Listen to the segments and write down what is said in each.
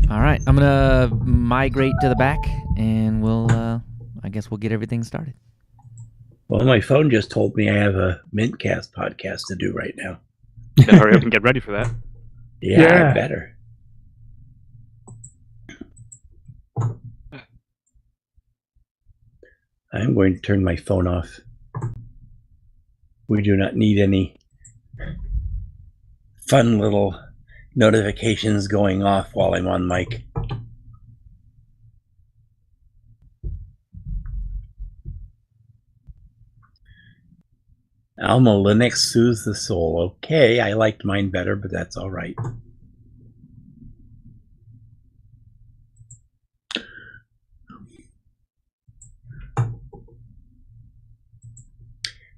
All right, I'm gonna migrate to the back, and I guess we'll get everything started. Well, my phone just told me I have a mintCast podcast to do right now. Then hurry up and get ready for that. Yeah, I better. I'm going to turn my phone off. We do not need any fun little notifications going off while I'm on mic. Alma Linux soothes the soul. Okay, I liked mine better, but that's all right.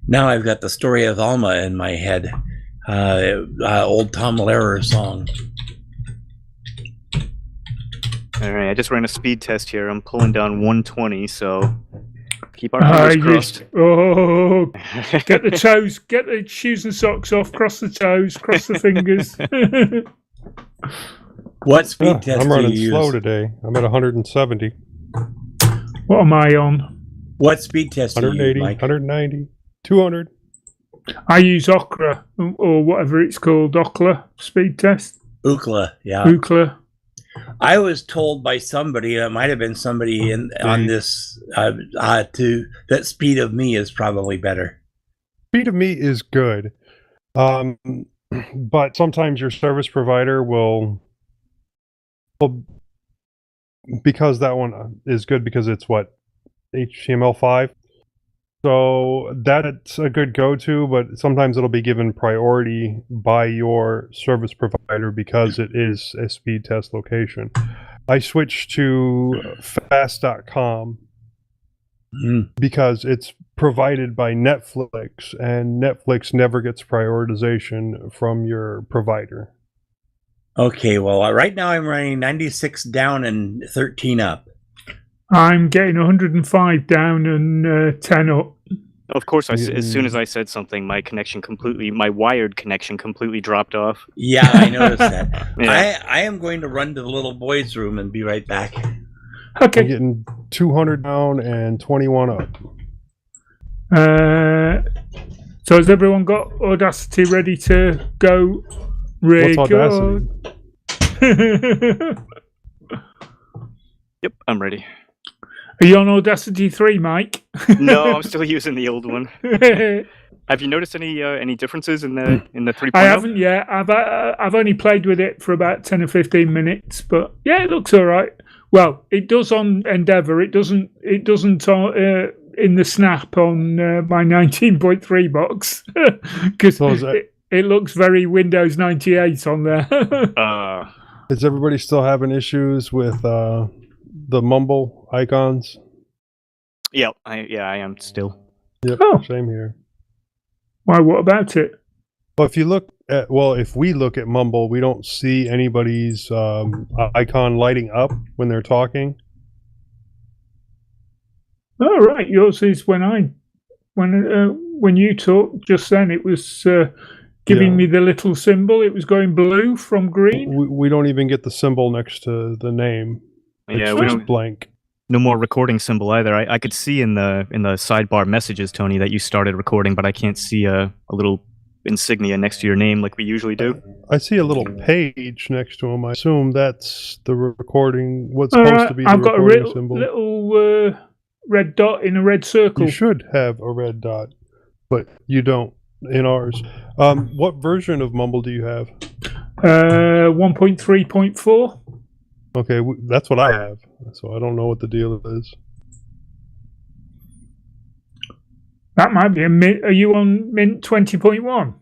Now I've got the story of Alma in my head. Old Tom Lehrer song. All right, I just ran a speed test here. I'm pulling down 120, so keep our fingers crossed. Get the toes, get the shoes and socks off, cross the toes, cross the fingers. What speed test I'm running do you slow use? today. I'm at 170. What am I on? What speed test do you 180, use, Mike? 190, 200. I use Okra, or whatever it's called, Okla speed test. Ookla, yeah. Ookla. I was told by somebody, it might have been somebody on this, that speed of me is probably better. Speed of me is good. But sometimes your service provider will, because that one is good because it's what, HTML5. So that's a good go-to, but sometimes it'll be given priority by your service provider because it is a speed test location. I switched to fast.com because it's provided by Netflix, and Netflix never gets prioritization from your provider. Okay, well, right now I'm running 96 down and 13 up. I'm getting 105 down and 10 up. Of course, as soon as I said something, my wired connection completely dropped off. Yeah, I noticed that. Yeah. I am going to run to the little boys' room and be right back. Okay. I'm getting 200 down and 21 up. So has everyone got Audacity ready to go? What's Audacity? Yep, I'm ready. Are you on Audacity 3, Mike? No, I'm still using the old one. Have you noticed any differences in the 3.0? I haven't yet. I've only played with it for about 10 or 15 minutes, but yeah, it looks all right. Well, it does on Endeavour. It doesn't in the Snap on my 19.3 box because it looks very Windows 98 on there. Is everybody still having issues with the mumble icons? Yeah, I am still. Yep, same here. Why? What about it? Well, if we look at mumble, we don't see anybody's icon lighting up when they're talking. Oh, right. Yours is when you talked just then. It was giving me the little symbol. It was going blue from green. We don't even get the symbol next to the name. Yeah, it's just blank. No more recording symbol either. I could see in the sidebar messages, Tony, that you started recording, but I can't see a little insignia next to your name like we usually do. I see a little page next to him. I assume that's the recording. What's supposed to be the recording symbol. I've got a little red dot in a red circle. You should have a red dot, but you don't in ours. What version of Mumble do you have? 1.3.4. Okay, that's what I have, so I don't know what the deal is. That might be a Mint. Are you on Mint 20.1?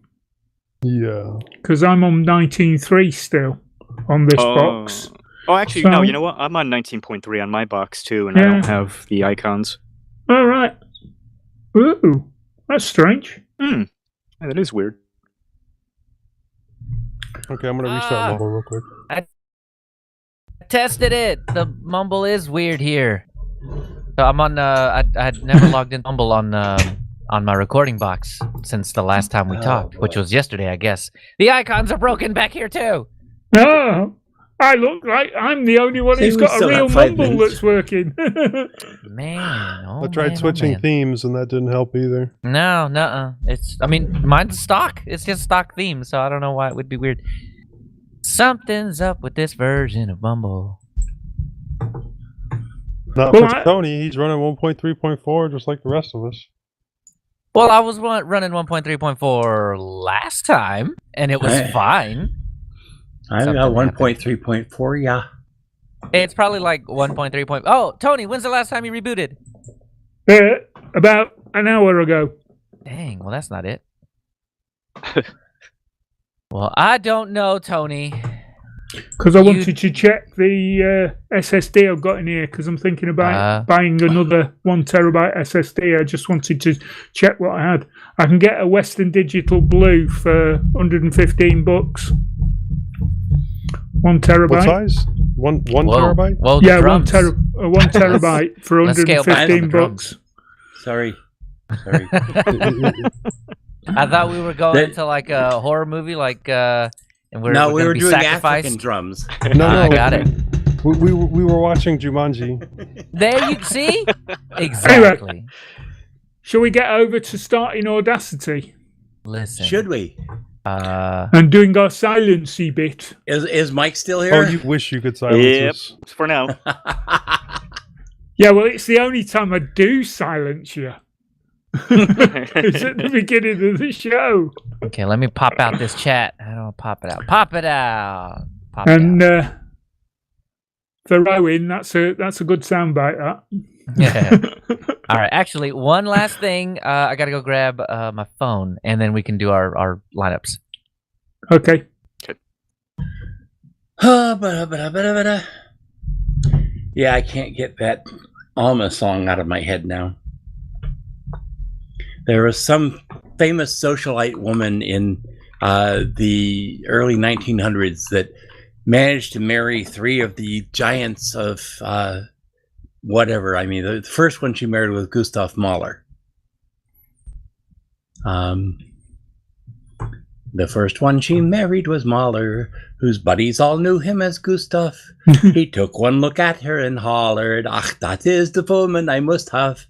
Yeah. Because I'm on 19.3 still on this box. Oh, actually, no, you know what? I'm on 19.3 on my box too, and I don't have the icons. All right. Ooh, that's strange. Yeah, that is weird. Okay, I'm going to restart Mumble real quick. I tested it. The mumble is weird here. So I'm on. I had never logged in Mumble on my recording box since the last time we talked, which was yesterday, I guess. The icons are broken back here too. Oh, I look like I'm the only one See, who's we got a still real have 5 mumble minutes. that's working. Man, oh I tried man, switching oh, man. themes and that didn't help either. No, nuh-uh. I mean, mine's stock. It's just stock theme, so I don't know why it would be weird. Something's up with this version of Bumble. Not Well, for Tony. He's running 1.3.4 just like the rest of us. Well, I was running 1.3.4 last time, and it was I- fine. I got Something happened. 1.3.4, yeah. It's probably like 1.3. Oh, Tony, when's the last time you rebooted? About an hour ago. Dang, well, that's not it. Well, I don't know, Tony. Because I wanted to check the SSD I've got in here, because I'm thinking about buying another 1 terabyte SSD. I just wanted to check what I had. I can get a Western Digital Blue for $115. 1 terabyte. What size? One Whoa. terabyte? Whoa, Yeah, the 1 drums. terabyte for Let's scale back on the $115. Sorry. I thought we were going into like a horror movie, like and we're No, we gonna were be doing sacrificed. African drums. No, I got it. We were watching Jumanji. There you see? Exactly. Shall we get over to starting Audacity Listen. Should we? and doing our silency bit? Is Mike still Oh, here? you wish you could silence Yep. us. For now. Yeah, well, it's the only time I do silence you. It's at the beginning of the show. Okay, let me pop out this chat. I don't pop it out. Pop it out. Pop it And out. for Rowan, that's a good soundbite. That. Yeah. All right. Actually, one last thing. I gotta go grab my phone, and then we can do our lineups. Okay. Yeah, I can't get that Alma song out of my head now. There was some famous socialite woman in the early 1900s that managed to marry 3 of the giants of whatever. I mean, the first one she married was Gustav Mahler. The first one she married was Mahler, whose buddies all knew him as Gustav. He took one look at her and hollered, "Ach, that is the woman I must have."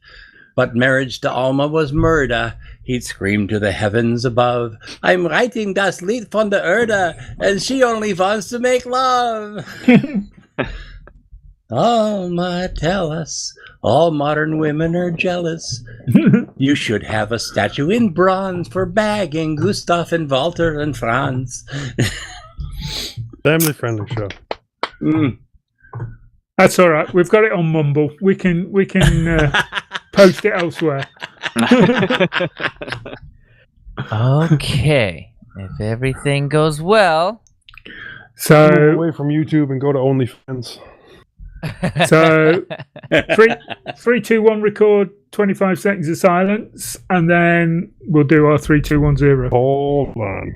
But marriage to Alma was murder. He'd scream to the heavens above, "I'm writing das Lied von der Erde, and she only wants to make love." Alma, tell us, all modern women are jealous. You should have a statue in bronze for bagging Gustav and Walter and Franz. Family friendly show. That's all right. We've got it on Mumble. We can post it elsewhere. Okay. If everything goes well. Move So away from YouTube and go to OnlyFans. So 3, 2, 1, record 25 seconds of silence, and then we'll do our 3, 2, 1, 0. Hold on.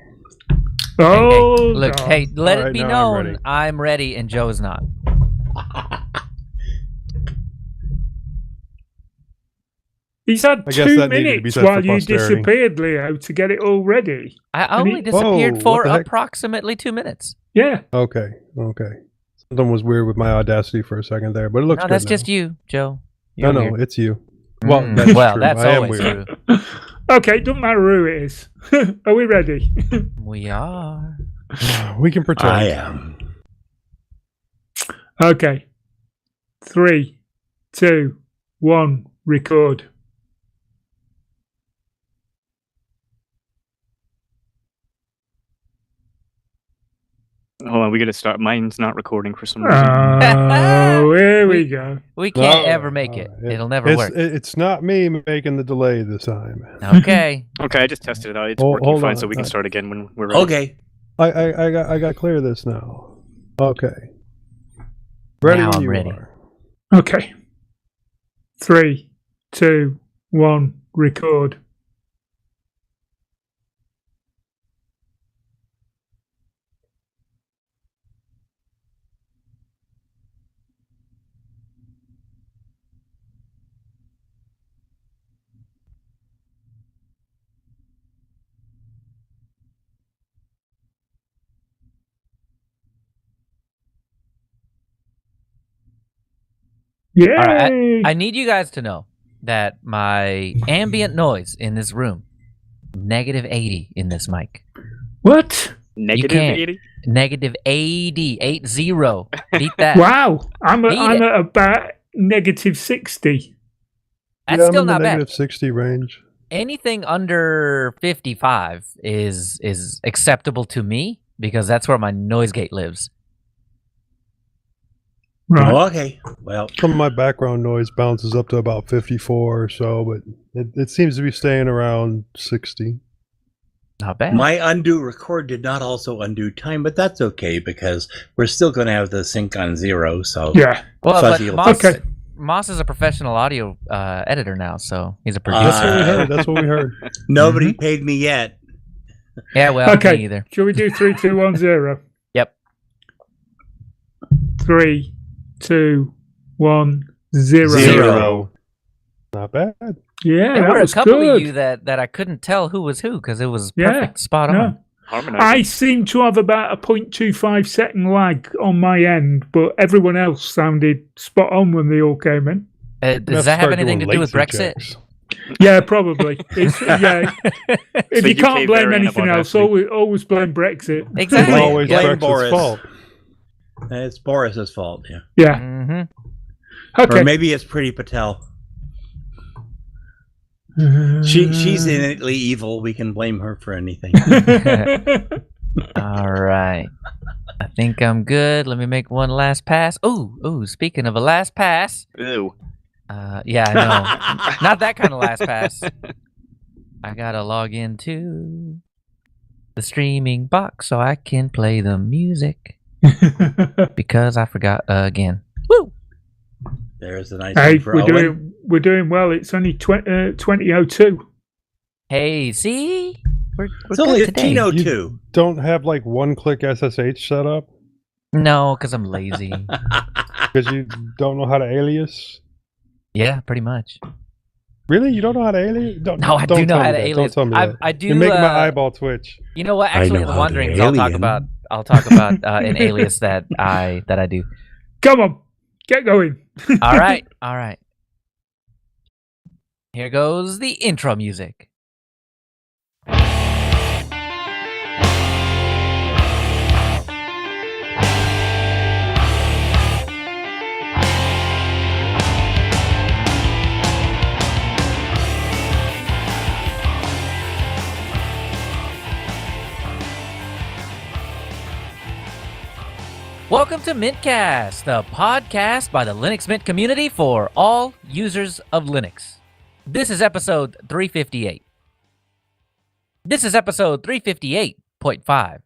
Oh, Look, God. hey, let All it right, be now I'm known ready. I'm ready and Joe is not. He's had I guess 2 that needed to be minutes said for while you posterity. disappeared, Leo, to get it all ready. I And only he- disappeared Whoa, for what the heck? approximately 2 minutes. Yeah. Okay. Something was weird with my Audacity for a second there, but it looks No, good that's now. just you, Joe. No, You're no, weird. it's you. Well, Mm, that's well, true. that's I am always weird. true. Okay, don't matter who it is. Are we ready? We are. We can pretend. I am. Okay. 3, 2, 1, record. Hold on, we gotta start. Mine's not recording for some reason. Oh, here we go. We can't No, ever make it. It'll never it's, work. It's not me making the delay this time. Okay. Okay, I just tested it out. It's Hold working fine, on. so we can start again when we're ready. Okay. I got clear this now. Okay. Ready Now when I'm you ready. are. Okay. 3, 2, 1, record. Yay! All right, I need you guys to know that my ambient noise in this room, negative 80 in this mic. What? Negative can't. 80? Negative 80, 80. Beat that. Wow. I'm Beat it. at about negative 60. That's yeah, I'm still in the not bad. negative 60 range. Anything under 55 is acceptable to me because that's where my noise gate lives. Right. Oh, okay. Well, Some of my background noise bounces up to about 54 or so, but it seems to be staying around 60. Not bad. my undo record did not also undo time, but that's okay because we're still going to have the sync on 0. So Yeah. Well, Fuzzy but will Moss, fix it. Moss is a professional audio editor now, so he's a That's producer. what we heard. That's what we heard. Nobody paid me yet. Yeah, well, me Okay. either. Shall we do 3, 2, 1, 0? Yep. 3, 2, 1, 0. Zero. Not bad. Yeah, There that were a was couple good. of you that I couldn't tell who was who because it was Yeah, perfect, spot on. No. Harmonizing. I seem to have about a 0.25 second lag on my end, but everyone else sounded spot on when they all came in. Does that have anything to do with Brexit? Checks. Yeah, probably. Yeah. If So you UK can't blame variant of anything else, Audacity. always blame Brexit. Exactly. Blame- Always blame Brexit's Boris. fault. It's Boris's fault. Yeah. Yeah. Mm-hmm. Or Okay. maybe it's Pretty Patel. She's innately evil. We can blame her for anything. All right. I think I'm good. Let me make one last pass. Ooh, speaking of a last pass. Ew. Yeah, I know. Not that kind of last pass. I gotta log into the streaming box so I can play the music because I forgot again. Woo! There's a nice Hey, one for Owen. we're doing well. It's only 20:02. Hey, see? We're It's good only today. 15:02. Don't have like one-click SSH set up No, because I'm lazy. because you don't know how to alias. Yeah, pretty much. Really, you don't know how to alias? Don't, No, I don't do know tell how me to that. alias. Don't tell me that. I do. You're making my eyeball twitch. You know what? I Actually, know in the how to wanderings, I'll talk alien. about an alias that I do. Come on, get going. All right. Here goes the intro music. Welcome to mintCast, the podcast by the Linux Mint community for all users of Linux. This is episode 358. This is episode 358.5.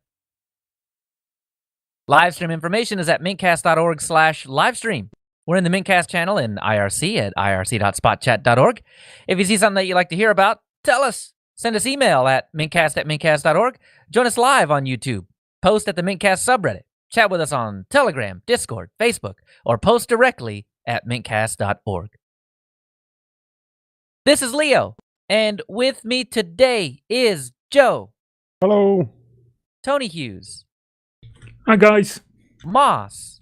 Livestream information is at mintcast.org/livestream. We're in the mintcast channel in IRC at irc.spotchat.org. If you see something that you'd like to hear about, tell us. Send us email at mintcast@mintcast.org. Join us live on YouTube. Post at the mintcast subreddit. Chat with us on Telegram, Discord, Facebook, or post directly at mintcast.org. This is Leo, and with me today is Joe, Hello. Tony Hughes, Hi, guys. Moss,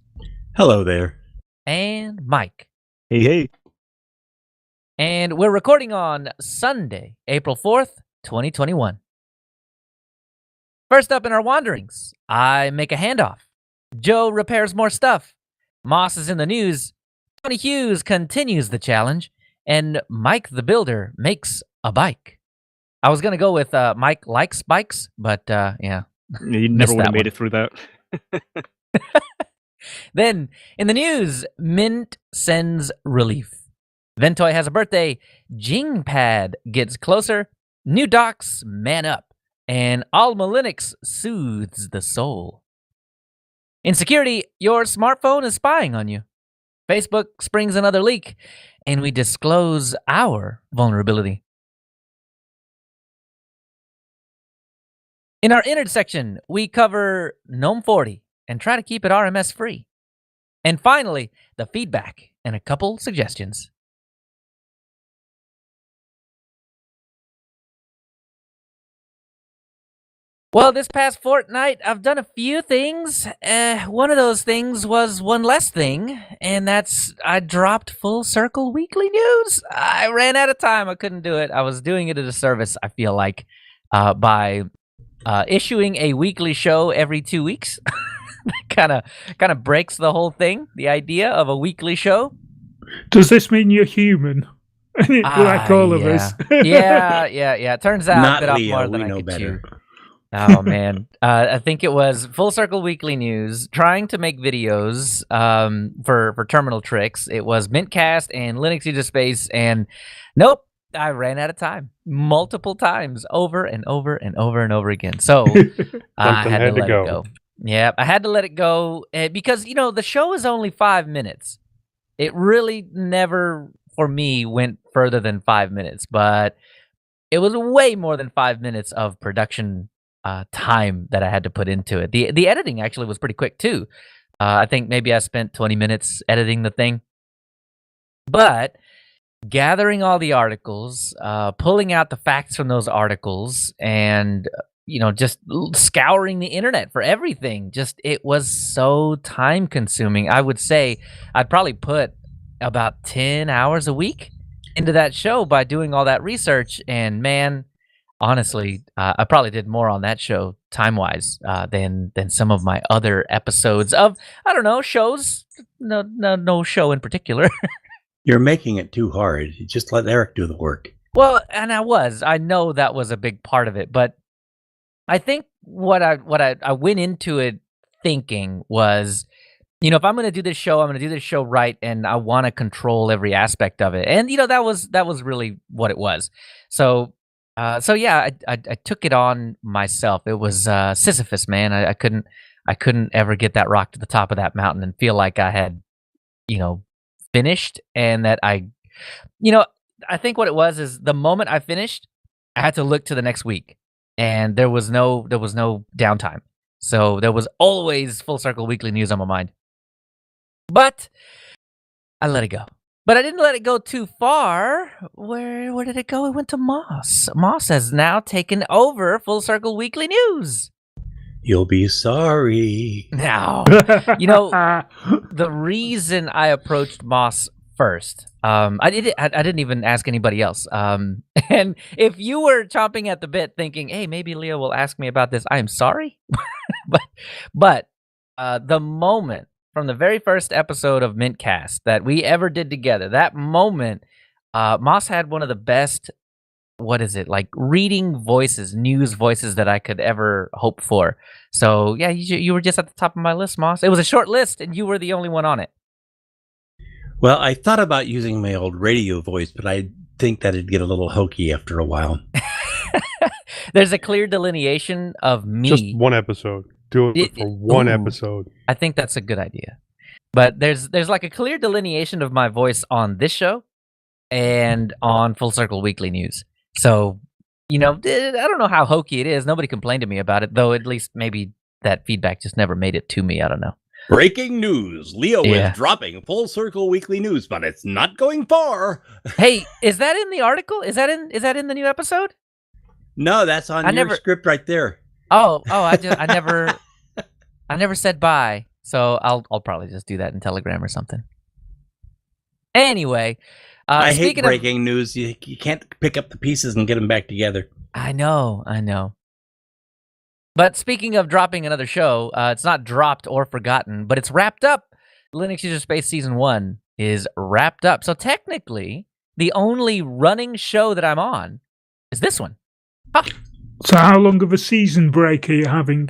Hello there. and Mike. Hey. And we're recording on Sunday, April 4th, 2021. First up in our wanderings, I make a handoff. Joe repairs more stuff. Moss is in the news. Tony Hughes continues the challenge. And Mike the Builder makes a bike. I was going to go with Mike likes bikes, but yeah. You Missed never would that have made one. it through that. Then, in the news, Mint sends relief. Ventoy has a birthday. Jingpad gets closer. New docs man up. And Alma Linux soothes the soul. In security, your smartphone is spying on you. Facebook springs another leak, and we disclose our vulnerability. In our innard section, we cover GNOME 40 and try to keep it RMS free. And finally, the feedback and a couple suggestions. Well, this past fortnight, I've done a few things. One of those things was one less thing, and that's I dropped Full Circle Weekly News. I ran out of time. I couldn't do it. I was doing it at a service, I feel like, by issuing a weekly show every 2 weeks. kind of breaks the whole thing, the idea of a weekly show. Does this mean you're human? Like all of us. Yeah. Turns out Not bit off Leo, more than we I know could better. chew. Oh man, I think it was Full Circle Weekly News trying to make videos for Terminal Tricks. It was mintCast and Linux User Space, and nope, I ran out of time multiple times, over and over and over and over again. So I had to let it go. Yeah, I had to let it go because the show is only 5 minutes. It really never for me went further than 5 minutes, but it was way more than 5 minutes of production time that I had to put into it. The editing actually was pretty quick too. I think maybe I spent 20 minutes editing the thing. But gathering all the articles, pulling out the facts from those articles, and just scouring the internet for everything. Just it was so time consuming. I would say I'd probably put about 10 hours a week into that show by doing all that research, and man, honestly, I probably did more on that show time-wise than some of my other episodes of, I don't know, shows. No show in particular. You're making it too hard. You just let Eric do the work. Well, and I know that was a big part of it, but I think what I went into it thinking was, if I'm going to do this show, I'm going to do this show right, and I want to control every aspect of it. And that was really what it was. So yeah, I took it on myself. It was Sisyphus, man. I couldn't ever get that rock to the top of that mountain and feel like I had, finished, and that I think what it was is the moment I finished, I had to look to the next week, and there was no downtime. So there was always Full Circle Weekly News on my mind. But I let it go. But I didn't let it go too far. Where did it go? It went to Moss. Moss has now taken over Full Circle Weekly News. You'll be sorry. Now, the reason I approached Moss first, I didn't even ask anybody else. And if you were chomping at the bit thinking, hey, maybe Leo will ask me about this, I am sorry. but the moment from the very first episode of mintCast that we ever did together, that moment, Moss had one of the best, reading voices, news voices that I could ever hope for. So yeah, you were just at the top of my list, Moss. It was a short list, and you were the only one on it. Well, I thought about using my old radio voice, but I think that'd get a little hokey after a while. There's a clear delineation of me. Just one episode. Do it for one episode. I think that's a good idea. But there's like a clear delineation of my voice on this show and on Full Circle Weekly News. So, I don't know how hokey it is. Nobody complained to me about it, though at least maybe that feedback just never made it to me. I don't know. Breaking news. Leo is dropping Full Circle Weekly News, but it's not going far. Hey, is that in the article? Is that in the new episode? No, that's on your script right there. Oh, I never said bye. So I'll probably just do that in Telegram or something. Anyway, I hate breaking news. You can't pick up the pieces and get them back together. I know. But speaking of dropping another show, it's not dropped or forgotten, but it's wrapped up. Linux User Space Season 1 is wrapped up. So technically, the only running show that I'm on is this one. Huh. So how long of a season break are you having?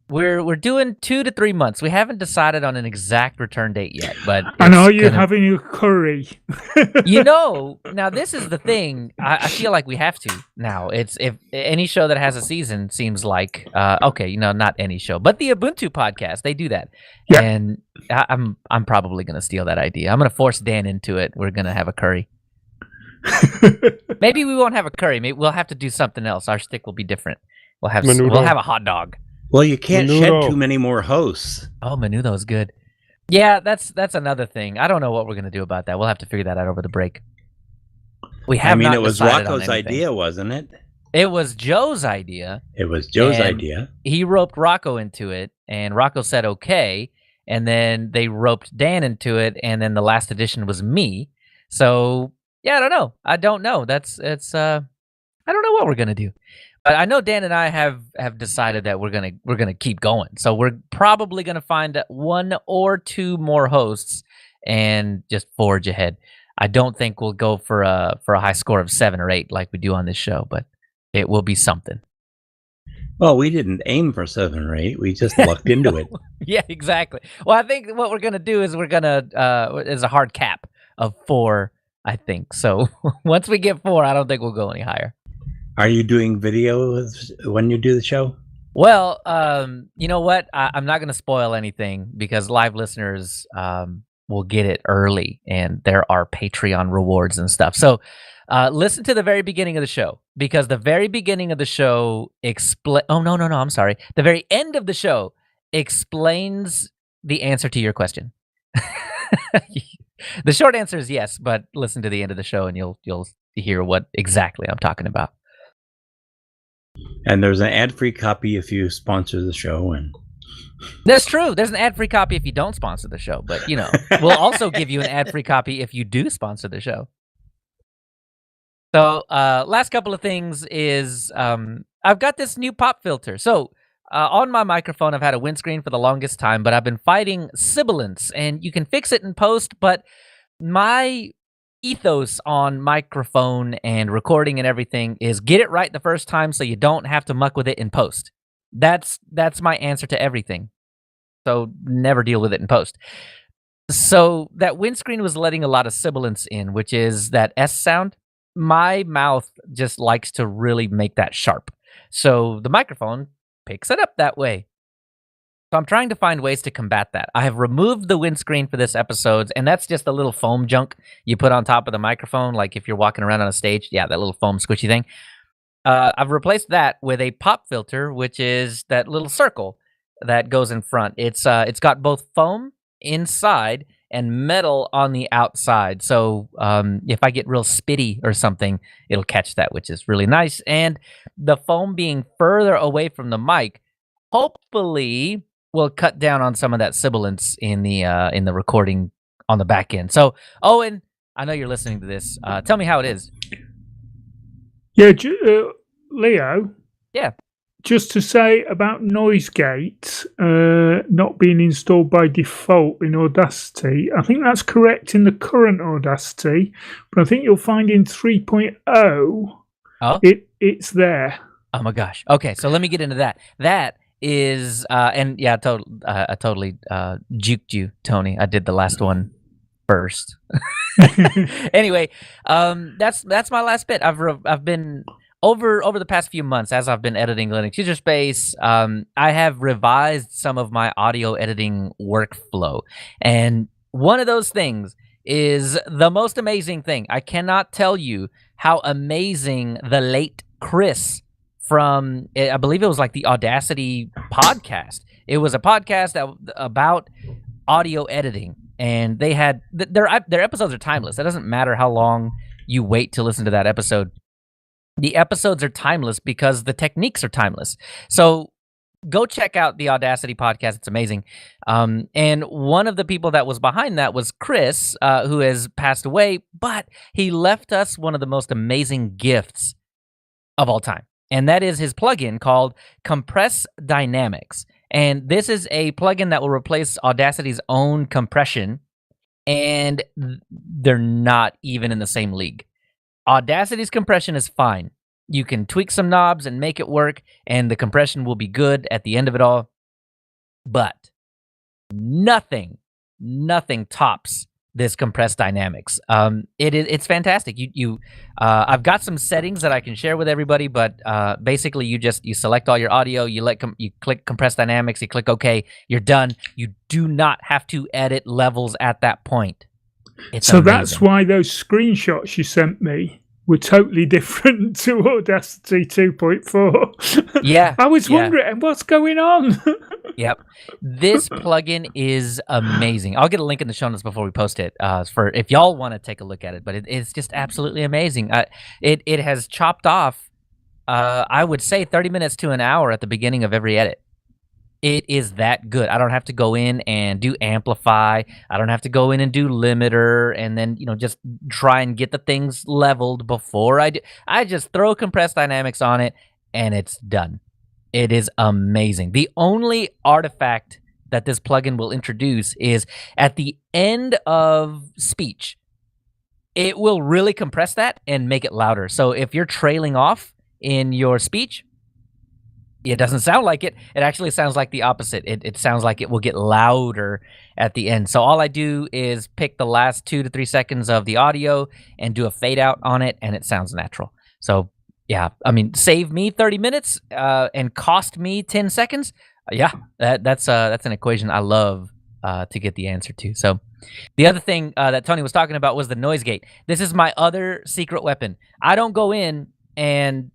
We're doing 2 to 3 months. We haven't decided on an exact return date yet, but and are you having a curry? Now this is the thing. I feel like we have to now. It's if any show that has a season seems like not any show, but the Ubuntu podcast, they do that. Yeah. And I'm probably gonna steal that idea. I'm gonna force Dan into it. We're gonna have a curry. Maybe we won't have a curry. Maybe we'll have to do something else. Our stick will be different. We'll have a hot dog. Well, you can't shed too many more hosts. Oh, Menudo's good. Yeah, that's another thing. I don't know what we're going to do about that. We'll have to figure that out over the break. It was Rocco's idea, wasn't it? It was Joe's idea. It was Joe's And idea. He roped Rocco into it, and Rocco said okay. And then they roped Dan into it, and then the last edition was me. So yeah, I don't know. I don't know. I don't know what we're gonna do. But I know Dan and I have decided that we're gonna keep going. So we're probably gonna find one or two more hosts and just forge ahead. I don't think we'll go for a high score of 7 or 8 like we do on this show, but it will be something. Well, we didn't aim for 7 or 8. We just lucked into it. Yeah, exactly. Well, I think what we're gonna do is is a hard cap of 4. I think so. Once we get 4, I don't think we'll go any higher. Are you doing videos when you do the show? Well, you know what? I'm not gonna spoil anything because live listeners will get it early, and there are Patreon rewards and stuff. So. Listen to the very beginning of the show because the very beginning of the show Oh no! I'm sorry. The very end of the show explains the answer to your question. The short answer is yes, but listen to the end of the show and you'll hear what exactly I'm talking about. And there's an ad-free copy if you sponsor the show. And that's true. There's an ad-free copy if you don't sponsor the show, but we'll also give you an ad-free copy if you do sponsor the show. So, last couple of things is I've got this new pop filter. So, on my microphone, I've had a windscreen for the longest time, but I've been fighting sibilance, and you can fix it in post, but my ethos on microphone and recording and everything is get it right the first time so you don't have to muck with it in post. That's my answer to everything. So, never deal with it in post. So, that windscreen was letting a lot of sibilance in, which is that S sound. My mouth just likes to really make that sharp. So the microphone picks it up that way. So I'm trying to find ways to combat that. I have removed the windscreen for this episode, and that's just the little foam junk you put on top of the microphone, like if you're walking around on a stage. Yeah, that little foam squishy thing. I've replaced that with a pop filter, which is that little circle that goes in front. It's got both foam inside and metal on the outside. So if I get real spitty or something, it'll catch that, which is really nice. And the foam being further away from the mic, hopefully will cut down on some of that sibilance in the recording on the back end. So, Owen, I know you're listening to this. Tell me how it is. Yeah, Leo. Yeah. Just to say about noise gate not being installed by default in Audacity, I think that's correct in the current Audacity, but I think you'll find in 3.0 it's there. Oh my gosh. Okay, so let me get into that. That is, and yeah, I totally juked you, Tony. I did the last one first. Anyway, that's my last bit. I've been over the past few months as I've been editing Linux User Space. I have revised some of my audio editing workflow, and one of those things is the most amazing thing. I cannot tell you how amazing the late Chris from, I believe it was like the Audacity podcast. It was a podcast about audio editing, and they had their episodes are timeless. It doesn't matter how long you wait to listen to that episode. The episodes are timeless because the techniques are timeless. So go check out the Audacity podcast. It's amazing. And one of the people that was behind that was Chris, who has passed away, but he left us one of the most amazing gifts of all time. And that is his plugin called Compress Dynamics. And this is a plugin that will replace Audacity's own compression, and they're not even in the same league. Audacity's compression is fine. You can tweak some knobs and make it work, and the compression will be good at the end of it all. But nothing tops this compressed dynamics. It's fantastic. I've got some settings that I can share with everybody, but basically you select all your audio, you click compressed dynamics, you click OK, you're done. You do not have to edit levels at that point. It's so amazing. That's why those screenshots you sent me were totally different to Audacity 2.4. Yeah. I was wondering what's going on. Yep. This plugin is amazing. I'll get a link in the show notes before we post it for if y'all want to take a look at it, but it's just absolutely amazing. It has chopped off I would say 30 minutes to an hour at the beginning of every edit. It is that good. I don't have to go in and do amplify. I don't have to go in and do limiter and then, just try and get the things leveled before I do. I just throw compressed dynamics on it and it's done. It is amazing. The only artifact that this plugin will introduce is at the end of speech. It will really compress that and make it louder. So if you're trailing off in your speech, it doesn't sound like it. It actually sounds like the opposite. It sounds like it will get louder at the end. So all I do is pick the last 2 to 3 seconds of the audio and do a fade out on it, and it sounds natural. So yeah, I mean, save me 30 minutes and cost me 10 seconds. Yeah, that's an equation I love to get the answer to. So the other thing that Tony was talking about was the noise gate. This is my other secret weapon. I don't go in and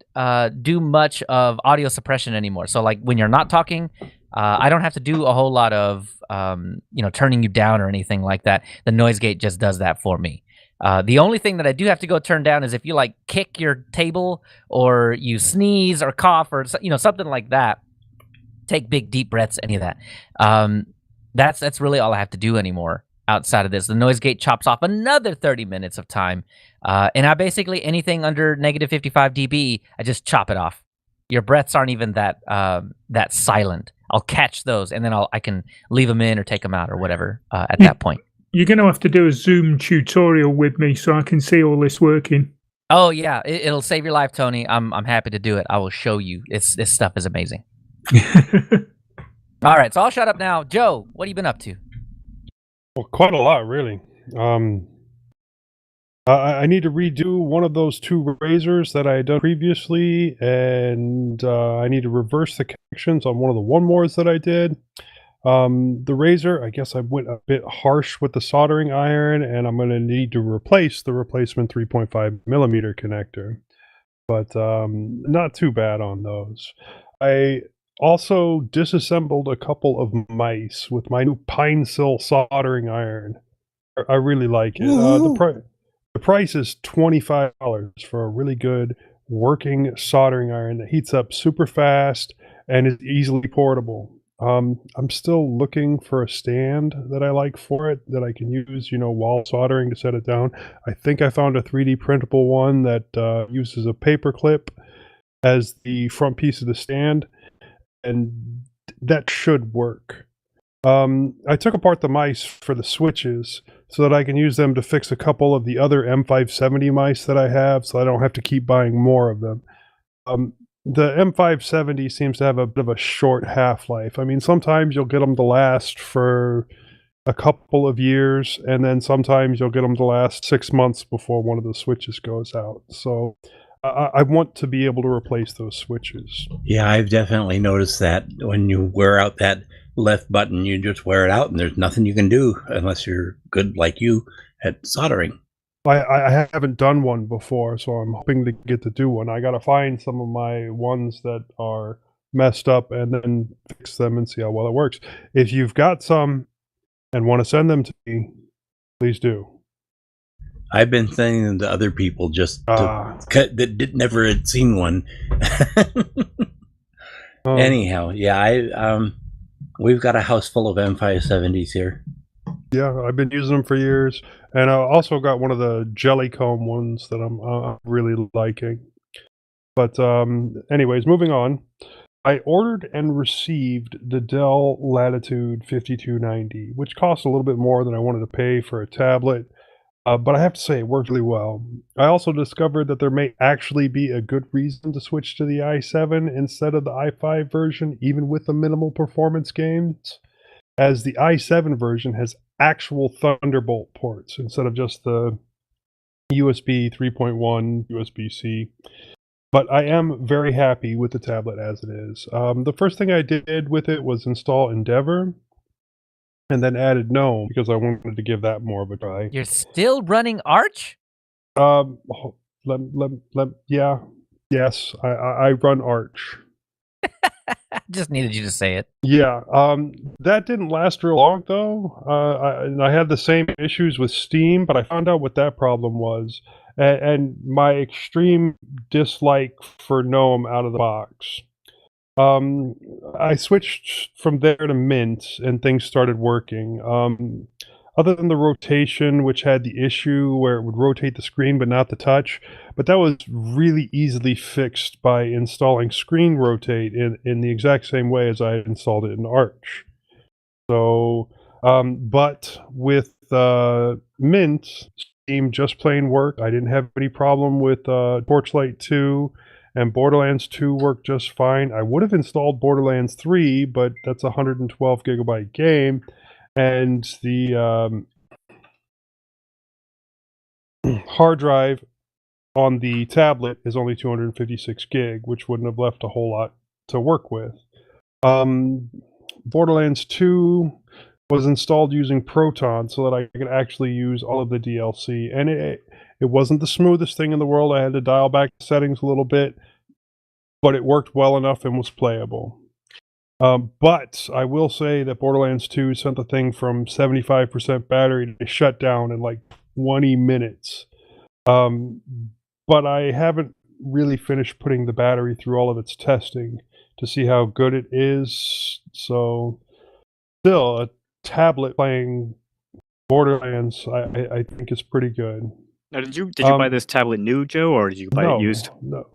do much of audio suppression anymore. So like when you're not talking, I don't have to do a whole lot of turning you down or anything like that. The noise gate just does that for me. The only thing that I do have to go turn down is if you like kick your table or you sneeze or cough or something like that. Take big deep breaths, any of that. That's really all I have to do anymore outside of this. The noise gate chops off another 30 minutes of time. And I basically, anything under negative 55 dB, I just chop it off. Your breaths aren't even that silent. I'll catch those, and then I can leave them in or take them out or whatever at that point. You're going to have to do a Zoom tutorial with me so I can see all this working. Oh, yeah. It'll save your life, Tony. I'm happy to do it. I will show you. This stuff is amazing. All right, so I'll shut up now. Joe, what have you been up to? Well, quite a lot, really. I need to redo one of those 2 razors that I had done previously, and I need to reverse the connections on one of the one mores that I did. The razor, I guess I went a bit harsh with the soldering iron, and I'm going to need to replace the replacement 3.5 millimeter connector. But not too bad on those. I also disassembled a couple of mice with my new pine sil soldering iron. I really like it. The price is $25 for a really good working soldering iron that heats up super fast and is easily portable. I'm still looking for a stand that I like for it that I can use, while soldering to set it down. I think I found a 3D printable one that uses a paper clip as the front piece of the stand, and that should work. I took apart the mice for the switches so that I can use them to fix a couple of the other M570 mice that I have, so I don't have to keep buying more of them. The M570 seems to have a bit of a short half-life. I mean, sometimes you'll get them to last for a couple of years, and then sometimes you'll get them to last 6 months before one of the switches goes out. So I want to be able to replace those switches. Yeah, I've definitely noticed that when you wear out that left button, you just wear it out and there's nothing you can do unless you're good like you at soldering. I haven't done one before, so I'm hoping to get to do one. I got to find some of my ones that are messed up and then fix them and see how well it works. If you've got some and want to send them to me, please do. I've been sending them to other people just that never had seen one. Anyhow, yeah, we've got a house full of M570s here. Yeah, I've been using them for years, and I also got one of the jellycomb ones that I'm really liking. But anyways, moving on. I ordered and received the Dell Latitude 5290, which costs a little bit more than I wanted to pay for a tablet. But I have to say, it worked really well. I also discovered that there may actually be a good reason to switch to the i7 instead of the i5 version, even with the minimal performance gains, as the i7 version has actual Thunderbolt ports instead of just the USB 3.1, USB-C. But I am very happy with the tablet as it is. The first thing I did with it was install Endeavor, and then added GNOME because I wanted to give that more of a try. You're still running Arch? Yes, I run Arch. Just needed you to say it. Yeah, that didn't last real long though. I had the same issues with Steam, but I found out what that problem was, and my extreme dislike for GNOME out of the box. I switched from there to Mint, and things started working. Other than the rotation, which had the issue where it would rotate the screen but not the touch, but that was really easily fixed by installing Screen Rotate in the exact same way as I had installed it in Arch. So, but with Mint, Steam just plain worked. I didn't have any problem with Torchlight 2, and Borderlands 2 worked just fine. I would have installed Borderlands 3, but that's a 112 gigabyte game, and the hard drive on the tablet is only 256 gig, which wouldn't have left a whole lot to work with. Borderlands 2 was installed using Proton so that I could actually use all of the DLC, and it wasn't the smoothest thing in the world. I had to dial back the settings a little bit, but it worked well enough and was playable. But I will say that Borderlands 2 sent the thing from 75% battery to shut down in like 20 minutes. But I haven't really finished putting the battery through all of its testing to see how good it is. So still, a tablet playing Borderlands, I think is pretty good. Now, did you buy this tablet new, Joe, or did you buy it used? No.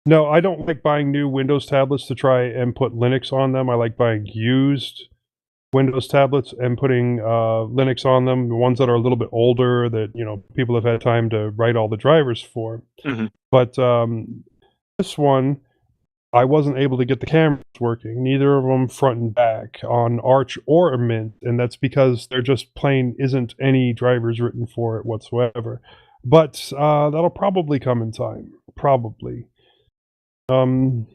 No, I don't like buying new Windows tablets to try and put Linux on them. I like buying used Windows tablets and putting Linux on them, the ones that are a little bit older that, you know, people have had time to write all the drivers for. Mm-hmm. But this one, I wasn't able to get the cameras working, neither of them front and back on Arch or Mint, and that's because there just plain isn't any drivers written for it whatsoever. But that'll probably come in time, probably. Now,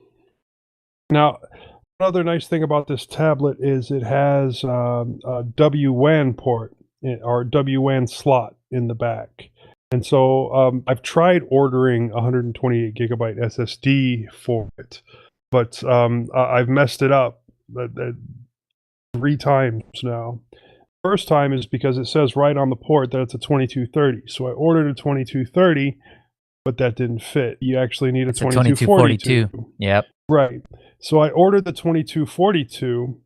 another nice thing about this tablet is it has a WWAN port or WWAN slot in the back. And so I've tried ordering 128 gigabyte SSD for it, but I've messed it up 3 times now. First time is because it says right on the port that it's a 2230. So I ordered a 2230, but that didn't fit. You actually need a 2242. Yep. Right. So I ordered the 2242,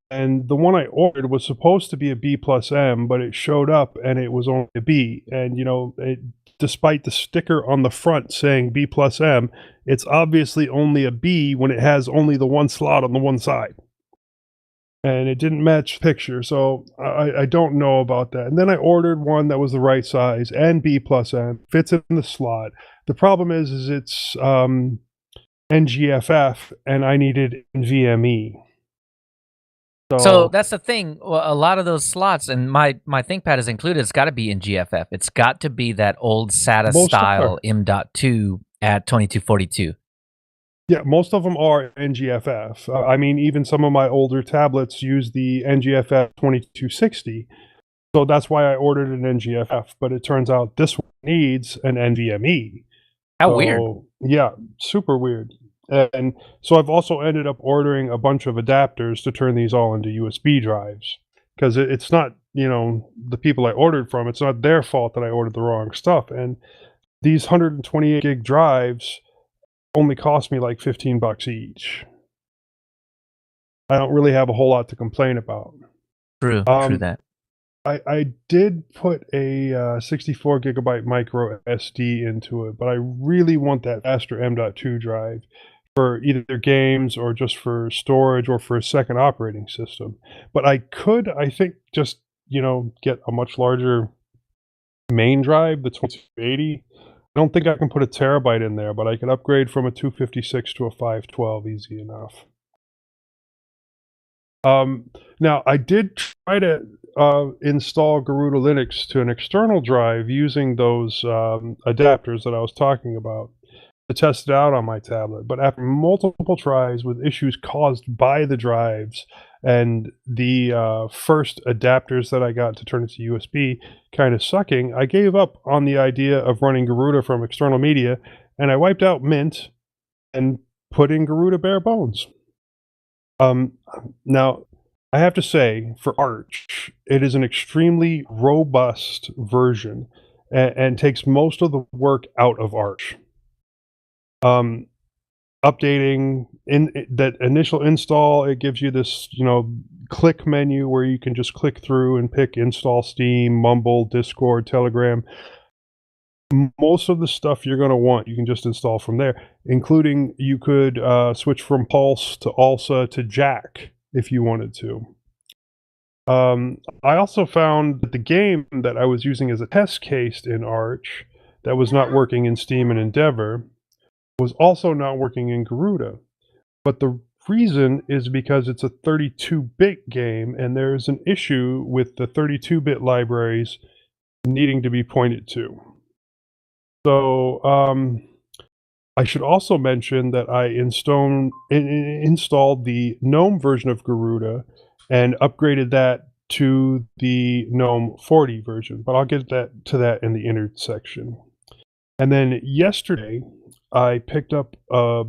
and the one I ordered was supposed to be a B plus M, but it showed up and it was only a B. And, you know, despite the sticker on the front saying B plus M, it's obviously only a B when it has only the one slot on the one side. And it didn't match the picture, so I don't know about that. And then I ordered one that was the right size and B plus M, fits in the slot. The problem is it's NGFF, and I needed NVMe. So that's the thing. A lot of those slots, and my ThinkPad is included, it's got to be in GFF. It's got to be that old SATA style M.2 at 2242. Yeah, most of them are NGFF. I mean, even some of my older tablets use the NGFF 2260. So that's why I ordered an NGFF. But it turns out this one needs an NVMe. How weird. Yeah, super weird. And so I've also ended up ordering a bunch of adapters to turn these all into USB drives. Because it's not, you know, the people I ordered from, it's not their fault that I ordered the wrong stuff. And these 128 gig drives only cost me like $15 each. I don't really have a whole lot to complain about. True that. I did put a 64 gigabyte micro SD into it, but I really want that faster M.2 drive for either games or just for storage or for a second operating system. But I think, just, you know, get a much larger main drive, the 2280. I don't think I can put a terabyte in there, but I can upgrade from a 256 to a 512 easy enough. Now, I did try to install Garuda Linux to an external drive using those adapters that I was talking about to test it out on my tablet. But after multiple tries with issues caused by the drives and the first adapters that I got to turn it to USB kind of sucking, I gave up on the idea of running Garuda from external media, and I wiped out Mint and put in Garuda bare bones. Now, I have to say, for Arch, it is an extremely robust version and takes most of the work out of Arch. Updating that initial install, it gives you this, click menu where you can just click through and pick install Steam, Mumble, Discord, Telegram. Most of the stuff you're going to want, you can just install from there, including you could switch from Pulse to ALSA to Jack if you wanted to. I also found that the game that I was using as a test case in Arch that was not working in Steam and Endeavor was also not working in Garuda. But the reason is because it's a 32-bit game, and there's an issue with the 32-bit libraries needing to be pointed to. So I should also mention that I installed the GNOME version of Garuda and upgraded that to the GNOME 40 version, but I'll get to that in the innards section. And then yesterday, I picked up a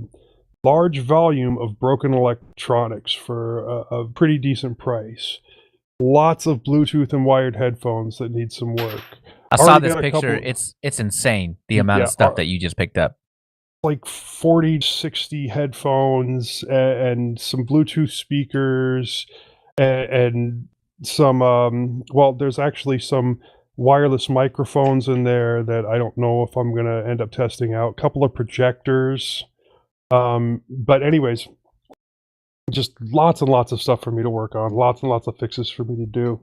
large volume of Broken Electronics for a pretty decent price. Lots of Bluetooth and wired headphones that need some work. I saw this picture. It's insane, the amount of stuff that you just picked up. Like 40, 60 headphones and some Bluetooth speakers and some, there's actually some wireless microphones in there that I don't know if I'm going to end up testing out. A couple of projectors. But anyways, just lots and lots of stuff for me to work on. Lots and lots of fixes for me to do.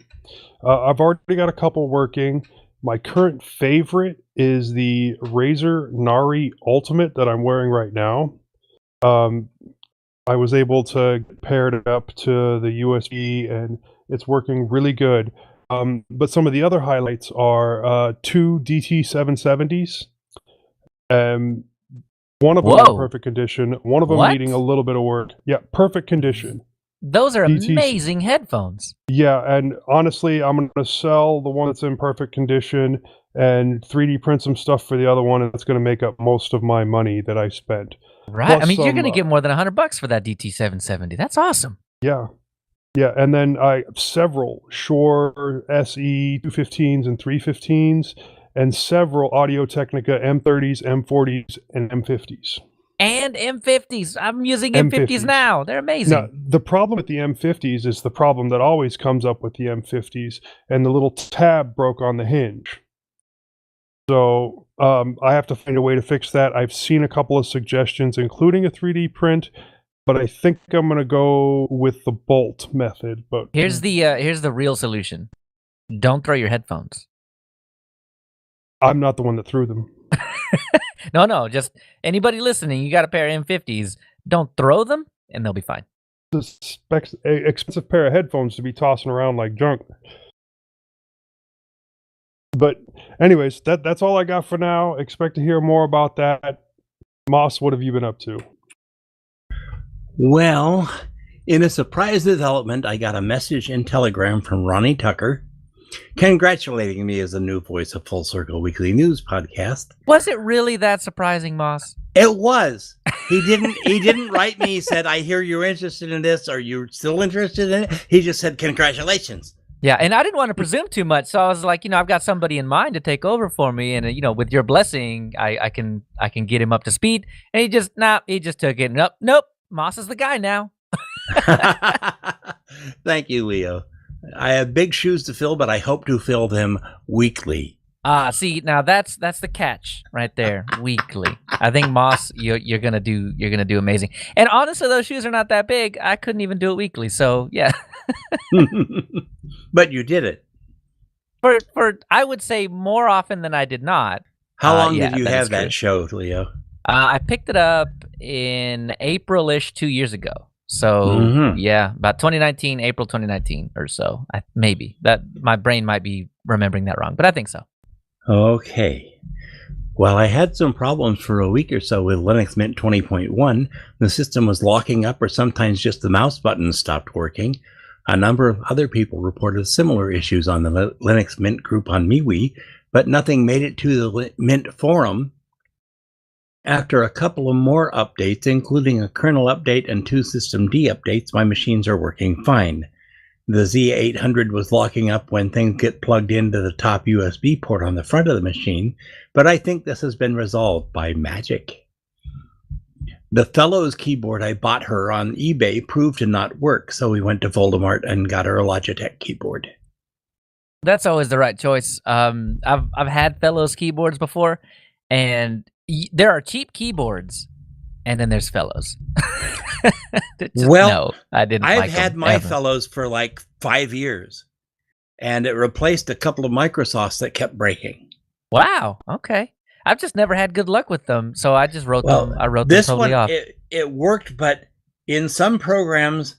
I've already got a couple working. My current favorite is the Razer Nari Ultimate that I'm wearing right now. I was able to pair it up to the USB, and it's working really good. But some of the other highlights are two DT770s. One of them in perfect condition. One of them needing a little bit of work. Yeah, perfect condition. Those are amazing headphones. Yeah, and honestly, I'm going to sell the one that's in perfect condition and 3D print some stuff for the other one, and it's going to make up most of my money that I spent. Right. Plus, I mean, you're going to get more than $100 for that DT770. That's awesome. Yeah. Yeah, and then I have several Shure SE 215s and 315s, and several Audio-Technica M30s, M40s, and M50s. And M50s. I'm using M50s now. They're amazing. Now, the problem with the M50s is the problem that always comes up with the M50s, and the little tab broke on the hinge. So I have to find a way to fix that. I've seen a couple of suggestions, including a 3D print, but I think I'm going to go with the bolt method. But here's the real solution. Don't throw your headphones. I'm not the one that threw them. No, just anybody listening, you got a pair of M50s. Don't throw them, and they'll be fine. It's an expensive pair of headphones to be tossing around like junk. But anyways, that's all I got for now. Expect to hear more about that. Moss, what have you been up to? Well, in a surprise development, I got a message in Telegram from Ronnie Tucker congratulating me as the new voice of Full Circle Weekly News podcast. Was it really that surprising, Moss? It was. He didn't write me. He said, "I hear you're interested in this. Are you still interested in it?" He just said, "Congratulations." Yeah, and I didn't want to presume too much, so I was like, I've got somebody in mind to take over for me, and with your blessing, I can get him up to speed. And he just took it. Nope, Moss is the guy now. Thank you, Leo. I have big shoes to fill, but I hope to fill them weekly. See, now that's the catch right there. Weekly. I think Moss, you're gonna do amazing. And honestly, those shoes are not that big. I couldn't even do it weekly. So yeah. But you did it. For I would say more often than I did not. How long did you have that show, Leo? I picked it up in April-ish 2 years ago. So yeah, about 2019, April 2019 or so. Maybe that my brain might be remembering that wrong, but I think so. Okay. Well, I had some problems for a week or so with Linux Mint 20.1. The system was locking up, or sometimes just the mouse buttons stopped working. A number of other people reported similar issues on the Linux Mint group on MeWe, but nothing made it to the Mint forum. After a couple of more updates, including a kernel update and 2 systemd updates, my machines are working fine. The Z800 was locking up when things get plugged into the top USB port on the front of the machine, but I think this has been resolved by magic. The Fellows keyboard I bought her on eBay proved to not work, so we went to Voldemort and got her a Logitech keyboard. That's always the right choice. I've had Fellows keyboards before, and there are cheap keyboards, and then there's Fellows. No, I didn't. I've like had them my ever. Fellows for like 5 years, and it replaced a couple of Microsofts that kept breaking. Wow. Okay. I've just never had good luck with them, so I just wrote Well, them. I wrote this them totally one, off. it worked, but in some programs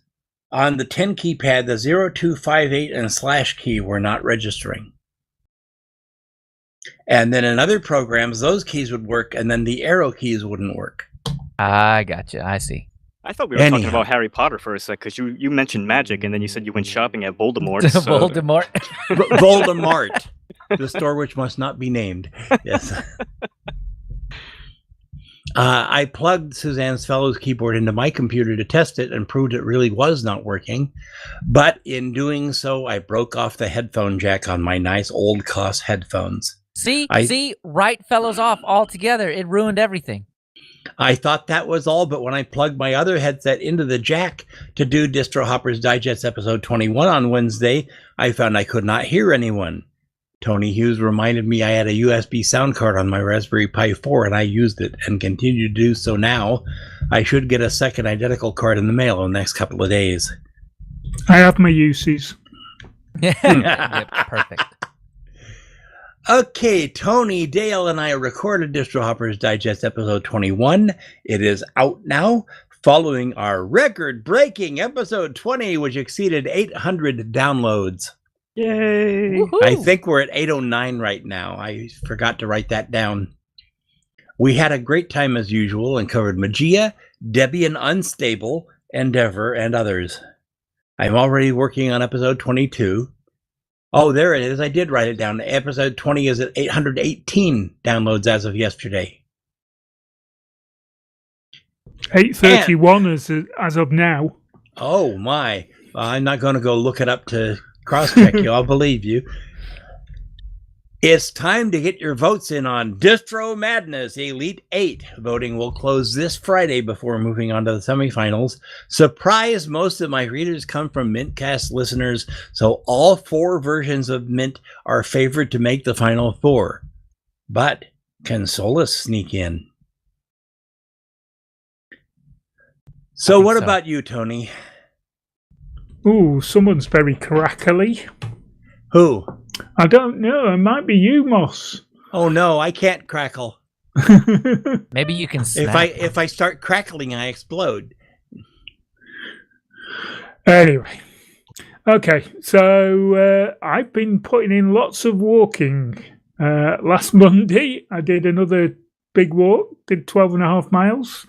on the 10 keypad, the 0258 and / key were not registering. And then in other programs, those keys would work, and then the arrow keys wouldn't work. I gotcha. I see. I thought we were talking Anyhow. about Harry Potter for a sec, because you mentioned magic, and then you said you went shopping at Voldemort's. Voldemort. Voldemort, the store which must not be named. Yes. I plugged Suzanne's Fellows keyboard into my computer to test it and proved it really was not working. But in doing so, I broke off the headphone jack on my nice old cost headphones. See, right Fellows off altogether. It ruined everything. I thought that was all, but when I plugged my other headset into the jack to do Distro Hoppers Digest episode 21 on Wednesday, I found I could not hear anyone. Tony Hughes reminded me I had a USB sound card on my Raspberry Pi 4, and I used it and continue to do so now. I should get a second identical card in the mail in the next couple of days. I have my uses. Yep, perfect. Okay, Tony, Dale, and I recorded Distro Hoppers Digest episode 21. It is out now, following our record-breaking episode 20, which exceeded 800 downloads. Yay! Woohoo. I think we're at 809 right now. I forgot to write that down. We had a great time as usual and covered Magia, Debian Unstable, Endeavor, and others. I'm already working on episode 22. Oh, there it is. I did write it down. Episode 20 is at 818 downloads as of yesterday. 831 as of now. Oh, my. I'm not going to go look it up to cross-check you. I'll believe you. It's time to get your votes in on Distro Madness Elite 8. Voting will close this Friday before moving on to the semifinals. Surprise, most of my readers come from mintCast listeners, so all 4 versions of Mint are favored to make the final 4. But can Solus sneak in? So what about you, Tony? Ooh, someone's very crackly. Who? I don't know. It might be you, Moss. Oh no, I can't crackle. Maybe you can snap. If I start crackling, I explode. Anyway. Okay, so I've been putting in lots of walking. Last Monday, I did another big walk, did 12.5 miles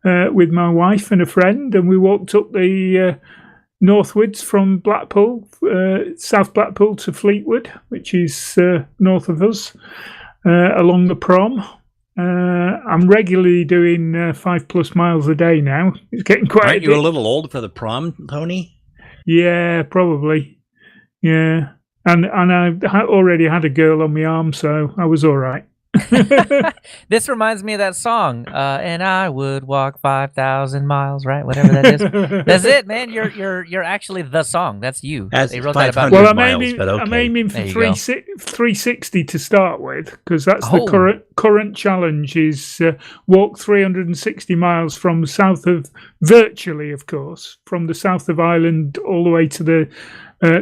with my wife and a friend, and we walked up the northwards from Blackpool, South Blackpool to Fleetwood, which is north of us, along the prom. I'm regularly doing 5+ miles a day now. It's getting quite. Aren't you a little old for the prom, Tony? Yeah, probably. Yeah, and I already had a girl on my arm, so I was all right. This reminds me of that song, and I would walk 5,000 miles, right? Whatever that is. That's it, man. You're actually the song. That's you. That's They wrote that about 500 you. Well, miles, but okay. I'm aiming for There you go. 360 to start with, because that's Oh. the current challenge is walk 360 miles from south of, virtually, of course, from the south of Ireland all the way to the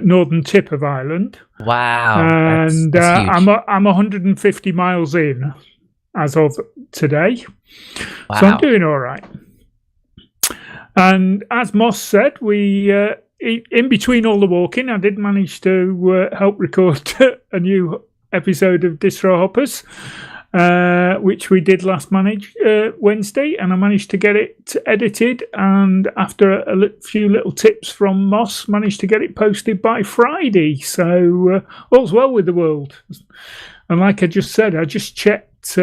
northern tip of Ireland. Wow. And that's huge. I'm 150 miles in as of today. Wow. So I'm doing all right. And as Moss said, we in between all the walking, I did manage to help record a new episode of Distro Hoppers, which we did last Wednesday, and I managed to get it edited, and after a few little tips from Moss, managed to get it posted by Friday. So all's well with the world. And like I just said, I just checked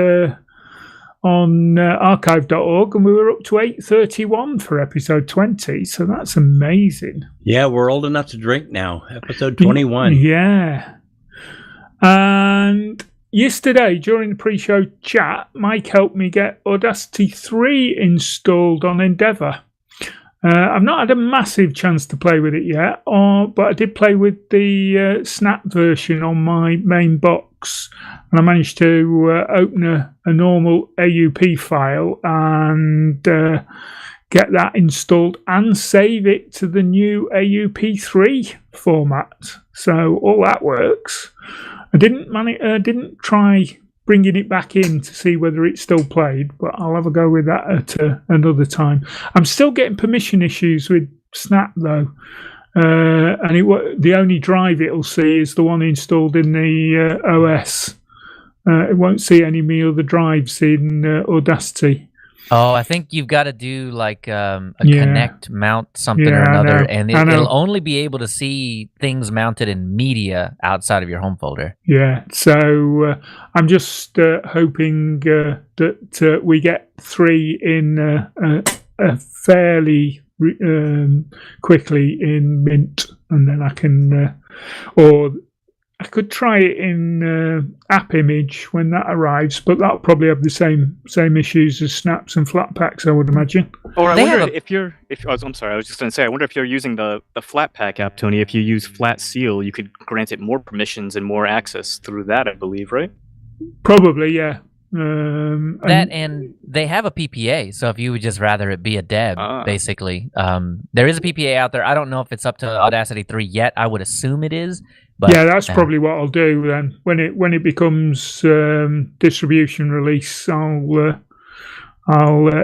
on archive.org, and we were up to 831 for episode 20. So that's amazing. Yeah, we're old enough to drink now. Episode 21. Yeah. And yesterday, during the pre-show chat, Mike helped me get Audacity 3 installed on Endeavour. I've not had a massive chance to play with it yet, but I did play with the Snap version on my main box, and I managed to open a normal AUP file and get that installed and save it to the new AUP3 format. So all that works. I didn't try bringing it back in to see whether it still played, but I'll have a go with that at another time. I'm still getting permission issues with Snap though, and the only drive it'll see is the one installed in the OS. It won't see any of the other drives in Audacity. Oh, I think you've got to do like a connect mount something or another, and it'll only be able to see things mounted in media outside of your home folder. Yeah, so I'm just hoping that we get 3 in fairly quickly in Mint, and then I can, or I could try it in App Image when that arrives, but that'll probably have the same issues as Snaps and Flatpaks, I would imagine. Or I wonder I'm sorry, I was just going to say, I wonder if you're using the Flatpak app, Tony. If you use Flat Seal, you could grant it more permissions and more access through that, I believe, right? Probably, yeah. And they have a PPA, so if you would just rather it be a deb, basically. There is a PPA out there. I don't know if it's up to Audacity 3 yet. I would assume it is. But, yeah, that's probably what I'll do then. When it becomes distribution release, I'll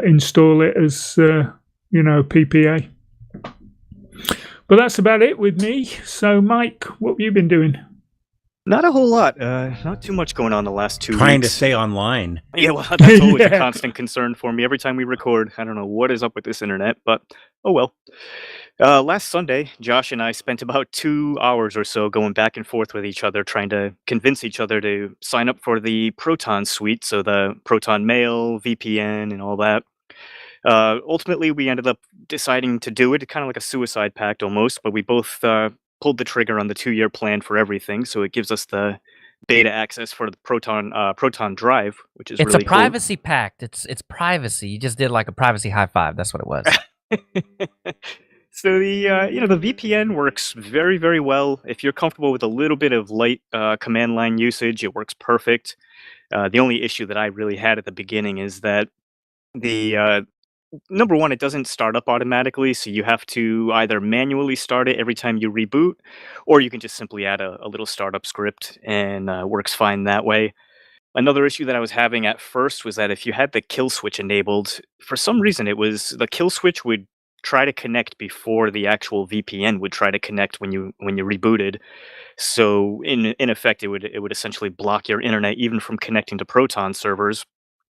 install it as PPA. But that's about it with me. So, Mike, what have you been doing? Not a whole lot. Not too much going on the last 2 weeks. Trying to stay online. Yeah, well, that's always a constant concern for me. Every time we record, I don't know what is up with this internet, but oh well. Last Sunday, Josh and I spent about 2 hours or so going back and forth with each other, trying to convince each other to sign up for the Proton suite, so the Proton Mail, VPN, and all that. Ultimately, we ended up deciding to do it, kind of like a suicide pact almost, but we both pulled the trigger on the 2-year plan for everything, so it gives us the beta access for the Proton Drive, which is really cool. It's a privacy pact. It's privacy. You just did like a privacy high five. That's what it was. So the VPN works very, very well. If you're comfortable with a little bit of light command line usage, it works perfect. The only issue that I really had at the beginning is that the number one, it doesn't start up automatically, so you have to either manually start it every time you reboot, or you can just simply add a little startup script, and works fine that way. Another issue that I was having at first was that if you had the kill switch enabled, for some reason the kill switch would try to connect before the actual VPN would try to connect when you rebooted. So in effect, it would essentially block your internet even from connecting to Proton servers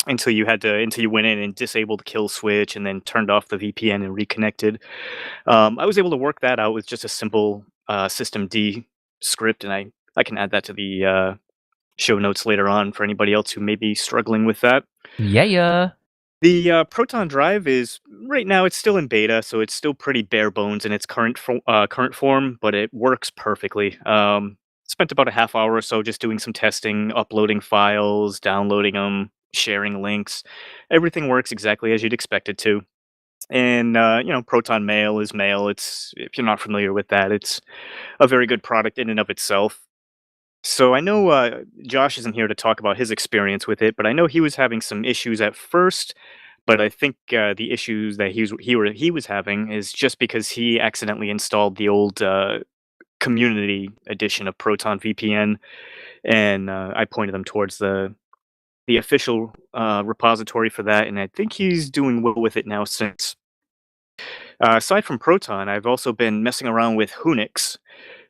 until you went in and disabled the kill switch and then turned off the VPN and reconnected. I was able to work that out with just a simple systemd script, and I can add that to the show notes later on for anybody else who may be struggling with that. Yeah. The Proton Drive is right now, it's still in beta, so it's still pretty bare bones in its current form, but it works perfectly. Spent about a half hour or so just doing some testing, uploading files, downloading them, sharing links. Everything works exactly as you'd expect it to. And Proton Mail is mail. If you're not familiar with that, it's a very good product in and of itself. So I know Josh isn't here to talk about his experience with it, but I know he was having some issues at first. But I think the issues that he was having is just because he accidentally installed the old community edition of Proton VPN, and I pointed him towards the official repository for that, and I think he's doing well with it now since. Aside from Proton, I've also been messing around with Unix.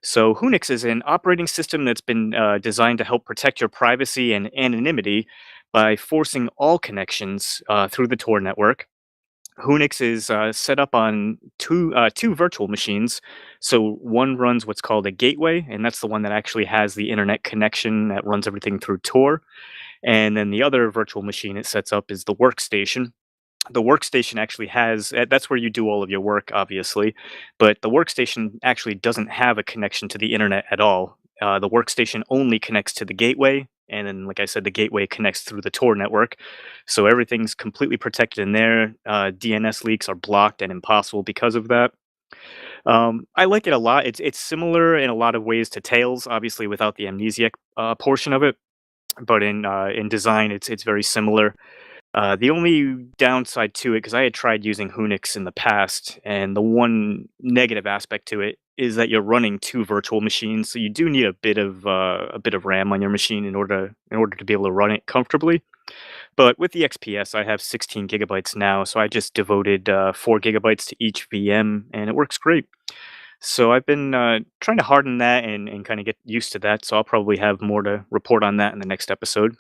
So Unix is an operating system that's been designed to help protect your privacy and anonymity by forcing all connections through the Tor network. Unix is set up on two virtual machines. So one runs what's called a gateway, and that's the one that actually has the internet connection that runs everything through Tor. And then the other virtual machine it sets up is the workstation. The workstation actually has that's where you do all of your work, obviously, but the workstation actually doesn't have a connection to the internet at all. The workstation only connects to the gateway, and then, like I said, the gateway connects through the Tor network. So everything's completely protected in there. DNS leaks are blocked and impossible because of that. I like it a lot. It's similar in a lot of ways to Tails, obviously without the amnesiac portion of it, but in design, it's very similar. The only downside to it, because I had tried using Hunix in the past, and the one negative aspect to it is that you're running two virtual machines, so you do need a bit of RAM on your machine in order to be able to run it comfortably. But with the XPS, I have 16 gigabytes now, so I just devoted 4 gigabytes to each VM, and it works great. So I've been trying to harden that and kind of get used to that. So I'll probably have more to report on that in the next episode.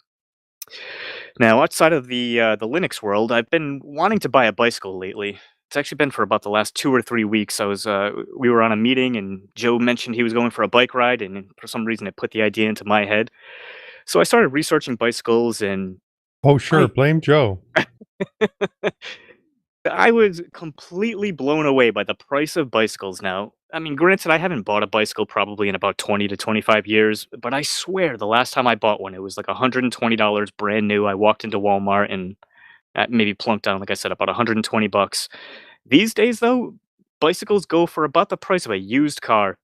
Now, outside of the Linux world, I've been wanting to buy a bicycle lately. It's actually been for about the last 2 or 3 weeks. We were on a meeting, and Joe mentioned he was going for a bike ride, and for some reason, it put the idea into my head. So I started researching bicycles, and Oh, sure. Blame Joe. I was completely blown away by the price of bicycles now. I mean, granted, I haven't bought a bicycle probably in about 20 to 25 years, but I swear the last time I bought one, it was like $120 brand new. I walked into Walmart and maybe plunked down, like I said, about $120. These days, though, bicycles go for about the price of a used car.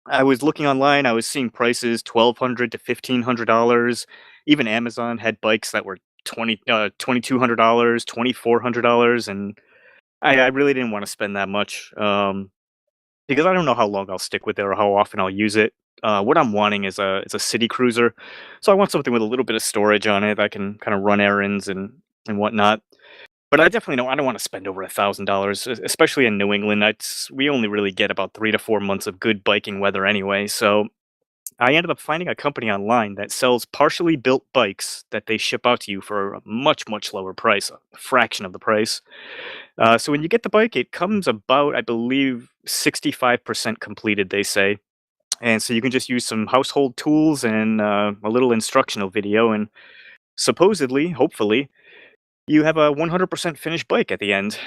I was looking online, I was seeing prices $1,200 to $1,500. Even Amazon had bikes that were $2,200, $2,400, and I really didn't want to spend that much because I don't know how long I'll stick with it or how often I'll use it. What I'm wanting is a city cruiser, so I want something with a little bit of storage on it. I can kind of run errands and whatnot. But I definitely don't. I don't want to spend over $1,000, especially in New England. We only really get about 3 to 4 months of good biking weather anyway. So I ended up finding a company online that sells partially built bikes that they ship out to you for a much, much lower price, a fraction of the price. So when you get the bike, it comes about, I believe, 65% completed, they say. And so you can just use some household tools and a little instructional video. And supposedly, hopefully, you have a 100% finished bike at the end.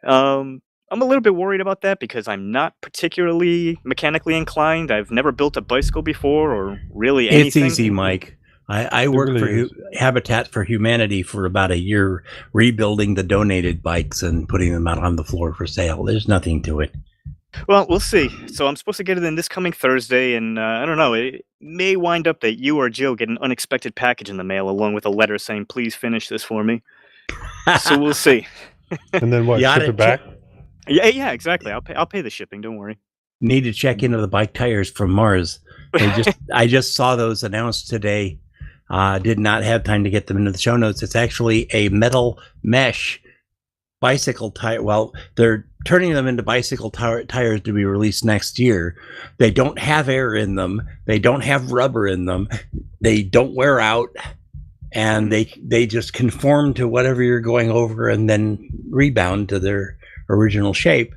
I'm a little bit worried about that because I'm not particularly mechanically inclined. I've never built a bicycle before or really anything. It's easy, Mike. I worked really for Habitat for Humanity for about a year, rebuilding the donated bikes and putting them out on the floor for sale. There's nothing to it. Well, we'll see. So I'm supposed to get it in this coming Thursday, and I don't know. It may wind up that you or Joe get an unexpected package in the mail along with a letter saying, "Please finish this for me." So we'll see. And then what? You Ship oughta it back? Yeah, exactly. I'll pay the shipping. Don't worry. Need to check into the bike tires from Mars. I just saw those announced today. Did not have time to get them into the show notes. It's actually a metal mesh bicycle tire. Well, they're turning them into bicycle tires to be released next year. They don't have air in them. They don't have rubber in them. They don't wear out. And they just conform to whatever you're going over and then rebound to their original shape.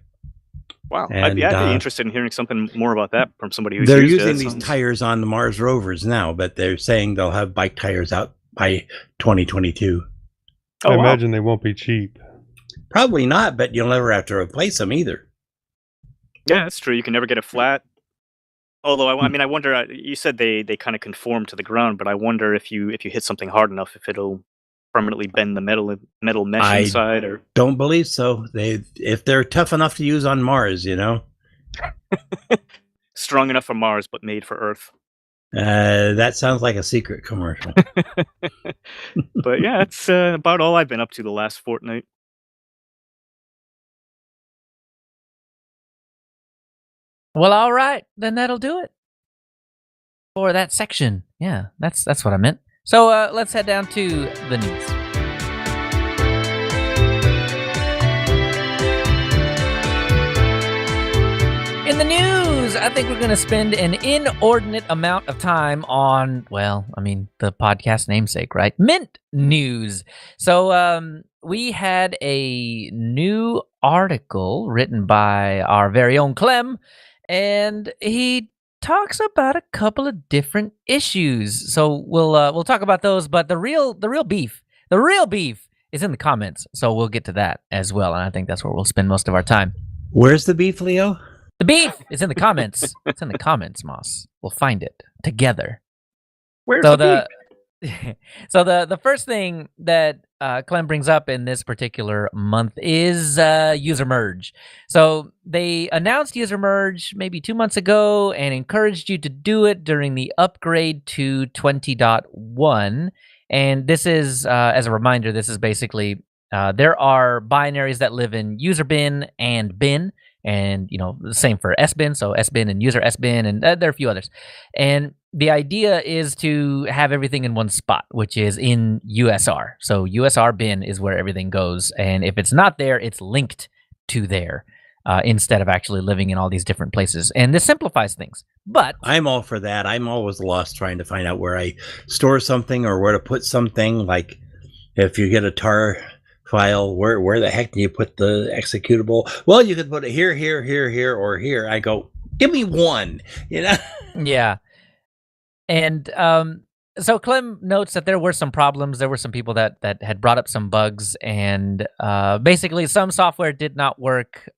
Wow. And, I'd be interested in hearing something more about that from somebody who's they're used using it. these tires on the Mars rovers now, but they're saying they'll have bike tires out by 2022. Oh, I wow. imagine they won't be cheap. Probably not, but you'll never have to replace them either. Yeah, that's true. You can never get a flat. Although I mean, I wonder. You said they kind of conform to the ground, but I wonder if you hit something hard enough, if it'll permanently bend the metal mesh inside. Or don't believe so. If they're tough enough to use on Mars, strong enough for Mars, but made for Earth. That sounds like a secret commercial. But yeah, that's about all I've been up to the last fortnight. Well, all right, then that'll do it for that section. Yeah, that's what I meant. So let's head down to the news. In the news, I think we're going to spend an inordinate amount of time on, the podcast namesake, right? Mint news. So we had a new article written by our very own Clem, and he talks about a couple of different issues. So we'll talk about those, but the real beef is in the comments. So we'll get to that as well, and I think that's where we'll spend most of our time. Where's the beef, Leo? The beef is in the comments. It's in the comments, Moss. We'll find it together. Where's So the so the first thing that Clem brings up in this particular month is user merge. So they announced user merge maybe 2 months ago and encouraged you to do it during the upgrade to 20.1. And this is, as a reminder, this is basically there are binaries that live in user bin and bin. And, the same for sbin, so sbin and user sbin, and there are a few others. And the idea is to have everything in one spot, which is in USR. So USR bin is where everything goes. And if it's not there, it's linked to there instead of actually living in all these different places. And this simplifies things. But I'm all for that. I'm always lost trying to find out where I store something or where to put something. Like if you get a tar file, where the heck do you put the executable? Well, you could put it here, or here. I go, give me one, Yeah. And so Clem notes that there were some problems. There were some people that had brought up some bugs, and basically some software did not work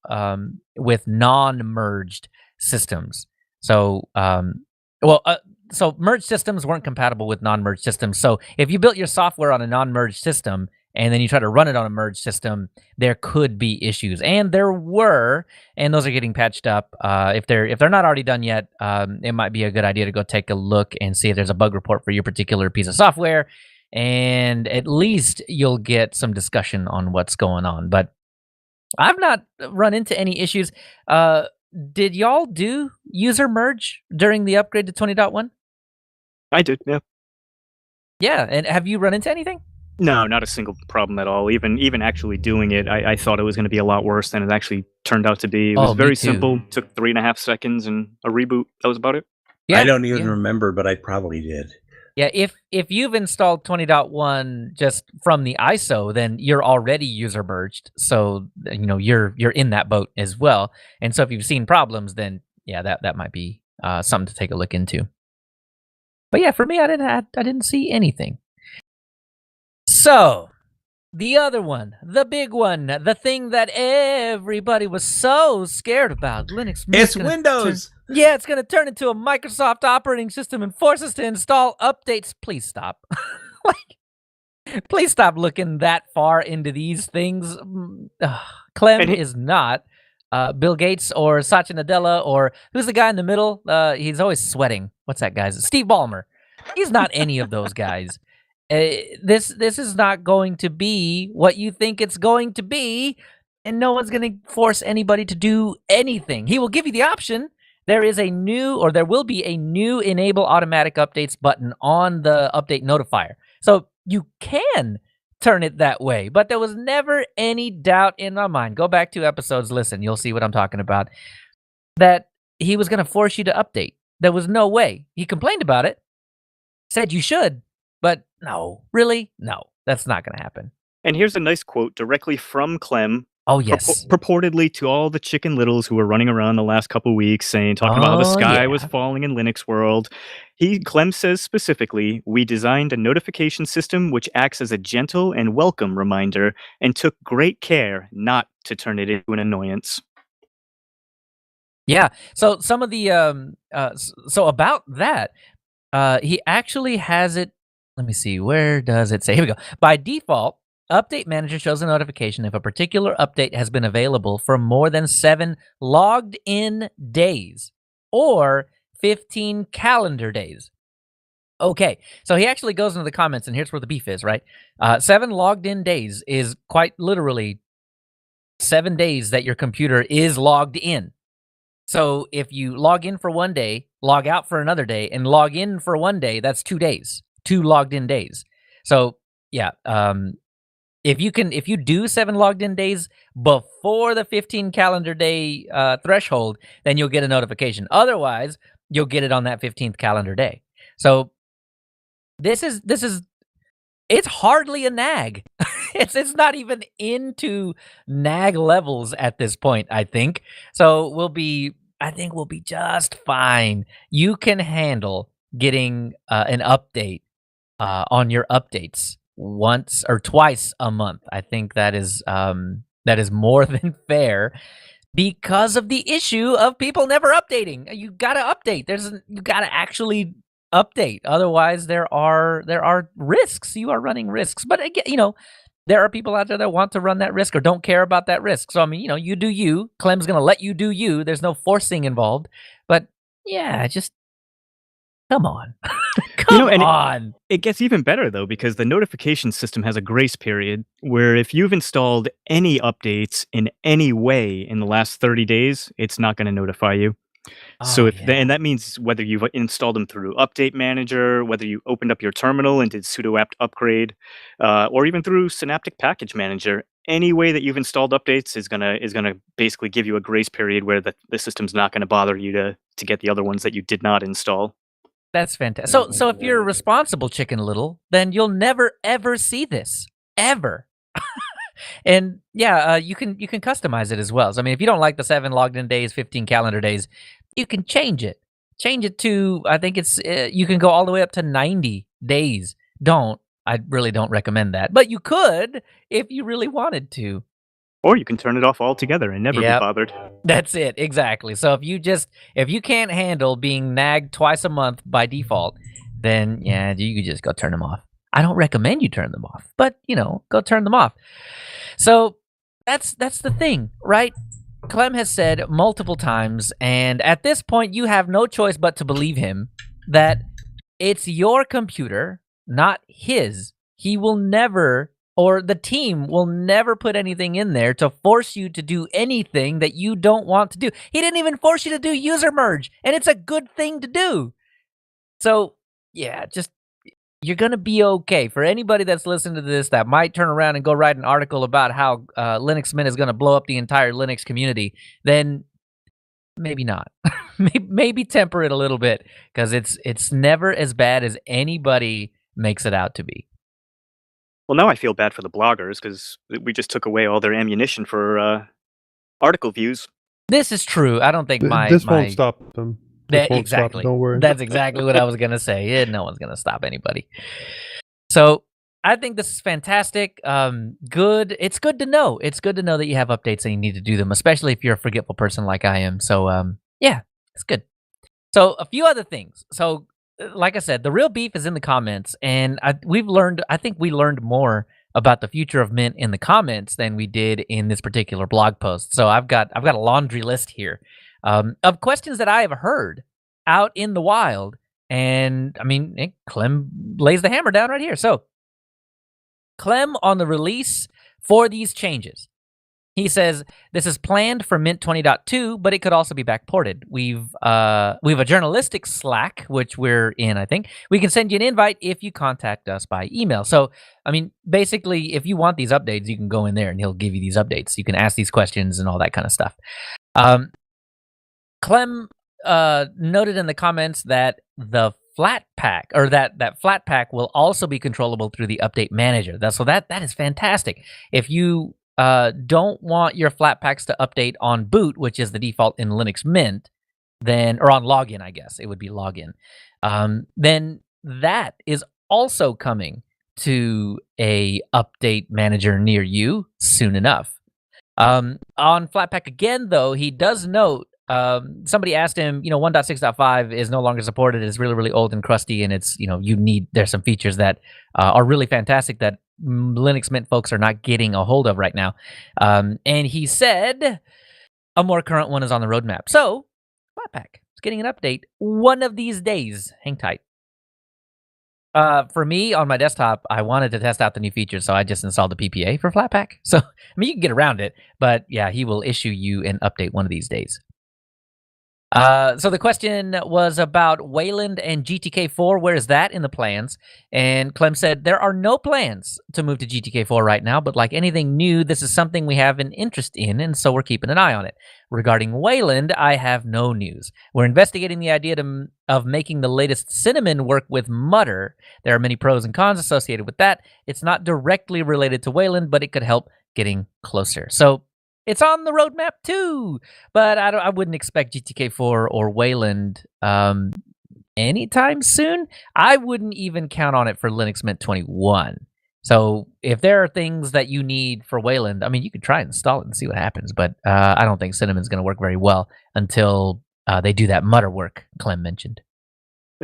with non-merged systems. So, so merged systems weren't compatible with non-merged systems. So if you built your software on a non-merged system, and then you try to run it on a merged system, there could be issues, and there were, and those are getting patched up. If they're not already done yet, it might be a good idea to go take a look and see if there's a bug report for your particular piece of software, and at least you'll get some discussion on what's going on. But I've not run into any issues. Did y'all do user merge during the upgrade to 20.1? I did, yeah. Yeah, and have you run into anything? No, not a single problem at all. Even actually doing it, I thought it was going to be a lot worse than it actually turned out to be. It was very simple. Took 3.5 seconds and a reboot. That was about it. Yeah, I don't even remember, but I probably did. Yeah, if you've installed 20.1 just from the ISO, then you're already user merged. So you're in that boat as well. And so if you've seen problems, then yeah, that might be something to take a look into. But yeah, for me, I didn't see anything. So, the other one, the big one, the thing that everybody was so scared about, Linux. It's Windows. It's going to turn into a Microsoft operating system and force us to install updates. Please stop. Please stop looking that far into these things. Clem is not Bill Gates or Satya Nadella, or who's the guy in the middle? He's always sweating. What's that guy's? Steve Ballmer. He's not any of those guys. This is not going to be what you think it's going to be, and no one's going to force anybody to do anything. He will give you the option. There will be a new enable automatic updates button on the update notifier. So you can turn it that way, but there was never any doubt in my mind. Go back 2 episodes, listen, you'll see what I'm talking about. That he was going to force you to update. There was no way. He complained about it, said you should. But no, really? No, that's not going to happen. And here's a nice quote directly from Clem. Oh, yes. Purportedly to all the chicken littles who were running around the last couple weeks talking about how the sky was falling in Linux world. Clem says specifically, we designed a notification system which acts as a gentle and welcome reminder and took great care not to turn it into an annoyance. Yeah. So some of the, so about that, he actually has it. Let me see, where does it say? Here we go. By default, Update Manager shows a notification if a particular update has been available for more than 7 logged in days or 15 calendar days. Okay, so he actually goes into the comments, and here's where the beef is, right? 7 logged in days is quite literally 7 days that your computer is logged in. So if you log in for 1 day, log out for another day, and log in for 1 day, that's 2 days. 2 logged in days. So yeah, if you do 7 logged in days before the 15 calendar day threshold, then you'll get a notification. Otherwise, you'll get it on that 15th calendar day. So this is it's hardly a nag. it's not even into nag levels at this point, I think. So we'll be I think we'll be just fine. You can handle getting an update on your updates once or twice a month. I think that is more than fair because of the issue of people never updating. You got to update. You got to actually update. Otherwise, there are risks. You are running risks. But again, there are people out there that want to run that risk or don't care about that risk. So I mean, you do you. Clem's going to let you do you. There's no forcing involved. But yeah, just come on. Come on. It gets even better, though, because the notification system has a grace period where if you've installed any updates in any way in the last 30 days, it's not going to notify you. So and that means whether you've installed them through Update Manager, whether you opened up your terminal and did sudo apt upgrade, or even through Synaptic Package Manager, any way that you've installed updates is gonna basically give you a grace period where the system's not going to bother you to get the other ones that you did not install. That's fantastic. So if you're a responsible Chicken Little, then you'll never ever see this ever. And yeah, you can customize it as well. So I mean, if you don't like the 7 logged in days, 15 calendar days, you can change it. Change it to, I think it's you can go all the way up to 90 days. I really don't recommend that, but you could if you really wanted to. Or you can turn it off altogether and never be bothered. That's it, exactly. So if you can't handle being nagged twice a month by default, then yeah, you could just go turn them off. I don't recommend you turn them off, but go turn them off. So that's the thing, right? Clem has said multiple times, and at this point, you have no choice but to believe him that it's your computer, not his. He will never, or the team will never put anything in there to force you to do anything that you don't want to do. He didn't even force you to do user merge, and it's a good thing to do. So, yeah, you're going to be okay. For anybody that's listening to this that might turn around and go write an article about how Linux Mint is going to blow up the entire Linux community, then maybe not. maybe temper it a little bit, because it's never as bad as anybody makes it out to be. Well, now I feel bad for the bloggers because we just took away all their ammunition for article views. This is true. I don't think this won't stop them. Exactly. Don't worry. That's exactly what I was going to say. Yeah, no one's going to stop anybody. So I think this is fantastic. Good. It's good to know. It's good to know that you have updates and you need to do them, especially if you're a forgetful person like I am. So yeah, it's good. So a few other things. So like I said, the real beef is in the comments, and I think we learned more about the future of Mint in the comments than we did in this particular blog post. So I've got a laundry list here of questions that I have heard out in the wild. And I mean, Clem lays the hammer down right here. So Clem on the release for these changes. He says, this is planned for Mint 20.2, but it could also be backported. We have a journalistic Slack, which we're in, I think. We can send you an invite if you contact us by email. So, I mean, basically, if you want these updates, you can go in there and he'll give you these updates. You can ask these questions and all that kind of stuff. Clem noted in the comments that the flat pack, or that flat pack will also be controllable through the update manager. That is fantastic. If you don't want your flat packs to update on boot, which is the default in Linux Mint, or on login, I guess it would be login, then that is also coming to a update manager near you soon enough. On Flatpak again, though, he does note, somebody asked him, 1.6.5 is no longer supported. It's really, really old and crusty, and it's, there's some features that are really fantastic that Linux Mint folks are not getting a hold of right now. And he said a more current one is on the roadmap. So, Flatpak is getting an update one of these days. Hang tight. For me, on my desktop, I wanted to test out the new features, so I just installed the PPA for Flatpak. So, I mean, you can get around it, but yeah, he will issue you an update one of these days. So the question was about Wayland and GTK4. Where is that in the plans? And Clem said, there are no plans to move to GTK4 right now, but like anything new, this is something we have an interest in, and so we're keeping an eye on it. Regarding Wayland, I have no news. We're investigating the idea of making the latest Cinnamon work with Mutter. There are many pros and cons associated with that. It's not directly related to Wayland, but it could help getting closer. So It's on the roadmap too, but I wouldn't expect GTK4 or Wayland anytime soon. I wouldn't even count on it for Linux Mint 21. So if there are things that you need for Wayland, I mean, you could try and install it and see what happens, but I don't think Cinnamon's going to work very well until they do that mutter work Clem mentioned.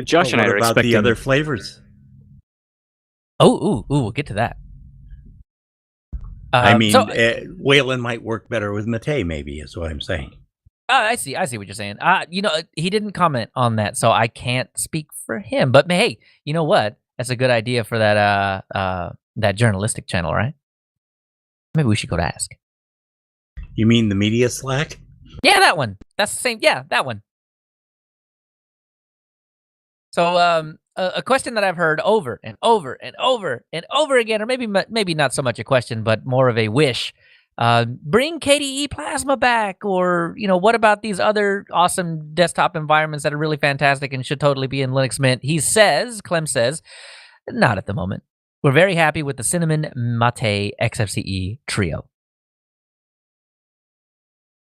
Josh and I what are about expecting the other flavors? Oh, we'll get to that. I mean, so, Wayland might work better with Mate, maybe, is what I'm saying. I see what you're saying. He didn't comment on that, so I can't speak for him. But hey, you know what? That's a good idea for that journalistic channel, right? Maybe we should go to ask. You mean the Media Slack? Yeah, that one. That's the same. Yeah, that one. So, a question that I've heard over and over and over and over again, or maybe not so much a question, but more of a wish. Bring KDE Plasma back, or what about these other awesome desktop environments that are really fantastic and should totally be in Linux Mint? Clem says, not at the moment. We're very happy with the Cinnamon Mate XFCE trio.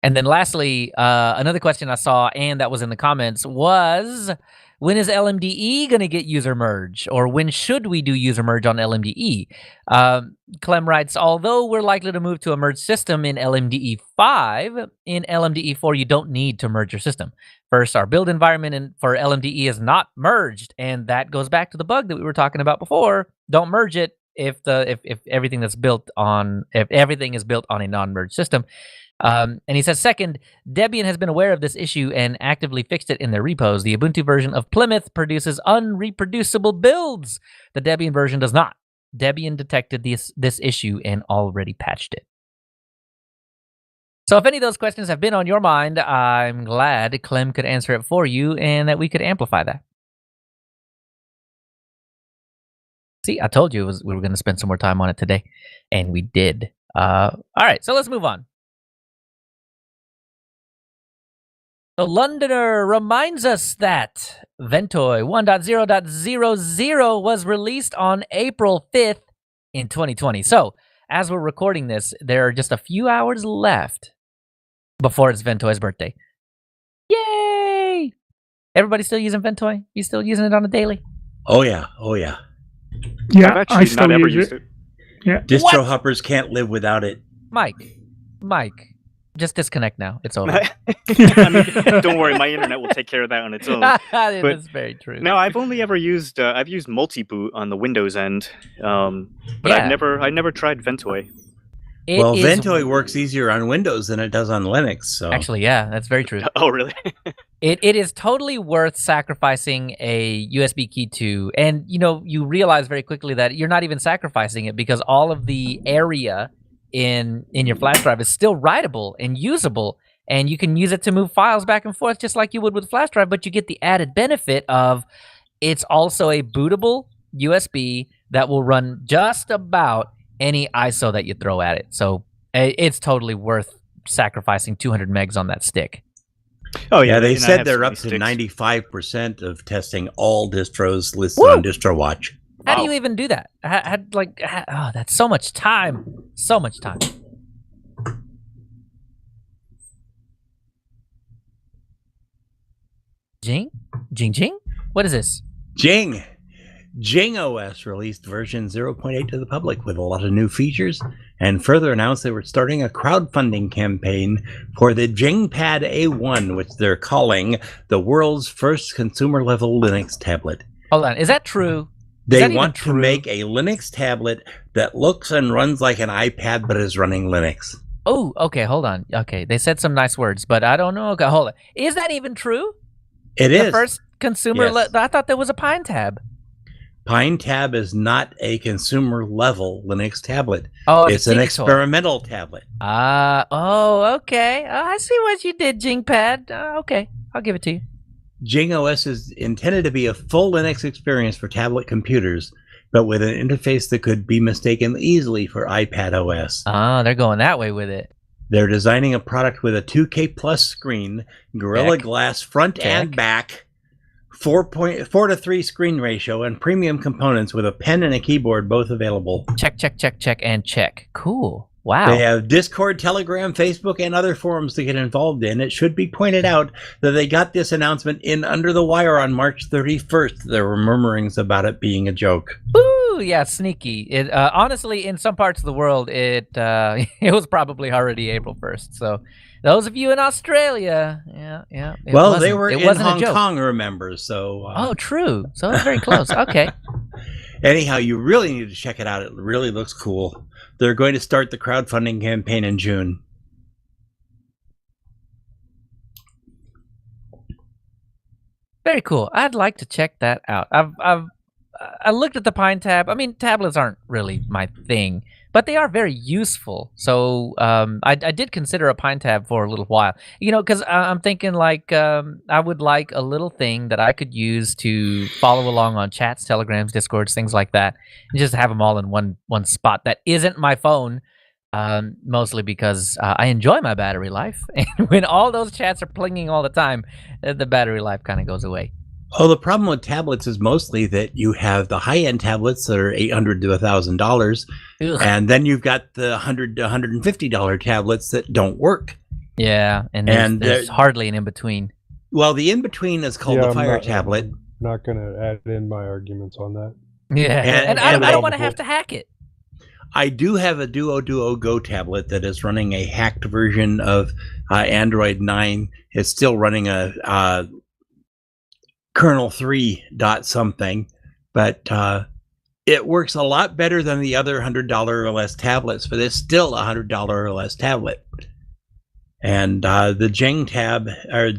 And then lastly, another question I saw and that was in the comments was, when is LMDE going to get user merge? Or when should we do user merge on LMDE? Clem writes, although we're likely to move to a merged system in LMDE 5, in LMDE 4 you don't need to merge your system. First, our build environment for LMDE is not merged, and that goes back to the bug that we were talking about before. Don't merge it if everything is built on a non-merged system. And he says, second, Debian has been aware of this issue and actively fixed it in their repos. The Ubuntu version of Plymouth produces unreproducible builds. The Debian version does not. Debian detected this issue and already patched it. So if any of those questions have been on your mind, I'm glad Clem could answer it for you and that we could amplify that. See, I told you we were going to spend some more time on it today, and we did. All right, so let's move on. The Londoner reminds us that Ventoy 1.0.00 was released on April 5th in 2020. So, as we're recording this, there are just a few hours left before it's Ventoy's birthday. Yay! Everybody still using Ventoy? You still using it on a daily? Oh, yeah. Yeah, I've actually I still not ever use used it. Yeah. Distro hoppers can't live without it. Mike, just disconnect now. It's over. I mean, don't worry, my internet will take care of that on its own. That's very true. No, I've only ever used multi-boot on the Windows end, but Yeah. I never tried Ventoy. Ventoy works easier on Windows than it does on Linux. So Actually, yeah, that's very true. Oh, really? It is totally worth sacrificing a USB key to, and you realize very quickly that you're not even sacrificing it because all of the area in your flash drive is still writable and usable, and you can use it to move files back and forth just like you would with a flash drive, but you get the added benefit of it's also a bootable USB that will run just about any ISO that you throw at it. So it's totally worth sacrificing 200 megs on that stick. Oh yeah, they and I said have they're so up to many sticks. 95% of testing all distros listed on DistroWatch. How do you even do that? Oh, that's so much time. So much time. Jing? What is this? Jing OS released version 0.8 to the public with a lot of new features and further announced they were starting a crowdfunding campaign for the JingPad A1, which they're calling the world's first consumer-level Linux tablet. Hold on, is that true? They want to make a Linux tablet that looks and runs like an iPad but is running Linux. Oh, okay, hold on. Okay, they said some nice words, but I don't know. Okay, hold on. Is that even true? It is. The first consumer... Yes. I thought there was a Pine Tab. Pine Tab is not a consumer-level Linux tablet. Oh, it's an experimental tablet. Okay. I see what you did, JingPad. Okay, I'll give it to you. Jing OS is intended to be a full Linux experience for tablet computers, but with an interface that could be mistaken easily for iPad OS. They're going that way with it. They're designing a product with a 2K plus screen, Gorilla Glass front and back, 4:3 screen ratio, and premium components with a pen and a keyboard both available. Check, and check. Cool. Wow. They have Discord, Telegram, Facebook, and other forums to get involved in. It should be pointed out that they got this announcement in under the wire on March 31st. There were murmurings about it being a joke. Ooh, yeah, sneaky. It honestly, in some parts of the world, it it was probably already April 1st. So those of you in Australia, yeah. Well, they were in wasn't Hong a joke. Kong, remember? So. Oh, true. So it's very close. Okay. Anyhow, you really need to check it out. It really looks cool. They're going to start the crowdfunding campaign in June. Very cool. I'd like to check that out. I looked at the Pine Tab. I mean, tablets aren't really my thing, but they are very useful. So I did consider a Pine Tab for a little while. You know, because I'm thinking like I would like a little thing that I could use to follow along on chats, telegrams, discords, things like that, and just have them all in one spot that isn't my phone. Mostly because I enjoy my battery life, and when all those chats are plinging all the time, the battery life kind of goes away. Oh, the problem with tablets is mostly that you have the high-end tablets that are $800 to $1,000, Ugh. and then you've got the $100 to $150 tablets that don't work. Yeah, and there's hardly an in-between. Well, the in-between is called the Fire tablet. Not going to add in my arguments on that. Yeah, and I don't want to have to hack it. I do have a Duo Go tablet that is running a hacked version of Android 9. It's still running a kernel 3 dot something, but it works a lot better than the other $100 or less tablets, but it's still a $100 or less tablet. And the Jing Tab or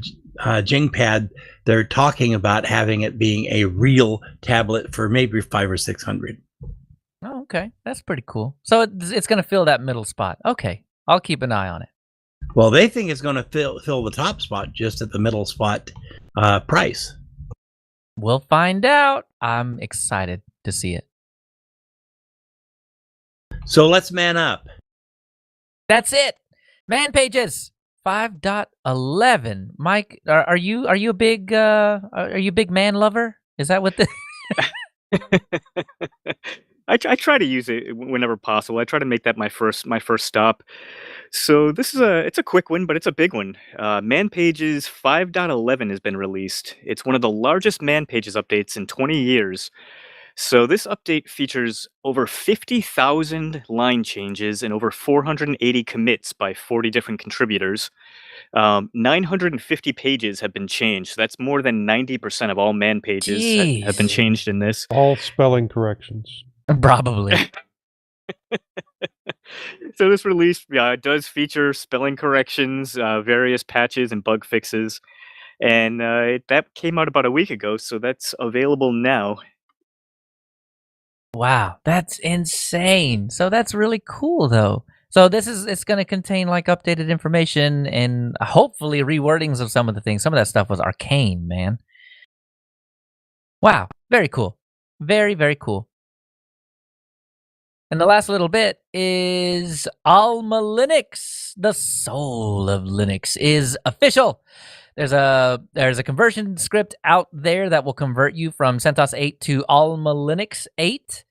Jing Pad, they're talking about having it being a real tablet for maybe $500 or $600. Oh, okay, that's pretty cool. So it's going to fill that middle spot. Okay, I'll keep an eye on it. Well, they think it's going to fill the top spot just at the middle spot price. We'll find out. I'm excited to see it. So let's man up. That's it. Man pages 5.11. Mike, are you a big man lover? Is that what the I try to use it whenever possible. I try to make that my first stop. So this is it's a quick one, but it's a big one. Man Pages 5.11 has been released. It's one of the largest Man Pages updates in 20 years. So this update features over 50,000 line changes and over 480 commits by 40 different contributors. 950 pages have been changed. So that's more than 90% of all Man Pages that have been changed in this. All spelling corrections. Probably. So this release does feature spelling corrections, various patches and bug fixes. And that came out about a week ago, so that's available now. Wow, that's insane. So that's really cool, though. So it's going to contain like updated information and hopefully rewordings of some of the things. Some of that stuff was arcane, man. Wow, very cool. Very, very cool. And the last little bit is Alma Linux, the soul of Linux, is official. There's a conversion script out there that will convert you from CentOS 8 to Alma Linux 8.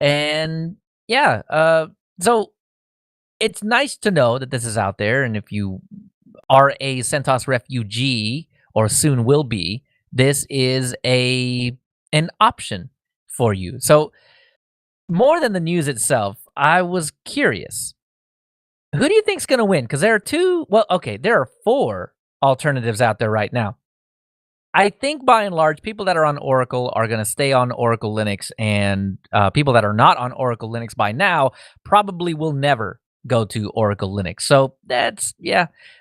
And yeah, so it's nice to know that this is out there. And if you are a CentOS refugee or soon will be, this is an option for you. So more than the news itself, I was curious. Who do you think's going to win? Because there are 4 alternatives out there right now. I think by and large, people that are on Oracle are going to stay on Oracle Linux, and people that are not on Oracle Linux by now probably will never go to Oracle Linux. So that's,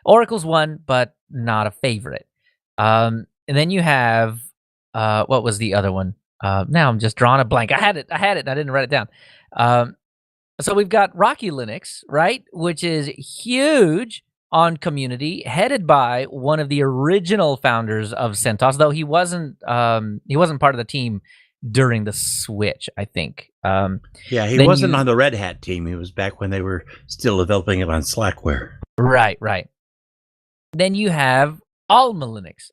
Oracle's one, but not a favorite. And then you have, what was the other one? Now I'm just drawing a blank. I had it, and I didn't write it down. So we've got Rocky Linux, right, which is huge on community, headed by one of the original founders of CentOS, though he wasn't part of the team during the switch, I think. He wasn't on the Red Hat team. He was back when they were still developing it on Slackware. Right. Then you have Alma Linux.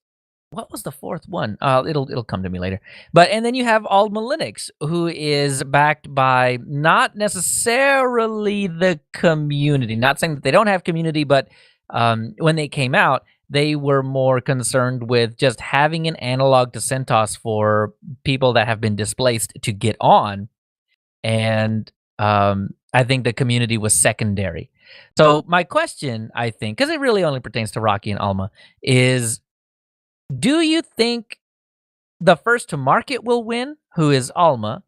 what was the fourth one? It'll come to me later. But and then you have Alma Linux, who is backed by not necessarily the community. Not saying that they don't have community, but when they came out, they were more concerned with just having an analog to CentOS for people that have been displaced to get on. And I think the community was secondary. So my question, I think, because it really only pertains to Rocky and Alma, is do you think the first to market will win, who is Alma,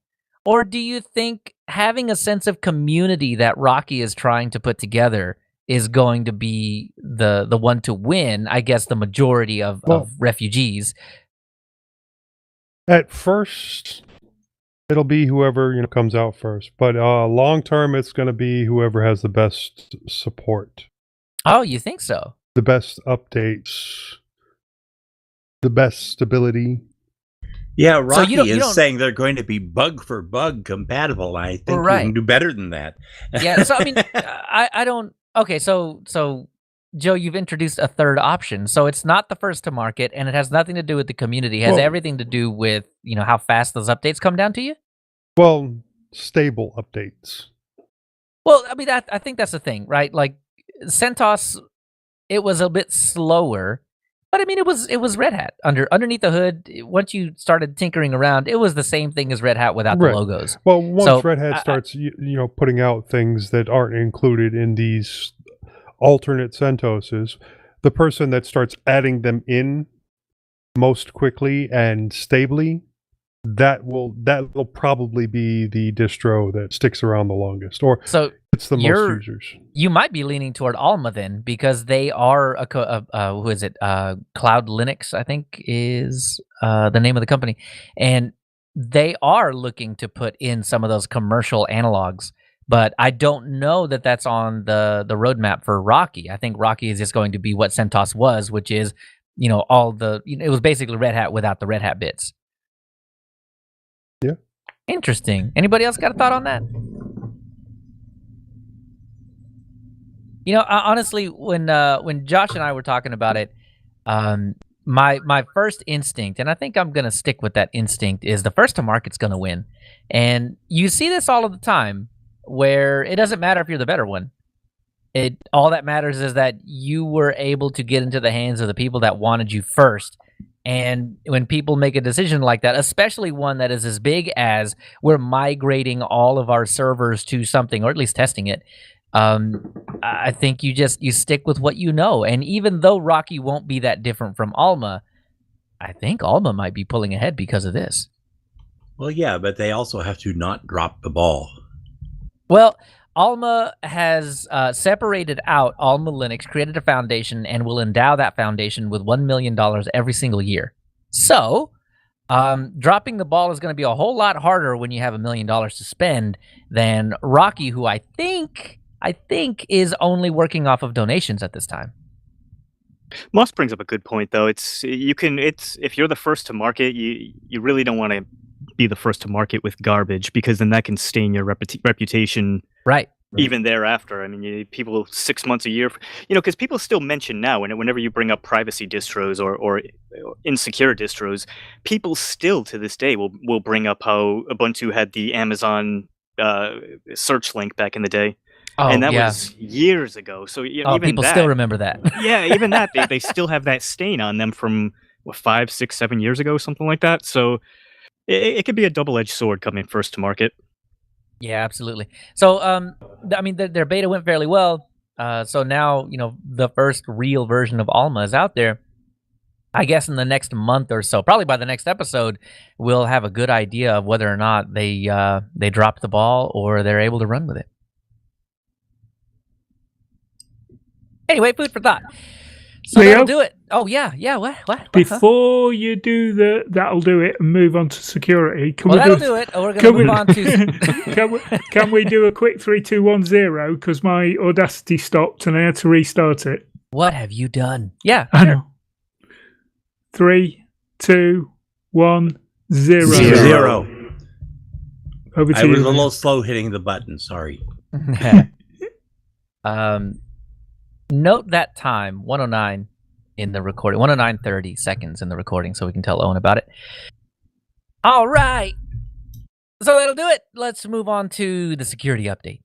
or do you think having a sense of community that Rocky is trying to put together is going to be the one to win, I guess, the majority of refugees? At first, it'll be whoever comes out first, but long term, it's going to be whoever has the best support. Oh, you think so? The best updates, the best stability. Yeah, Rocky you is don't- saying they're going to be bug for bug compatible. I think Right. you can do better than that. Yeah. So I mean, I don't. Okay. So Joe, you've introduced a third option. So it's not the first to market, and it has nothing to do with the community. It has Well- everything to do with how fast those updates come down to you. Well, stable updates. Well, I mean, I think that's the thing, right? Like CentOS, it was a bit slower, but I mean, it was Red Hat underneath the hood. Once you started tinkering around, it was the same thing as Red Hat without the Right. logos. Well, once So, Red Hat starts, putting out things that aren't included in these alternate CentOSes, the person that starts adding them in most quickly and stably, that will probably be the distro that sticks around the longest, or So it's the most users. you might be leaning toward Alma then, because they are who is it? Cloud Linux, I think, is the name of the company, and they are looking to put in some of those commercial analogs. But I don't know that that's on the roadmap for Rocky. I think Rocky is just going to be what CentOS was, which is all the it was basically Red Hat without the Red Hat bits. Yeah. Interesting. Anybody else got a thought on that? Honestly, when Josh and I were talking about it, my first instinct, and I think I'm gonna stick with that instinct, is the first to market's gonna win. And you see this all of the time, where it doesn't matter if you're the better one. All that matters is that you were able to get into the hands of the people that wanted you first. And when people make a decision like that, especially one that is as big as we're migrating all of our servers to something, or at least testing it, I think you stick with what you know. And even though Rocky won't be that different from Alma, I think Alma might be pulling ahead because of this. Well, yeah, but they also have to not drop the ball. Well, Alma has separated out Alma Linux, created a foundation, and will endow that foundation with $1 million every single year. So, dropping the ball is going to be a whole lot harder when you have $1 million to spend than Rocky, who I think is only working off of donations at this time. Moss brings up a good point, though. If you're the first to market, you really don't want to be the first to market with garbage, because then that can stain your reputation. Right. Even thereafter. I mean, people 6 months a year, because people still mention now, whenever you bring up privacy distros or insecure distros, people still to this day will bring up how Ubuntu had the Amazon search link back in the day. Oh, and that yeah. was years ago. So even people that, still remember that. yeah, even that, they still have that stain on them from 5, 6, 7 years ago, something like that. So it could be a double-edged sword coming first to market. Yeah, absolutely. So, I mean, their beta went fairly well. So now, the first real version of Alma is out there. I guess in the next month or so, probably by the next episode, we'll have a good idea of whether or not they drop the ball or they're able to run with it. Anyway, food for thought. So Leo? that'll do it. Oh yeah. What? Before you do that'll do it and move on to security. Can Well, we that'll do it. We're going to move on to. can we do a quick 3, 2, 1, 0? Because my Audacity stopped and I had to restart it. What have you done? Yeah. I know. 3, 2, 1, 0. Zero. Over to I you. was a little slow hitting the button. Sorry. Note that time, 109, in the recording. 109:30 seconds in the recording, so we can tell Owen about it. All right. So that'll do it. Let's move on to the security update.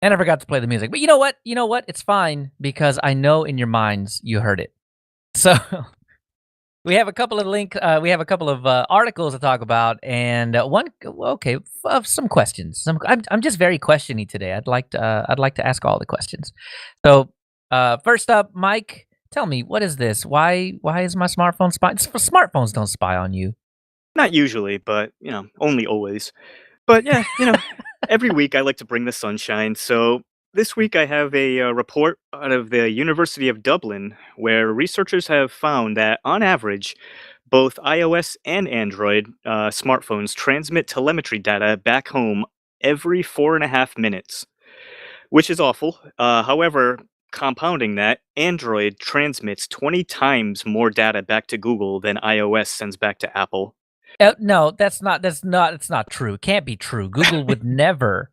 And I forgot to play the music. But you know what? You know what? It's fine because I know in your minds you heard it. So we have a couple of articles to talk about, and some questions. I'm just very questiony today. I'd like to ask all the questions. So first up, Mike, tell me, what is this? Why is my smartphone spying? Smartphones don't spy on you. Not usually, but only always. But yeah, every week I like to bring the sunshine. So this week I have a report out of the University of Dublin where researchers have found that on average, both iOS and Android smartphones transmit telemetry data back home every 4.5 minutes, which is awful. However, compounding that, Android transmits 20 times more data back to Google than iOS sends back to Apple. No, it's not true. It can't be true. Google would never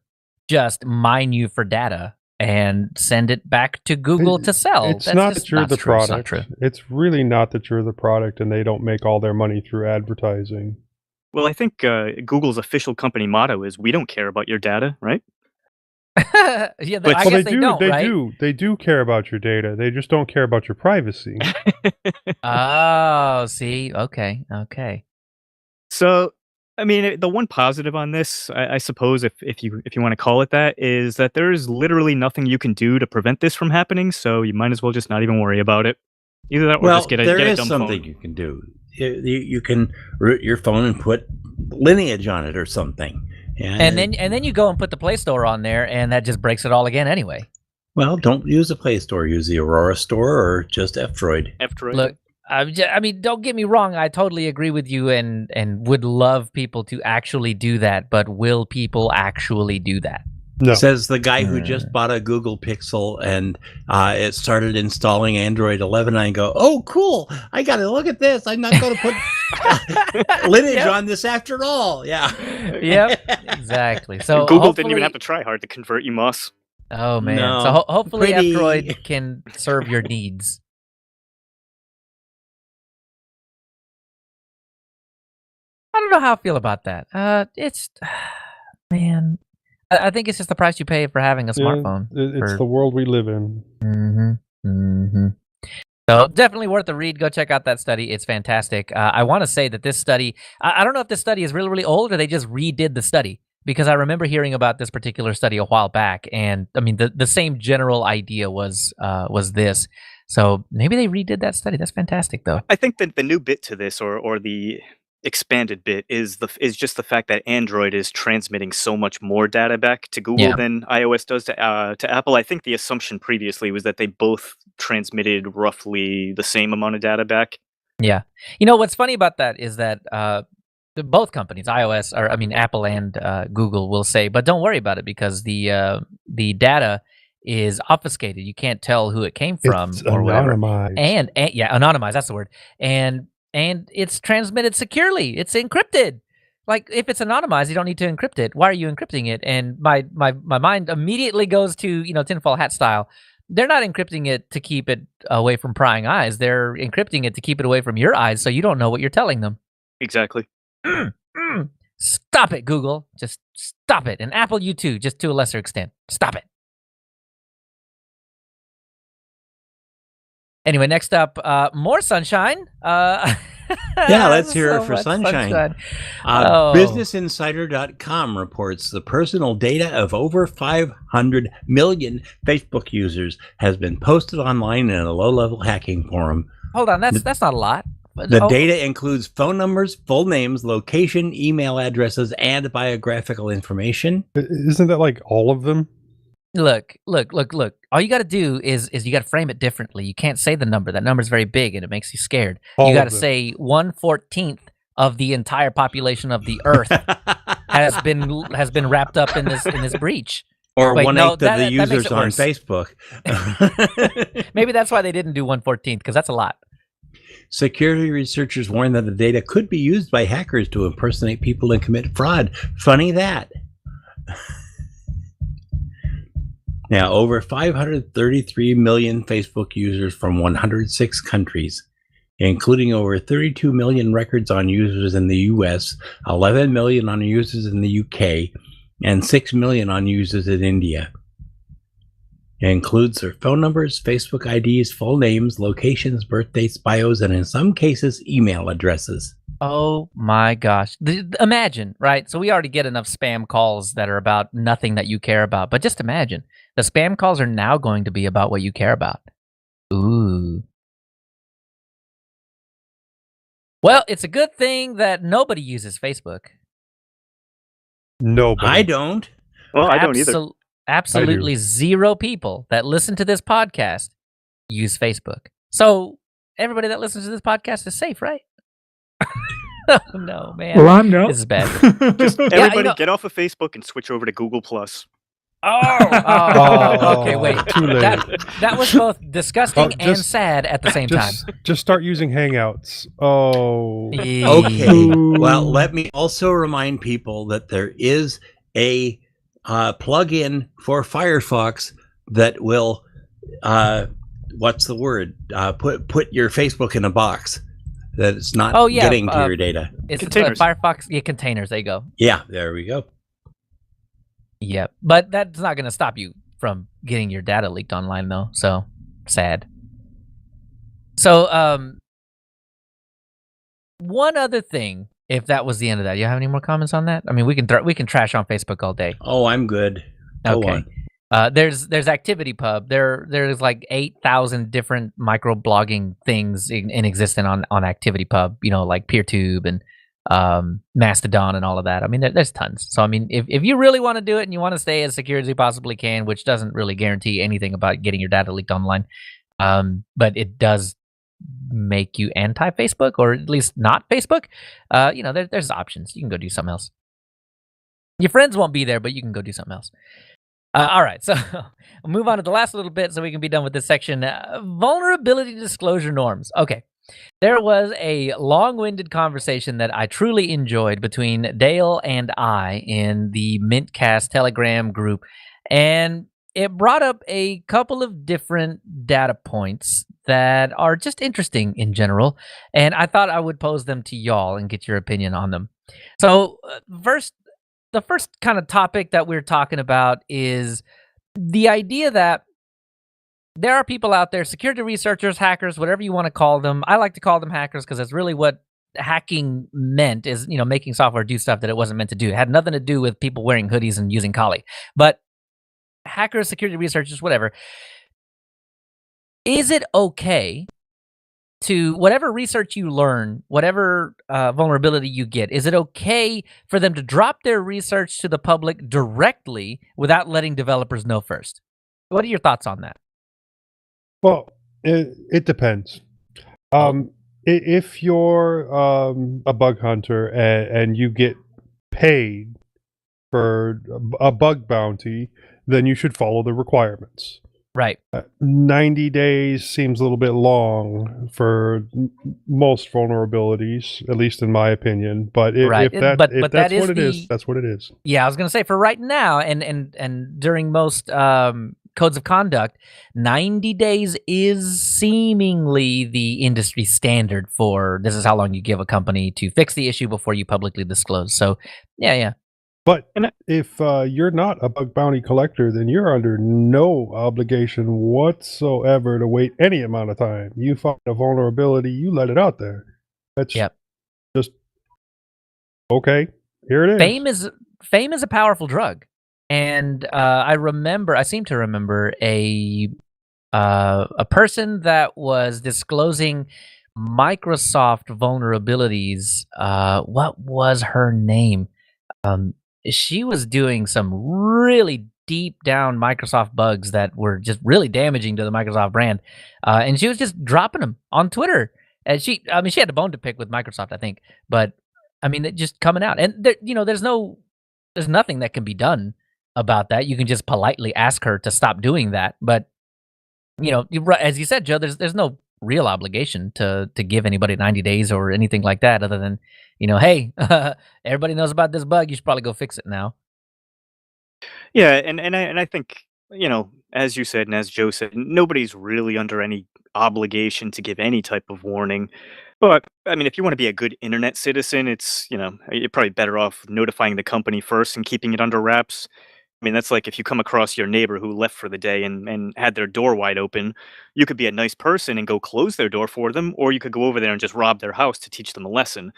just mine you for data and send it back to Google to sell. It's not that you're the product. It's not true. It's really not that you're the product, and they don't make all their money through advertising. Well, I think Google's official company motto is "We don't care about your data," right? Yeah, But- I Well, guess they don't, right? They do care about your data. They just don't care about your privacy. Oh, see, okay. So, I mean, the one positive on this, I suppose, if you want to call it that, is that there is literally nothing you can do to prevent this from happening. So you might as well just not even worry about it. Either that, or just get a there get a is dumb something phone. you can do. You can root your phone and put Lineage on it or something. And then you go and put the Play Store on there, and that just breaks it all again anyway. Well, don't use the Play Store. Use the Aurora Store or just F-Droid. F-Droid. Look, I mean, don't get me wrong. I totally agree with you, and would love people to actually do that. But will people actually do that? No. Says the guy who just bought a Google Pixel and it started installing Android 11. I go, oh, cool. I got to look at this. I'm not going to put Lineage on this after all. Yeah. Yep, exactly. So Google didn't hopefully- even have to try hard to convert you, Moss. Oh man! No, So hopefully, pretty- F-Droid can serve your needs. I don't know how I feel about that. It's man. I think it's just the price you pay for having a smartphone. It's the world we live in. So definitely worth a read. Go check out that study. It's fantastic. I want to say that this study, I don't know if this study is really, really old or they just redid the study, because I remember hearing about this particular study a while back. And I mean, the same general idea was this. So maybe they redid that study. That's fantastic, though. I think that the new bit to this, or the expanded bit, is just the fact that Android is transmitting so much more data back to Google than iOS does to Apple. I think the assumption previously was that they both transmitted roughly the same amount of data back. Yeah. You know, what's funny about that is that both companies, Apple and Google, will say, but don't worry about it because the data is obfuscated. You can't tell who it came from It's or whatever. anonymized. And yeah, anonymized, that's the word. And it's transmitted securely. It's encrypted. Like, if it's anonymized, you don't need to encrypt it. Why are you encrypting it? And my mind immediately goes to, tinfoil hat style. They're not encrypting it to keep it away from prying eyes. They're encrypting it to keep it away from your eyes so you don't know what you're telling them. Exactly. Stop it, Google. Just stop it. And Apple, you too, just to a lesser extent. Stop it. Anyway, next up, more sunshine. Yeah, let's hear it for much sunshine. Oh. BusinessInsider.com reports the personal data of over 500 million Facebook users has been posted online in a low-level hacking forum. Hold on, that's not a lot. The data includes phone numbers, full names, location, email addresses, and biographical information. Isn't that like all of them? Look. All you got to do is you got to frame it differently. You can't say the number. That number's very big and it makes you scared. All You got of to them. say 1/14 of the entire population of the Earth has been wrapped up in this breach. Or Wait, 1/8 no, of that the makes users it on worse. Facebook. Maybe that's why they didn't do 1/14, because that's a lot. Security researchers warn that the data could be used by hackers to impersonate people and commit fraud. Funny that. Now, over 533 million Facebook users from 106 countries, including over 32 million records on users in the US, 11 million on users in the UK, and 6 million on users in India. It includes their phone numbers, Facebook IDs, full names, locations, birth dates, bios, and in some cases, email addresses. Oh my gosh. Imagine, right? So we already get enough spam calls that are about nothing that you care about. But just imagine, the spam calls are now going to be about what you care about. Ooh. Well, it's a good thing that nobody uses Facebook. Nobody. I don't. Well, I don't either. Absolutely zero people that listen to this podcast use Facebook. So everybody that listens to this podcast is safe, right? Oh, no, man. Well, I'm not. This is bad. Just Yeah, everybody get off of Facebook and switch over to Google Plus. Oh, okay, wait. Too late. That was both disgusting and just- sad at the same time. Just start using Hangouts. Oh. Okay. Well, let me also remind people that there is a plug-in for Firefox that will, what's the word? Put your Facebook in a box that it's not getting to your data. It's Containers. Firefox containers. There you go. Yeah, there we go. Yep. But that's not going to stop you from getting your data leaked online, though. So sad. So, one other thing, if that was the end of that, you have any more comments on that? I mean, we can trash on Facebook all day. Oh, I'm good. Go Okay. on. There's ActivityPub. There's like 8,000 different microblogging things in existence on ActivityPub. You know, like PeerTube and Mastodon and all of that. I mean, there's tons. So I mean, if you really want to do it and you want to stay as secure as you possibly can, which doesn't really guarantee anything about getting your data leaked online, but it does make you anti-Facebook or at least not Facebook. You know, there's options. You can go do something else. Your friends won't be there, but you can go do something else. All right, so we'll move on to the last little bit so we can be done with this section. Vulnerability disclosure norms. Okay. There was a long-winded conversation that I truly enjoyed between Dale and I in the mintCast Telegram group, and it brought up a couple of different data points that are just interesting in general, and I thought I would pose them to y'all and get your opinion on them. So the first kind of topic that we're talking about is the idea that there are people out there, security researchers, hackers, whatever you want to call them. I like to call them hackers because that's really what hacking meant, is, you know, making software do stuff that it wasn't meant to do. It had nothing to do with people wearing hoodies and using Kali. But hackers, security researchers, whatever. Is it okay to, whatever research you learn, whatever vulnerability you get, is it okay for them to drop their research to the public directly without letting developers know first? What are your thoughts on that? Well, it depends. If you're a bug hunter and you get paid for a bug bounty, then you should follow the requirements. Right. 90 days seems a little bit long for most vulnerabilities, at least in my opinion. But if that's what it is, that's what it is. Yeah, I was going to say, for right now, and during most codes of conduct, 90 days is seemingly the industry standard for this is how long you give a company to fix the issue before you publicly disclose. So, yeah. But if you're not a bug bounty collector, then you're under no obligation whatsoever to wait any amount of time. You find a vulnerability, you let it out there. That's just okay. Here it is. Fame is a powerful drug, and I seem to remember a person that was disclosing Microsoft vulnerabilities. What was her name? She was doing some really deep down Microsoft bugs that were just really damaging to the Microsoft brand. And she was just dropping them on Twitter. And she had a bone to pick with Microsoft, I think, but I mean, it just coming out, and there's nothing that can be done about that. You can just politely ask her to stop doing that. But, as you said, Joe, there's no real obligation to give anybody 90 days or anything like that, other than, hey, everybody knows about this bug. You should probably go fix it now. Yeah, and I think, as you said and as Joe said, nobody's really under any obligation to give any type of warning. But I mean, if you want to be a good internet citizen, it's you're probably better off notifying the company first and keeping it under wraps. I mean, that's like if you come across your neighbor who left for the day and had their door wide open, you could be a nice person and go close their door for them, or you could go over there and just rob their house to teach them a lesson.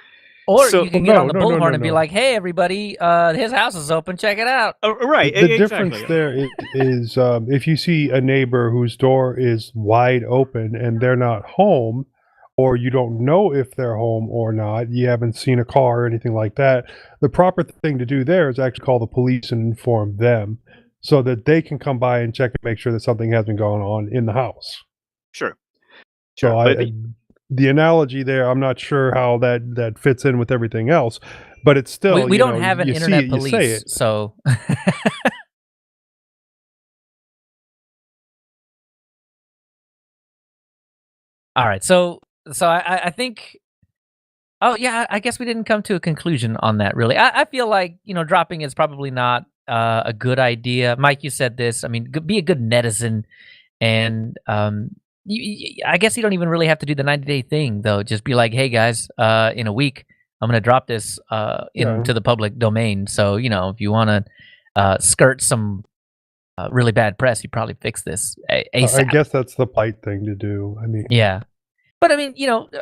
Or So- you can get on the No, no, no, bullhorn no, and be no. like, "Hey, everybody, his house is open. Check it out." Right, The exactly. difference there is if you see a neighbor whose door is wide open and they're not home, or you don't know if they're home or not, you haven't seen a car or anything like that, the proper thing to do there is actually call the police and inform them so that they can come by and check and make sure that something hasn't gone on in the house. Sure. So but the analogy there, I'm not sure how that fits in with everything else, but it's still We you don't know, have an you see internet it, you say police, it. so. All right, so I think. Oh yeah, I guess we didn't come to a conclusion on that. Really, I feel like dropping is probably not a good idea. Mike, you said this. I mean, be a good netizen, and I guess you don't even really have to do the 90-day thing though. Just be like, hey guys, in a week I'm gonna drop this into the public domain. So if you want to skirt some really bad press, you probably fix this ASAP. I guess that's the polite thing to do. I mean, Yeah. But I mean,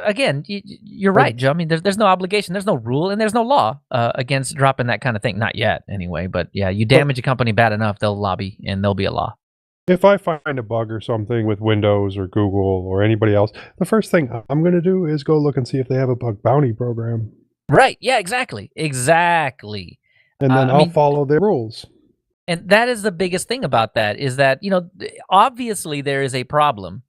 again, you're right, Joe. I mean, there's no obligation, there's no rule, and there's no law against dropping that kind of thing. Not yet, anyway. But yeah, you damage a company bad enough, they'll lobby, and there'll be a law. if I find a bug or something with Windows or Google or anybody else, the first thing I'm going to do is go look and see if they have a bug bounty program. Right. Yeah, exactly. Exactly. And then I'll follow their rules. And that is the biggest thing about that is that, obviously there is a problem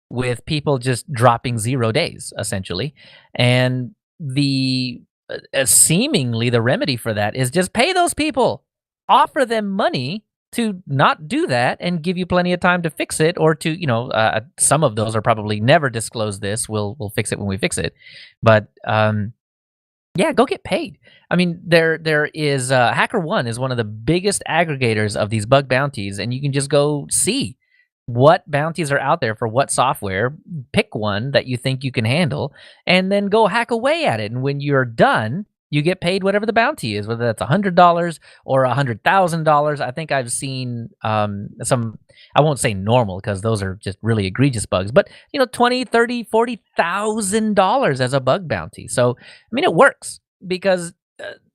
with people just dropping 0 days, essentially. And the seemingly the remedy for that is just pay those people, offer them money to not do that and give you plenty of time to fix it, or to, some of those are probably never disclose this. We'll fix it when we fix it. But, yeah, go get paid. I mean, there is HackerOne is one of the biggest aggregators of these bug bounties, and you can just go see what bounties are out there for what software. Pick one that you think you can handle, and then go hack away at it. And when you're done, you get paid whatever the bounty is, whether that's $100 or $100,000. I think I've seen some. I won't say normal because those are just really egregious bugs, but $20,000, $30,000, $40,000 as a bug bounty. So I mean, it works because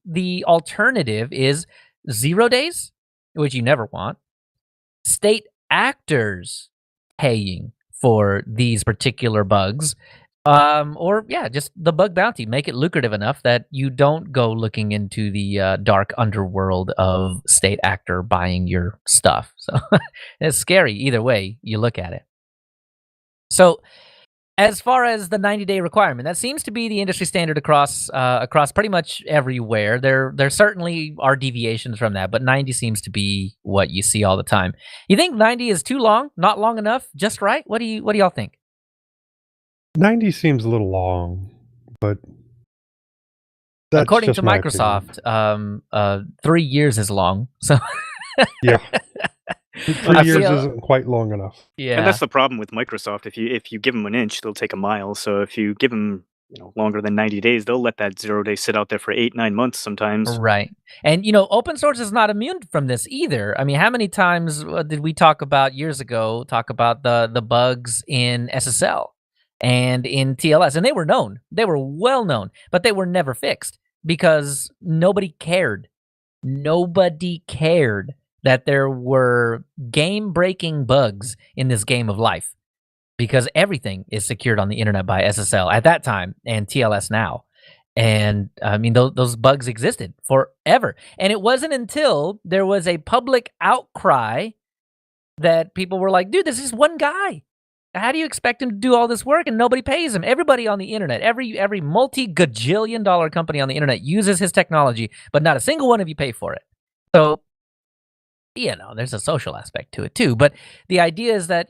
the alternative is 0 days, which you never want. State actors paying for these particular bugs. Or just the bug bounty. Make it lucrative enough that you don't go looking into the dark underworld of state actor buying your stuff. So it's scary either way you look at it. So as far as the 90-day requirement, that seems to be the industry standard across pretty much everywhere. There certainly are deviations from that, but 90 seems to be what you see all the time. You think 90 is too long? Not long enough? Just right? What do y'all think? 90 seems a little long, but that's according just to my Microsoft, opinion. 3 years is long. So Yeah. 3 I years feel- isn't quite long enough. yeah, And that's the problem with Microsoft. If you give them an inch, they'll take a mile. So if you give them longer than 90 days, they'll let that 0 day sit out there for 8-9 months sometimes. right. And open source is not immune from this either. I mean, how many times did we talk about the bugs in SSL and in TLS? And they were known. They were well known, but they were never fixed because nobody cared. Nobody cared that there were game-breaking bugs in this game of life, because everything is secured on the internet by SSL at that time and TLS now. And I mean, those bugs existed forever. And it wasn't until there was a public outcry that people were like, dude, this is one guy. How do you expect him to do all this work and nobody pays him? Everybody on the internet, every multi-gajillion dollar company on the internet uses his technology, but not a single one of you pay for it. So, there's a social aspect to it too. But the idea is that,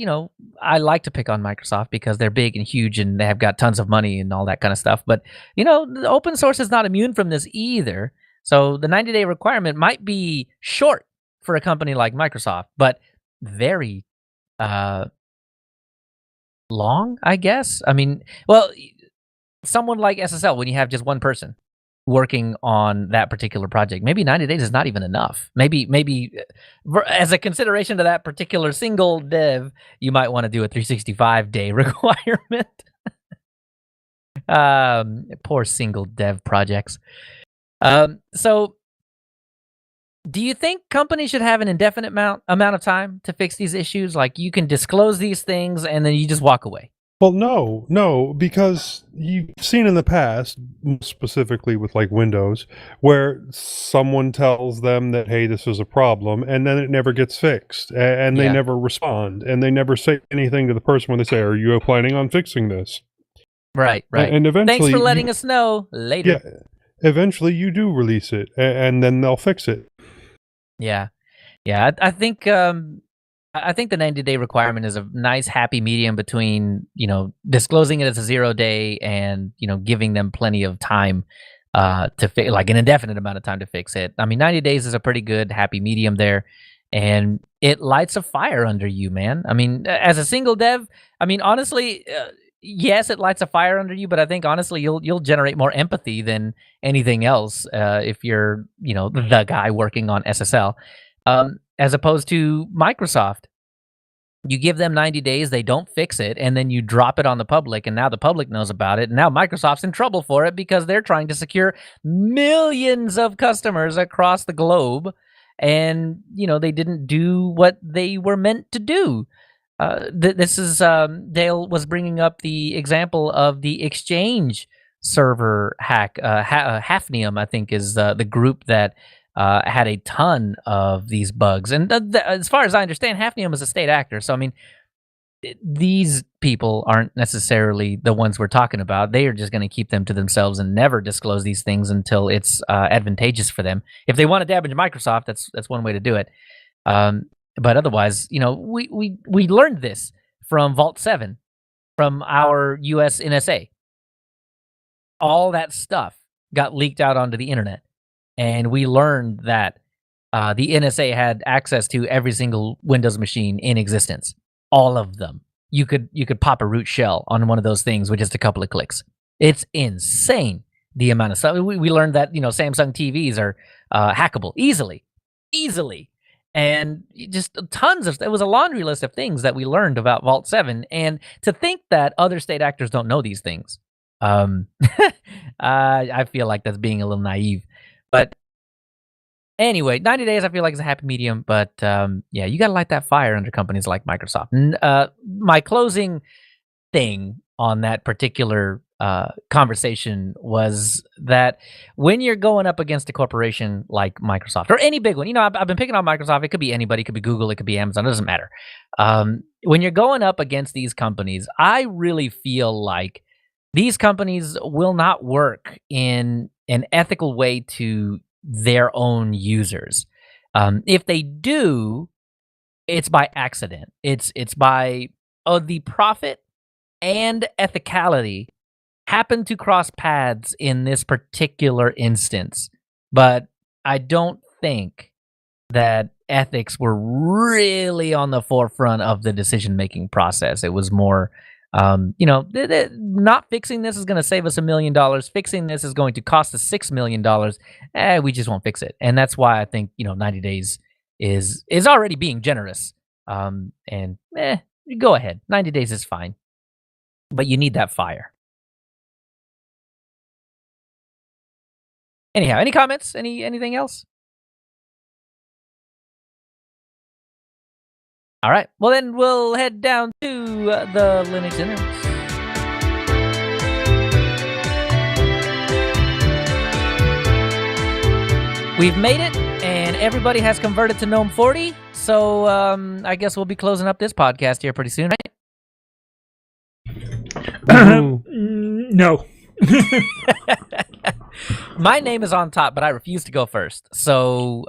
I like to pick on Microsoft because they're big and huge and they have got tons of money and all that kind of stuff. But, the open source is not immune from this either. So the 90-day requirement might be short for a company like Microsoft, but very long, I guess. I mean, well, someone like SSL, when you have just one person working on that particular project, maybe 90 days is not even enough. Maybe as a consideration to that particular single dev, you might want to do a 365-day requirement. Poor single dev projects. So do you think companies should have an indefinite amount of time to fix these issues? Like, you can disclose these things and then you just walk away. Well, no, because you've seen in the past, specifically with like Windows, where someone tells them that, hey, this is a problem, and then it never gets fixed, and they Yeah. never respond, and they never say anything to the person when they say, are you planning on fixing this? Right. And eventually, Thanks for letting us know. Later. Yeah, eventually you do release it, and then they'll fix it. Yeah. I think the 90-day requirement is a nice happy medium between, disclosing it as a 0-day and, giving them plenty of time to fix, like an indefinite amount of time to fix it. I mean, 90 days is a pretty good happy medium there, and it lights a fire under you, man. I mean, as a single dev, I mean, honestly, yes, it lights a fire under you, but I think honestly you'll generate more empathy than anything else if you're, the guy working on SSL. As opposed to Microsoft. You give them 90 days, they don't fix it, and then you drop it on the public, and now the public knows about it, and now Microsoft's in trouble for it because they're trying to secure millions of customers across the globe, and, they didn't do what they were meant to do. This is, Dale was bringing up the example of the Exchange server hack. Hafnium, I think, is the group that had a ton of these bugs. And as far as I understand, Hafnium is a state actor. So, I mean, these people aren't necessarily the ones we're talking about. They are just going to keep them to themselves and never disclose these things until it's advantageous for them. If they want to damage Microsoft, that's one way to do it. But otherwise, we learned this from Vault 7, from our US NSA. All that stuff got leaked out onto the internet. And we learned that the NSA had access to every single Windows machine in existence. All of them. You could pop a root shell on one of those things with just a couple of clicks. It's insane, the amount of stuff. We learned that, Samsung TVs are hackable easily. And just tons of, it was a laundry list of things that we learned about Vault 7. And to think that other state actors don't know these things, I feel like that's being a little naive. But anyway, 90 days I feel like is a happy medium. But yeah, you got to light that fire under companies like Microsoft. And my closing thing on that particular conversation was that when you're going up against a corporation like Microsoft or any big one, I've been picking on Microsoft. It could be anybody, it could be Google, it could be Amazon. It doesn't matter. When you're going up against these companies, I really feel like these companies will not work in an ethical way to their own users. If they do, it's by accident. It's by the profit and ethicality happen to cross paths in this particular instance. But I don't think that ethics were really on the forefront of the decision-making process. It was more, not fixing this is going to save us $1 million. Fixing this is going to cost us $6 million. We just won't fix it. And that's why I think, 90 days is already being generous. And go ahead. 90 days is fine. But you need that fire. Anyhow, any comments? Anything else? All right. Well, then we'll head down to the Linux Inners. We've made it, and everybody has converted to GNOME 40. So I guess we'll be closing up this podcast here pretty soon, right? No. My name is on top, but I refuse to go first. So,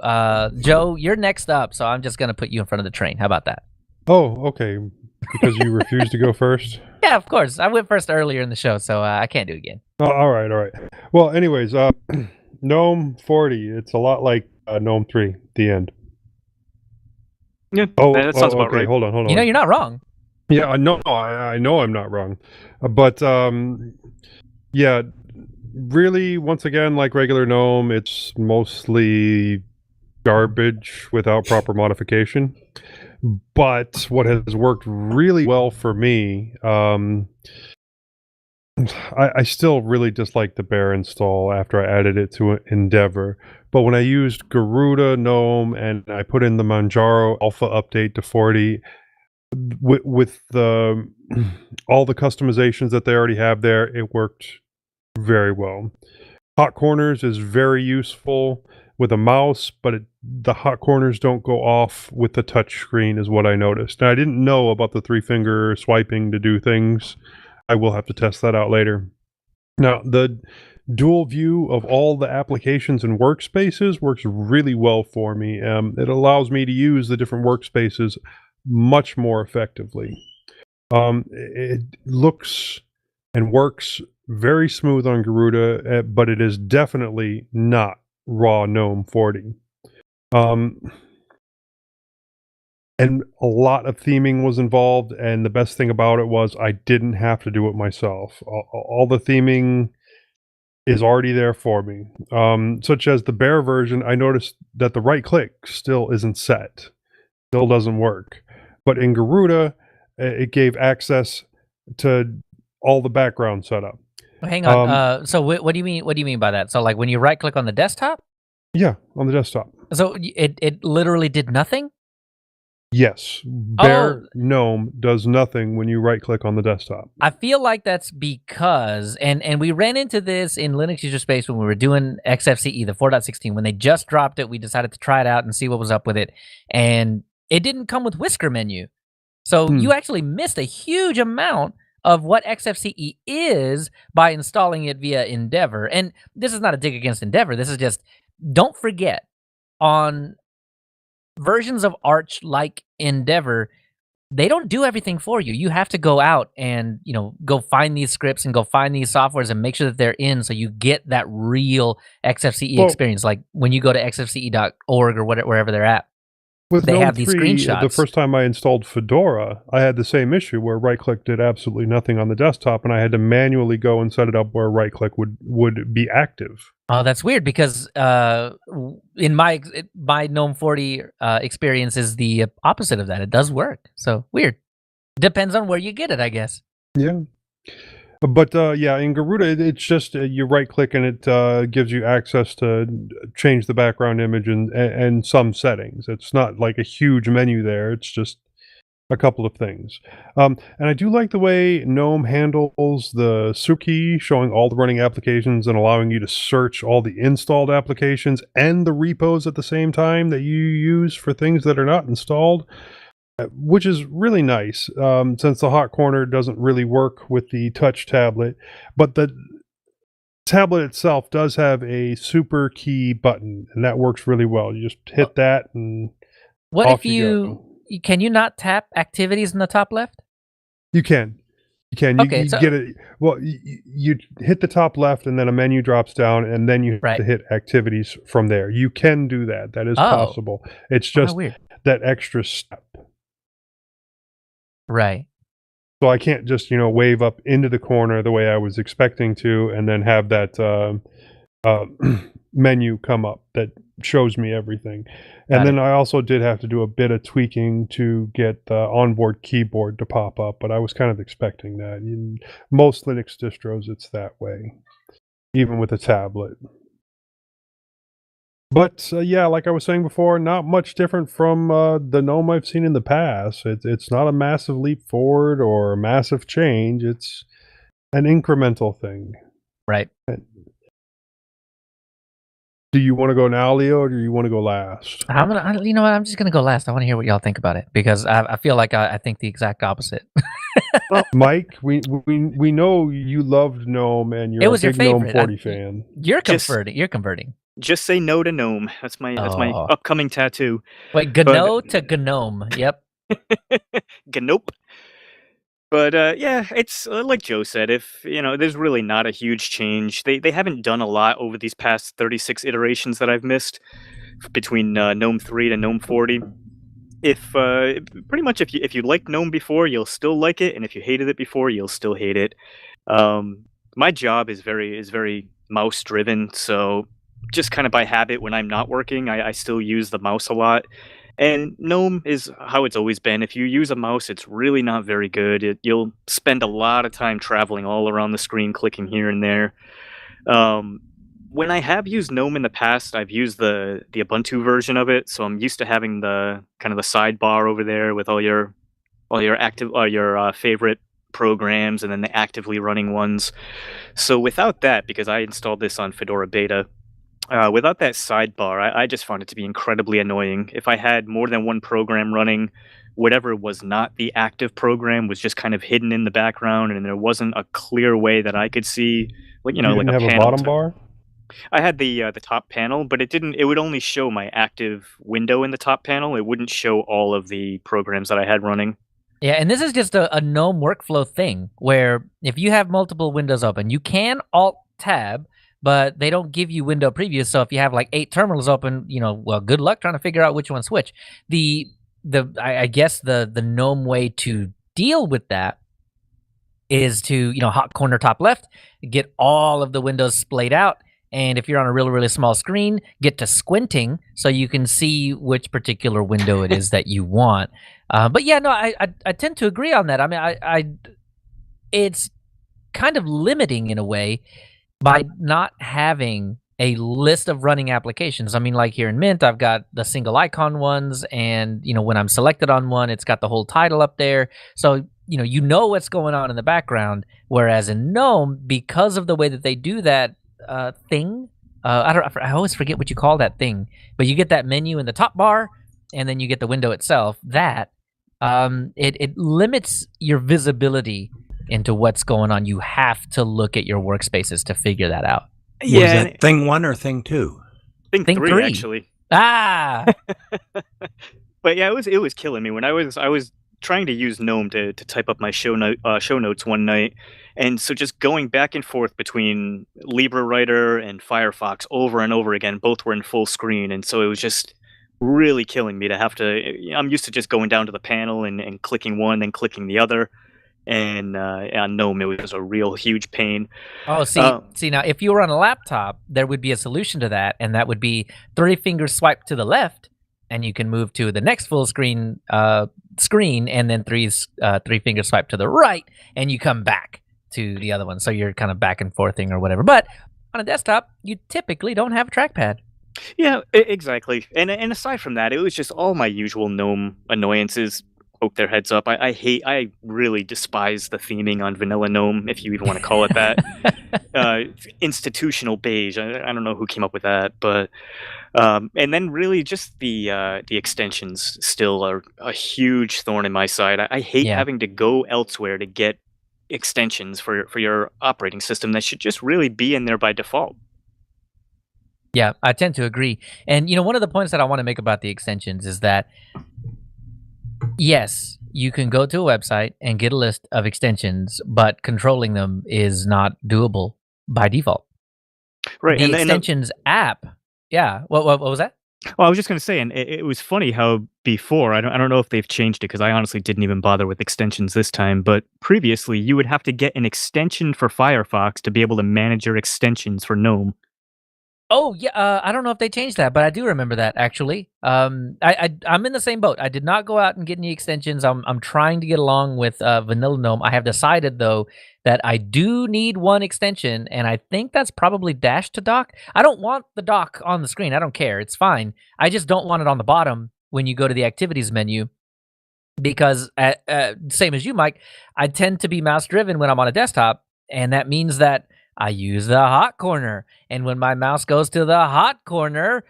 Joe, you're next up, so I'm just going to put you in front of the train. How about that? Oh, okay. Because you refused to go first? Yeah, of course. I went first earlier in the show, so I can't do it again. Oh, all right. Well, anyways, GNOME 40, it's a lot like GNOME 3, the end. Yeah, Oh, that sounds about okay. right. Hold on. You know, you're not wrong. Yeah, I know I'm not wrong, but yeah, really, once again, like regular GNOME, it's mostly garbage without proper modification. But what has worked really well for me, I still really dislike the bare install after I added it to Endeavor. But when I used Garuda GNOME and I put in the Manjaro Alpha update to 40, with the all the customizations that they already have there, it worked very well. Hot corners is very useful with a mouse, but the hot corners don't go off with the touch screen is what I noticed. And I didn't know about the 3-finger swiping to do things. I will have to test that out later. Now, the dual view of all the applications and workspaces works really well for me. It allows me to use the different workspaces much more effectively. It looks and works very smooth on Garuda, but it is definitely not raw GNOME 40. And a lot of theming was involved, and the best thing about it was I didn't have to do it myself. All the theming is already there for me. Such as the bare version, I noticed that the right click still isn't set. Still doesn't work. But in Garuda, it gave access to all the background setup. Hang on. So what do you mean? What do you mean by that? So like when you right click on the desktop? Yeah, on the desktop. So it literally did nothing? Yes. Bare GNOME does nothing when you right click on the desktop. I feel like that's because, and we ran into this in Linux user space when we were doing XFCE, the 4.16. When they just dropped it, we decided to try it out and see what was up with it. And it didn't come with whisker menu. So you actually missed a huge amount of what XFCE is by installing it via Endeavor. And this is not a dig against Endeavor. This is just, don't forget, on versions of Arch like Endeavor, they don't do everything for you. You have to go out and, go find these scripts and go find these softwares and make sure that they're in so you get that real XFCE experience. Like when you go to xfce.org or wherever they're at. With they GNOME have these 3, screenshots. The first time I installed Fedora, I had the same issue where right-click did absolutely nothing on the desktop, and I had to manually go and set it up where right-click would be active. Oh, that's weird because in my GNOME 40 experience is the opposite of that. It does work. So weird. Depends on where you get it, I guess. Yeah. But yeah, in Garuda, it's just you right-click and it gives you access to change the background image and some settings. It's not like a huge menu there. It's just a couple of things. And I do like the way GNOME handles the Suki, showing all the running applications and allowing you to search all the installed applications and the repos at the same time that you use for things that are not installed. Which is really nice, since the hot corner doesn't really work with the touch tablet, but the tablet itself does have a super key button, and that works really well. You just hit that, and what off if can you not tap activities in the top left? You can. Okay, you get it. Well, you hit the top left, and then a menu drops down, and then you have to hit activities from there. You can do that. That is possible. It's just that extra step. Right. So I can't just, wave up into the corner the way I was expecting to and then have that menu come up that shows me everything. And then I also did have to do a bit of tweaking to get the onboard keyboard to pop up, but I was kind of expecting that. In most Linux distros, it's that way, even with a tablet. But yeah, like I was saying before, not much different from the GNOME I've seen in the past. It's not a massive leap forward or a massive change. It's an incremental thing. Right. Do you want to go now, Leo, or do you want to go last? You know what? I'm just gonna go last. I want to hear what y'all think about it because I feel like I think the exact opposite. Well, Mike, we know you loved GNOME and you're a big GNOME 40 fan. You're converting. Just say no to GNOME. That's my upcoming tattoo. Wait, GNOME to GNOME. Yep. GNOME. But yeah, it's like Joe said. If there's really not a huge change. They haven't done a lot over these past 36 iterations that I've missed between GNOME 3 to GNOME 40. if pretty much if you liked GNOME before, you'll still like it, and if you hated it before, you'll still hate it. My job is very mouse driven, so just kind of by habit, when I'm not working, I still use the mouse a lot. And GNOME is how it's always been. If you use a mouse, it's really not very good. You'll spend a lot of time traveling all around the screen, clicking here and there. When I have used GNOME in the past, I've used the Ubuntu version of it, so I'm used to having the kind of the sidebar over there with all your active your favorite programs and then the actively running ones. So without that, because I installed this on Fedora Beta, without that sidebar, I just found it to be incredibly annoying. If I had more than one program running, whatever was not the active program was just kind of hidden in the background, and there wasn't a clear way that I could see, like You like didn't a have a panel bottom bar? I had the top panel, but it didn't. It would only show my active window in the top panel. It wouldn't show all of the programs that I had running. Yeah, and this is just a GNOME workflow thing where if you have multiple windows open, you can Alt-Tab, but they don't give you window previews. So if you have like 8 terminals open, well, good luck trying to figure out which one's which. I guess the GNOME way to deal with that is to, hot corner top left, get all of the windows splayed out. And if you're on a really, really small screen, get to squinting so you can see which particular window it is that you want. But yeah, no, I tend to agree on that. I mean, it's kind of limiting in a way by not having a list of running applications. I mean, like here in Mint, I've got the single icon ones, and when I'm selected on one, it's got the whole title up there. So you know what's going on in the background. Whereas in GNOME, because of the way that they do that thing, I always forget what you call that thing, but you get that menu in the top bar, and then you get the window itself. That it limits your visibility into what's going on. You have to look at your workspaces to figure that out. Was that thing 1 or thing 2? Thing three, actually. Ah, But yeah, it was killing me when I was trying to use GNOME to type up my show notes one night, and so just going back and forth between LibreWriter and Firefox over and over again. Both were in full screen, and so it was just really killing me to have to. I'm used to just going down to the panel and clicking one, then clicking the other. And on GNOME, it was a real huge pain. Oh, see now, if you were on a laptop, there would be a solution to that, and that would be 3 fingers swipe to the left, and you can move to the next full screen, and then 3 fingers swipe to the right, and you come back to the other one. So you're kind of back and forthing or whatever. But on a desktop, you typically don't have a trackpad. Yeah, exactly. And aside from that, it was just all my usual GNOME annoyances poke their heads up. I really despise the theming on vanilla GNOME, if you even want to call it that. Institutional beige. I don't know who came up with that, but and then really just the extensions still are a huge thorn in my side. I hate having to go elsewhere to get extensions for your operating system that should just really be in there by default. Yeah, I tend to agree. And one of the points that I want to make about the extensions is that yes, you can go to a website and get a list of extensions, but controlling them is not doable by default. Right. The and extensions app. Yeah. What was that? Well, I was just going to say, and it was funny how before, I don't know if they've changed it, because I honestly didn't even bother with extensions this time, but previously you would have to get an extension for Firefox to be able to manage your extensions for GNOME. Oh yeah, I don't know if they changed that, but I do remember that actually. I'm in the same boat. I did not go out and get any extensions. I'm trying to get along with vanilla GNOME. I have decided though that I do need one extension, and I think that's probably Dash to Dock. I don't want the dock on the screen. I don't care. It's fine. I just don't want it on the bottom when you go to the activities menu, because same as you, Mike, I tend to be mouse driven when I'm on a desktop, and that means that I use the hot corner, and when my mouse goes to the hot corner,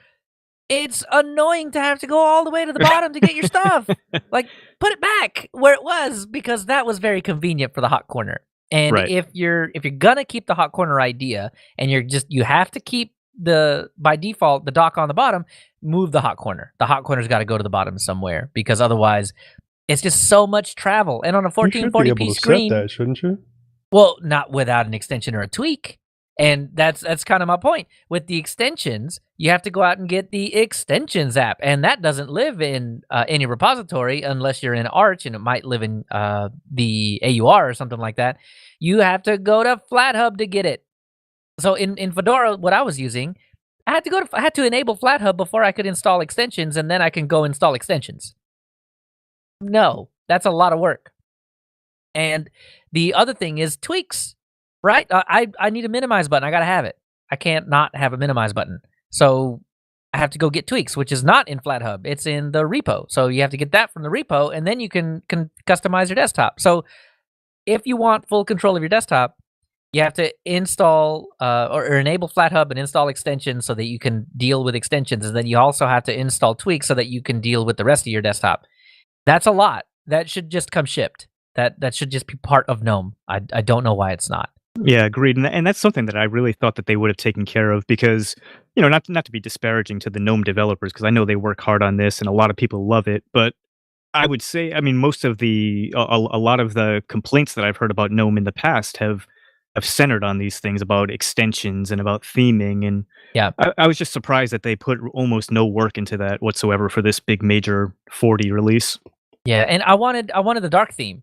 it's annoying to have to go all the way to the bottom to get your stuff. Like, put it back where it was, because that was very convenient for the hot corner. And Right. if you're gonna keep the hot corner idea, and you have to keep by default the dock on the bottom, move the hot corner. The hot corner's got to go to the bottom somewhere, because otherwise, it's just so much travel. And on a You should be 1440p able to screen, set that, shouldn't you? well, not without an extension or a tweak. And that's kind of my point. With the extensions, you have to go out and get the extensions app, and that doesn't live in any repository unless you're in Arch, and it might live in the AUR or something like that. You have to go to FlatHub to get it. So in Fedora, what I was using, I had to enable FlatHub before I could install extensions, and then I can go install extensions. No, that's a lot of work. And the other thing is tweaks. Right? I need a minimize button. I got to have it. I can't not have a minimize button. So I have to go get tweaks, which is not in FlatHub. It's in the repo. So you have to get that from the repo, and then you can customize your desktop. So if you want full control of your desktop, you have to install or enable FlatHub and install extensions so that you can deal with extensions. And then you also have to install tweaks so that you can deal with the rest of your desktop. That's a lot. That should just come shipped. That should just be part of GNOME. I don't know why it's not. Yeah, agreed. And that's something that I really thought that they would have taken care of because, not to be disparaging to the GNOME developers, because I know they work hard on this and a lot of people love it. But I would say, most of a lot of the complaints that I've heard about GNOME in the past have centered on these things about extensions and about theming. And yeah, I was just surprised that they put almost no work into that whatsoever for this big major 40 release. Yeah, and I wanted the dark theme.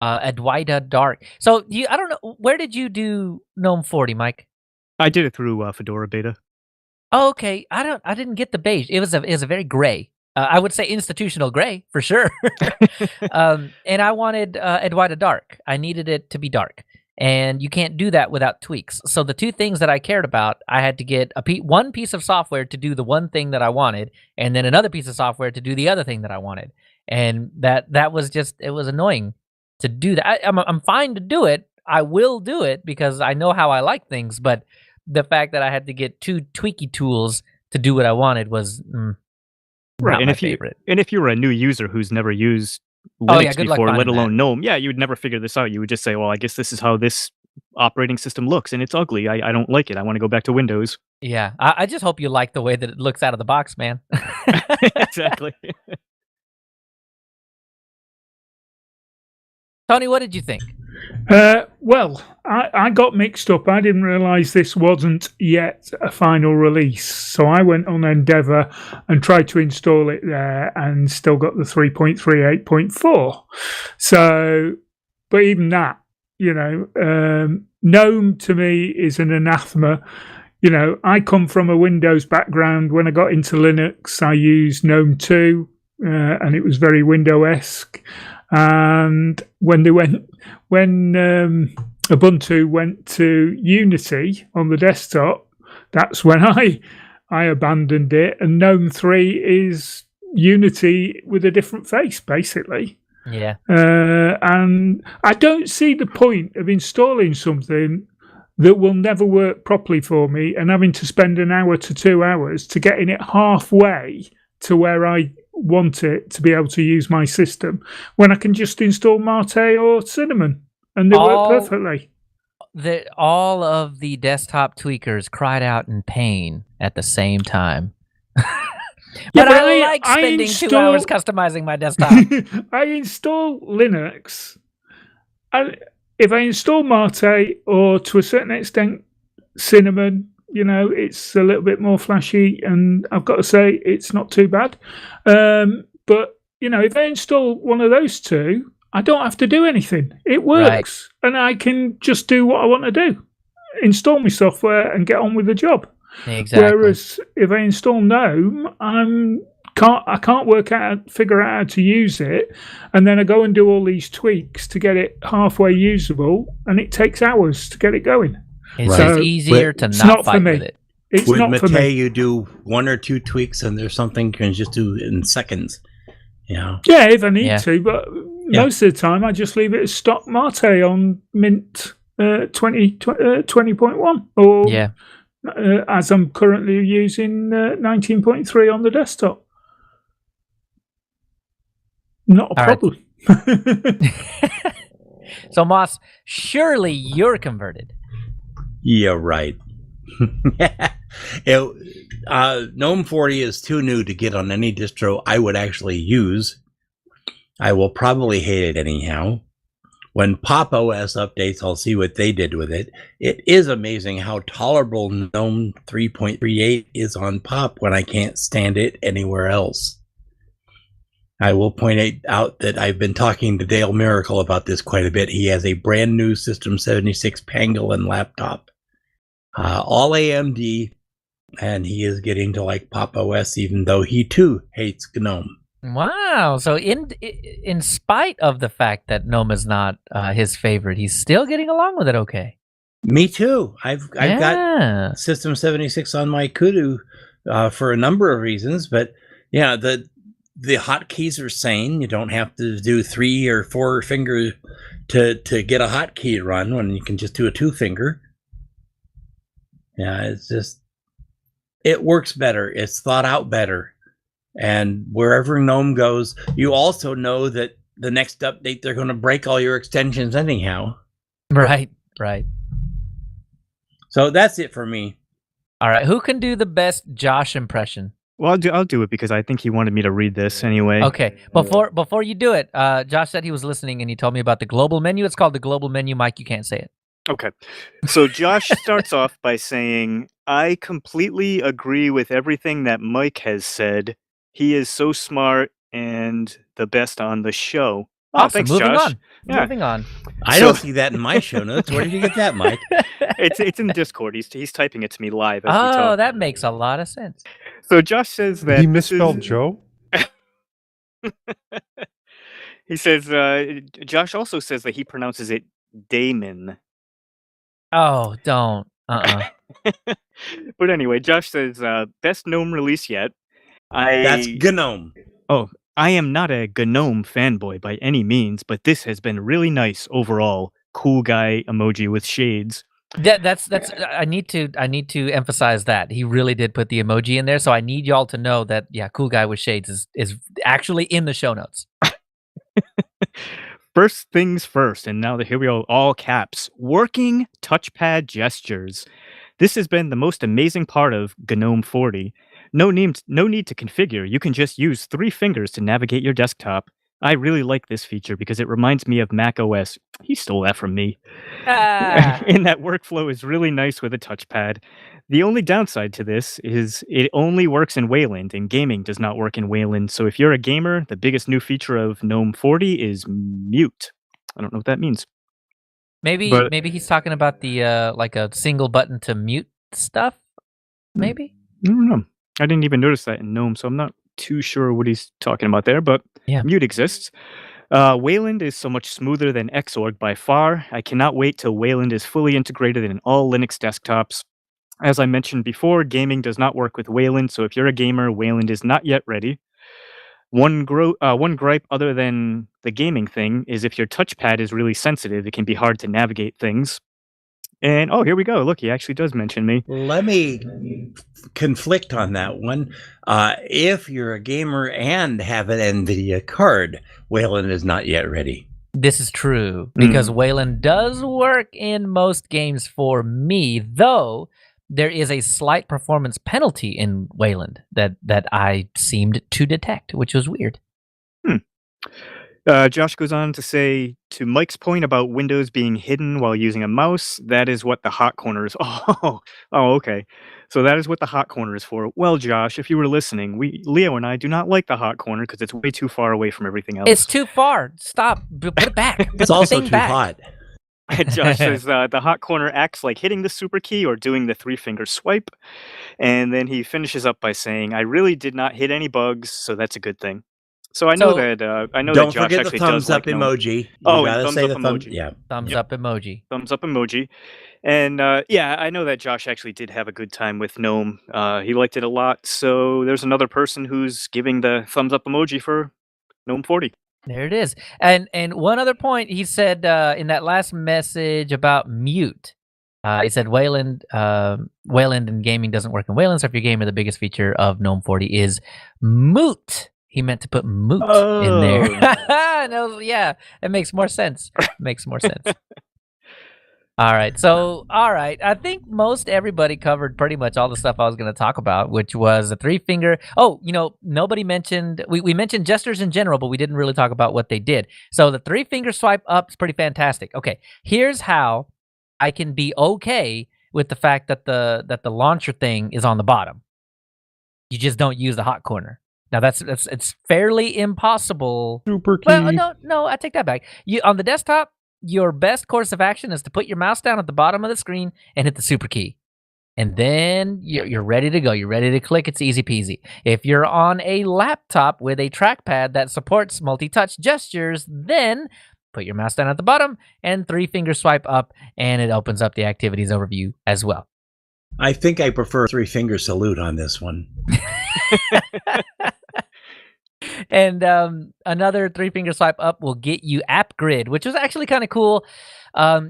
Adwaita Dark. So I don't know, where did you do GNOME 40, Mike? I did it through Fedora Beta. Oh, okay. I didn't get the beige. It was a very gray. I would say institutional gray for sure. And I wanted Adwaita Dark. I needed it to be dark, and you can't do that without tweaks. So the two things that I cared about, I had to get one piece of software to do the one thing that I wanted, and then another piece of software to do the other thing that I wanted, and that was just, it was annoying to do that. I'm fine to do it. I will do it because I know how I like things. But the fact that I had to get two tweaky tools to do what I wanted was right. Not my favorite. And if you were a new user who's never used Linux before, let alone GNOME, you would never figure this out. You would just say, "Well, I guess this is how this operating system looks, and it's ugly. I don't like it. I want to go back to Windows." Yeah, I just hope you like the way that it looks out of the box, man. Exactly. Tony, what did you think? Well, I got mixed up. I didn't realise this wasn't yet a final release. So I went on Endeavour and tried to install it there and still got the 3.38.4. So, but even that, GNOME to me is an anathema. I come from a Windows background. When I got into Linux, I used GNOME 2, and it was very Windows-esque. And when Ubuntu went to Unity on the desktop, that's when I abandoned it. And GNOME 3 is Unity with a different face, basically. Yeah. And I don't see the point of installing something that will never work properly for me and having to spend an hour to 2 hours to getting it halfway to where I want it to be able to use my system when I can just install Mate or Cinnamon and they work perfectly. All of the desktop tweakers cried out in pain at the same time. But I like spending 2 hours customizing my desktop. I install Linux. If I install Mate or to a certain extent Cinnamon, it's a little bit more flashy, and I've got to say it's not too bad. But if I install one of those two, I don't have to do anything. It works, and I can just do what I want to do: install my software and get on with the job. Exactly. Whereas if I install GNOME, I can't figure out how to use it, and then I go and do all these tweaks to get it halfway usable, and it takes hours to get it going. It's just easier to not fight with it. It's not for me. You do one or two tweaks, and there's something you can just do in seconds. Yeah, if I need to, but most of the time I just leave it as stock Mate on Mint 20.1, or as I'm currently using 19.3 on the desktop. Not a problem. Right. So, Moss, surely you're converted. Yeah, right. GNOME 40 is too new to get on any distro I would actually use. I will probably hate it anyhow. when Pop OS updates, I'll see what they did with it. It is amazing how tolerable GNOME 3.38 is on Pop when I can't stand it anywhere else. I will point out that I've been talking to Dale Miracle about this quite a bit. He has a brand new System 76 Pangolin laptop, all AMD, and he is getting to like Pop OS, even though he too hates GNOME. Wow. So in spite of the fact that GNOME is not his favorite, he's still getting along with it okay. Me too. I've got System 76 on my Kudu for a number of reasons, but yeah, the hotkeys are sane. You don't have to do 3 or 4 finger to get a hotkey to run when you can just do a 2 finger. Yeah, it's just, it works better. It's thought out better. And wherever GNOME goes, you also know that the next update, they're going to break all your extensions anyhow. Right. So that's it for me. All right. Who can do the best Josh impression? Well, I'll do it because I think he wanted me to read this anyway. Okay. Before you do it, Josh said he was listening and he told me about the global menu. It's called the global menu. Mike, you can't say it. Okay. So Josh starts off by saying, I completely agree with everything that Mike has said. He is so smart and the best on the show. Awesome. Thanks, Moving Josh. on. Moving on. I don't see that in my show notes. Where did you get that, Mike? It's in Discord. He's typing it to me live as we Oh, talk. that makes a lot of sense. So Josh says that He misspelled Joe? He says Josh also says that he pronounces it Damon. Oh, don't. But anyway, Josh says best GNOME release yet. That's GNOME. Oh, I am not a GNOME fanboy by any means, but this has been really nice overall. Cool guy emoji with shades. That's I need to emphasize that. He really did put the emoji in there, so I need y'all to know that cool guy with shades is actually in the show notes. First things first, and now here we go, all caps. Working touchpad gestures. This has been the most amazing part of GNOME 40. No need to configure. You can just use 3 fingers to navigate your desktop. I really like this feature because it reminds me of Mac OS. He stole that from me. And that workflow is really nice with a touchpad. The only downside to this is it only works in Wayland, and gaming does not work in Wayland. So if you're a gamer, the biggest new feature of GNOME 40 is mute. I don't know what that means. Maybe he's talking about the like a single button to mute stuff. Maybe. I don't know. I didn't even notice that in GNOME, so I'm not too sure what he's talking about there, but mute exists. Wayland is so much smoother than Xorg by far. I cannot wait till Wayland is fully integrated in all Linux desktops. As I mentioned before, gaming does not work with Wayland, so if you're a gamer, Wayland is not yet ready. One gripe other than the gaming thing is if your touchpad is really sensitive, it can be hard to navigate things. And here we go. Look, he actually does mention me. Let me conflict on that one. If you're a gamer and have an NVIDIA card, Wayland is not yet ready. This is true because Wayland does work in most games for me, though there is a slight performance penalty in Wayland that I seemed to detect, which was weird. Josh goes on to say, to Mike's point about Windows being hidden while using a mouse, that is what the hot corner is. Oh, okay. So that is what the hot corner is for. Well, Josh, if you were listening, Leo and I do not like the hot corner because it's way too far away from everything else. It's too far. Stop. Put it back. It's also too hot. Josh says the hot corner acts like hitting the super key or doing the 3-finger swipe. And then he finishes up by saying, I really did not hit any bugs, so that's a good thing. So I know that Don't Josh forget actually the thumbs does up like emoji. Thumbs up emoji. Yeah, thumbs up emoji. Thumbs up emoji. And I know that Josh actually did have a good time with GNOME. He liked it a lot. So there's another person who's giving the thumbs up emoji for GNOME 40. There it is. And one other point, he said in that last message about mute, he said Wayland and gaming doesn't work in Wayland. So if you're a gamer, the biggest feature of GNOME 40 is moot. He meant to put moot in there. No, yeah, it makes more sense. All All right. So, all right. I think most everybody covered pretty much all the stuff I was going to talk about, which was a 3-finger. Oh, nobody mentioned, we mentioned gestures in general, but we didn't really talk about what they did. So the 3-finger swipe up is pretty fantastic. Okay. Here's how I can be okay with the fact that the launcher thing is on the bottom. You just don't use the hot corner. Now it's fairly impossible. Super key. Well, no, I take that back. On the desktop, your best course of action is to put your mouse down at the bottom of the screen and hit the super key. And then you're ready to go. You're ready to click. It's easy peasy. If you're on a laptop with a trackpad that supports multi-touch gestures, then put your mouse down at the bottom and 3-finger swipe up, and it opens up the activities overview as well. I think I prefer 3-finger salute on this one. And another 3-finger swipe up will get you App Grid, which was actually kind of cool.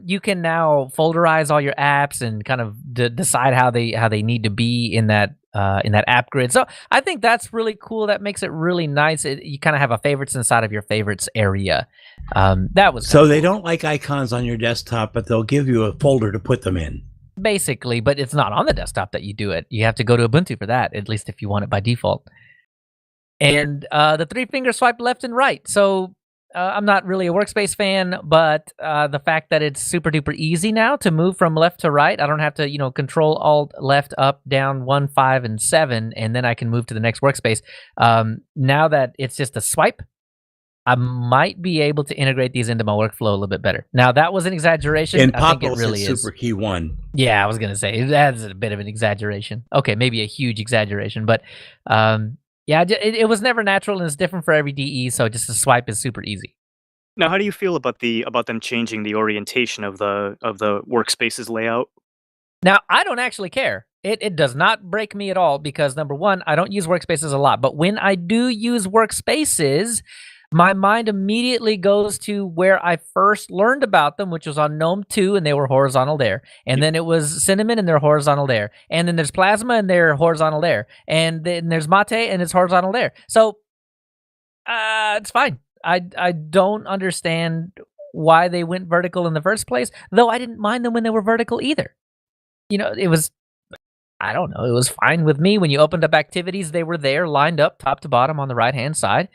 You can now folderize all your apps and kind of decide how they need to be in that App Grid. So I think that's really cool. That makes it really nice. You kind of have a favorites inside of your favorites area. That was so they don't like icons on your desktop, but they'll give you a folder to put them in. Basically, but it's not on the desktop that you do it. You have to go to Ubuntu for that, at least if you want it by default. And the 3-finger swipe left and right. So I'm not really a workspace fan, but the fact that it's super duper easy now to move from left to right, I don't have to, control alt left, up, down, 1, 5, and 7, and then I can move to the next workspace. Now that it's just a swipe, I might be able to integrate these into my workflow a little bit better. Now, that was an exaggeration. In I think it Popos, really it's is. super key 1. Yeah, I was going to say, that's a bit of an exaggeration. Okay, maybe a huge exaggeration, but yeah, it was never natural, and it's different for every DE, so just a swipe is super easy. Now, how do you feel about them changing the orientation of the workspace's layout? Now, I don't actually care. It does not break me at all because, number one, I don't use workspaces a lot. But when I do use workspaces, my mind immediately goes to where I first learned about them, which was on GNOME 2, and they were horizontal there. And then it was Cinnamon, and they're horizontal there. And then there's Plasma, and they're horizontal there. And then there's Mate, and it's horizontal there. So it's fine. I don't understand why they went vertical in the first place, though I didn't mind them when they were vertical either. It was, I don't know, it was fine with me. When you opened up activities, they were there lined up top to bottom on the right-hand side.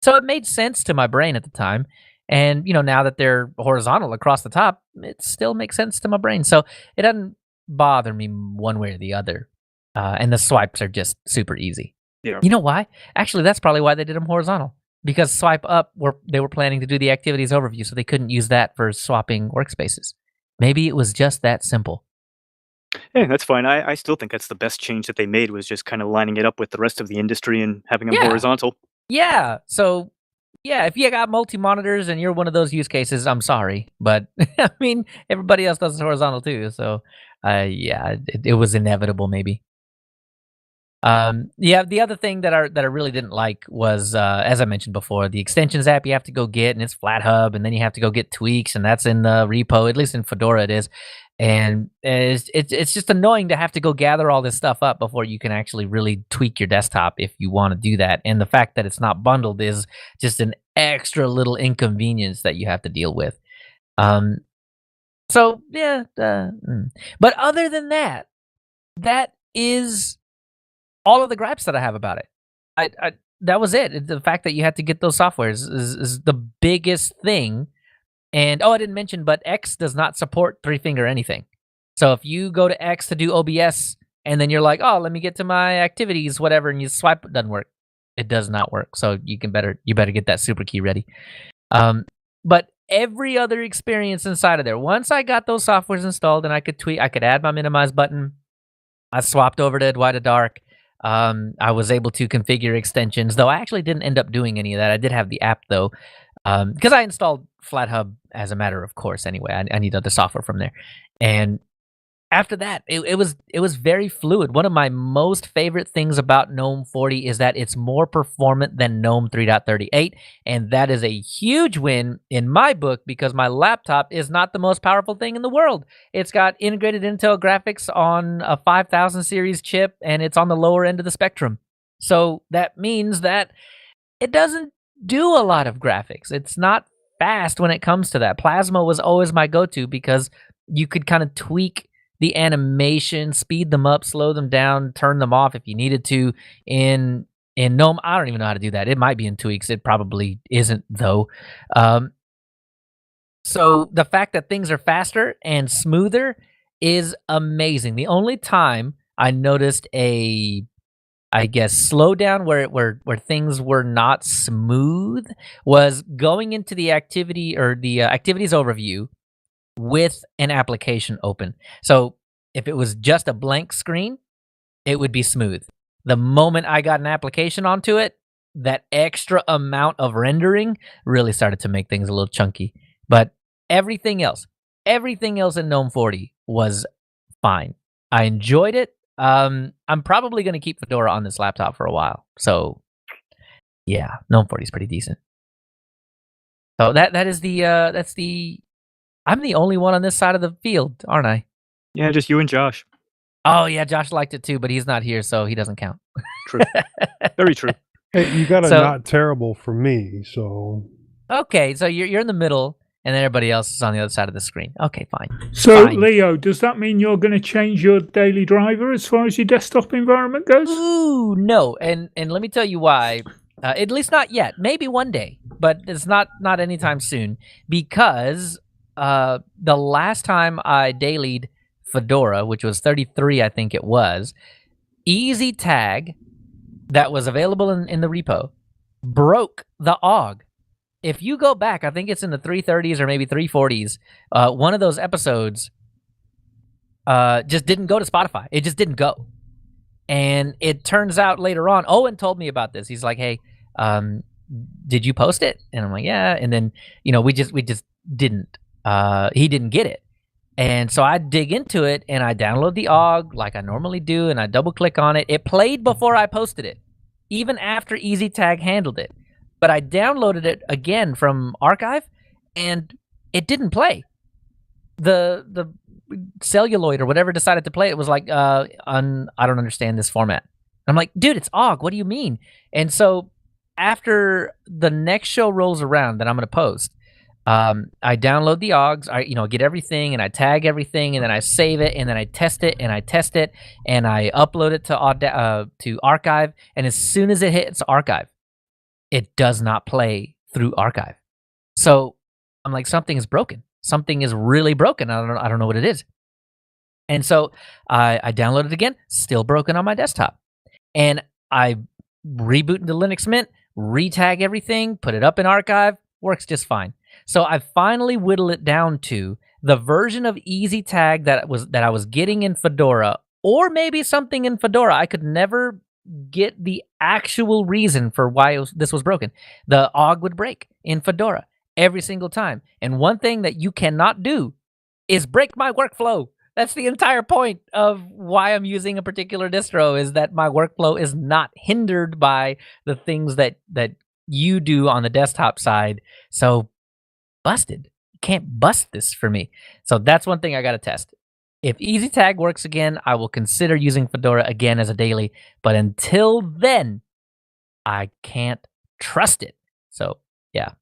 So it made sense to my brain at the time. And, now that they're horizontal across the top, it still makes sense to my brain. So it doesn't bother me one way or the other. And the swipes are just super easy. Yeah. You know why? Actually, that's probably why they did them horizontal. Because swipe up, they were planning to do the activities overview, so they couldn't use that for swapping workspaces. Maybe it was just that simple. Yeah, that's fine. I still think that's the best change that they made, was just kind of lining it up with the rest of the industry and having them horizontal. Yeah. So, yeah, if you got multi-monitors and you're one of those use cases, I'm sorry. But, I mean, everybody else does it horizontal too. So, yeah, it was inevitable maybe. Yeah, the other thing that I really didn't like was, as I mentioned before, the extensions app you have to go get, and it's FlatHub, and then you have to go get tweaks, and that's in the repo. At least in Fedora it is. And it's just annoying to have to go gather all this stuff up before you can actually really tweak your desktop if you want to do that. And the fact that it's not bundled is just an extra little inconvenience that you have to deal with. So yeah, but other than that, that is all of the gripes that I have about it. That was it. The fact that you had to get those softwares is the biggest thing. And I didn't mention, but X does not support 3-finger anything. So if you go to X to do OBS and then you're like, oh, let me get to my activities, whatever, and you swipe, it doesn't work. It does not work. So you better get that super key ready. But every other experience inside of there, once I got those softwares installed and I could tweak, I could add my minimize button. I swapped over to White to Dark. I was able to configure extensions, though I actually didn't end up doing any of that. I did have the app though. Because I installed FlatHub as a matter of course anyway. I need other software from there. And after that, it was very fluid. One of my most favorite things about GNOME 40 is that it's more performant than GNOME 3.38, and that is a huge win in my book because my laptop is not the most powerful thing in the world. It's got integrated Intel graphics on a 5000 series chip, and it's on the lower end of the spectrum. So that means that it doesn't do a lot of graphics. It's not fast when it comes to that. Plasma was always my go-to because You could kind of tweak the animation, speed them up, slow them down, turn them off if you needed to. In GNOME, I don't even know how to do that. It might be in tweaks. It probably isn't though. So the fact that things are faster and smoother is amazing. The only time I noticed a, I guess, slowdown where things were not smooth was going into the activity or the activities overview with an application open. So if it was just a blank screen, it would be smooth. The moment I got an application onto it, that extra amount of rendering really started to make things a little chunky. But everything else in GNOME 40 was fine. I enjoyed it. I'm probably going to keep Fedora on this laptop for a while. So yeah, GNOME 40 is pretty decent. So that's the I'm the only one on this side of the field, aren't I? Yeah, just you and Josh. Oh yeah, Josh liked it too, but he's not here, so he doesn't count. True. Very true. Hey, you got a So- not terrible for me, so Okay, so you're in the middle, and then everybody else is on the other side of the screen. Okay, fine. So, Fine. Leo, does that mean you're going to change your daily driver as far as your desktop environment goes? Ooh, no, and let me tell you why. At least not yet. Maybe one day, but it's not anytime soon. Because the last time I dailied Fedora, which was 33, I think it was, Easy Tag that was available in the repo broke the OGG. If you go back, I think it's in the 330s or maybe 340s, one of those episodes just didn't go to Spotify. It just didn't go. And it turns out later on, Owen told me about this. He's like, hey, did you post it? And I'm like, yeah. And then, we just didn't. He didn't get it. And so I dig into it and I download the OGG like I normally do, and I double click on it. It played before I posted it, even after EasyTag handled it. But I downloaded it again from archive, and it didn't play. The celluloid or whatever decided to play it was like, I don't understand this format. And I'm like, dude, it's OGG. What do you mean? And so after the next show rolls around that I'm going to post, I download the OGGs, I get everything, and I tag everything, and then I save it, and then I test it, and I upload it to archive. And as soon as it hits archive, it does not play through archive. So I'm like, something is broken. Something is really broken. I don't know what it is. And so I downloaded it again, still broken on my desktop. And I reboot into Linux Mint, retag everything, put it up in archive, works just fine. So I finally whittled it down to the version of EasyTag that I was getting in Fedora, or maybe something in Fedora. I could never get the actual reason for why this was broken. The OGG would break in Fedora every single time. And one thing that you cannot do is break my workflow. That's the entire point of why I'm using a particular distro, is that my workflow is not hindered by the things that you do on the desktop side. So busted. You can't bust this for me. So that's one thing I got to test. If EasyTag works again, I will consider using Fedora again as a daily. But until then, I can't trust it. So, yeah.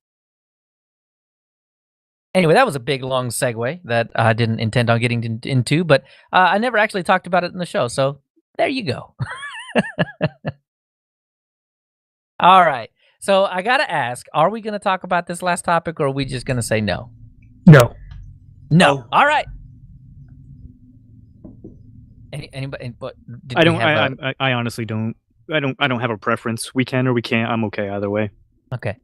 Anyway, that was a big, long segue that I didn't intend on getting into, but I never actually talked about it in the show. So, there you go. All right. So, I got to ask, are we going to talk about this last topic, or are we just going to say no? No. No. All right. Anybody? I honestly don't. I don't have a preference. We can or we can't. I'm okay either way. Okay.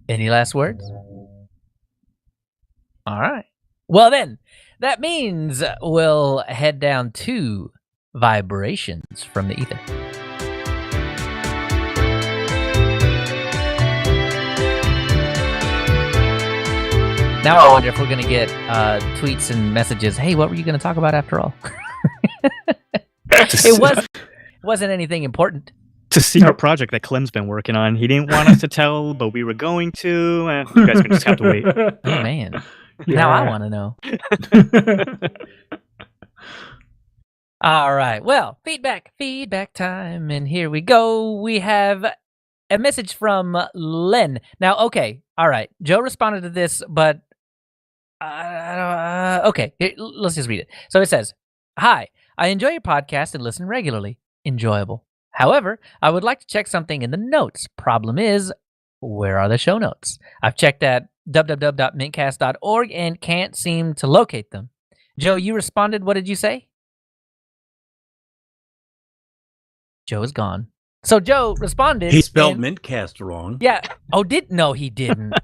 Any last words? All right. Well, then, that means we'll head down to Vibrations from the Ether. Now I wonder if we're going to get tweets and messages. Hey, what were you going to talk about after all? It wasn't anything important. It's a secret project that Clem's been working on. He didn't want us to tell, but we were going to. You guys can just have to wait. Oh, man. Now I want to know. All right. Well, feedback time. And here we go. We have a message from Len. Now, okay. All right. Joe responded to this, but Okay, let's just read it. So it says, "Hi, I enjoy your podcast and listen regularly. Enjoyable. However, I would like to check something in the notes. Problem is, where are the show notes? I've checked at www.mintcast.org and can't seem to locate them." Joe, you responded. What did you say? Joe is gone. So Joe responded. He spelled and- mintcast wrong. Yeah. Oh, no, he didn't.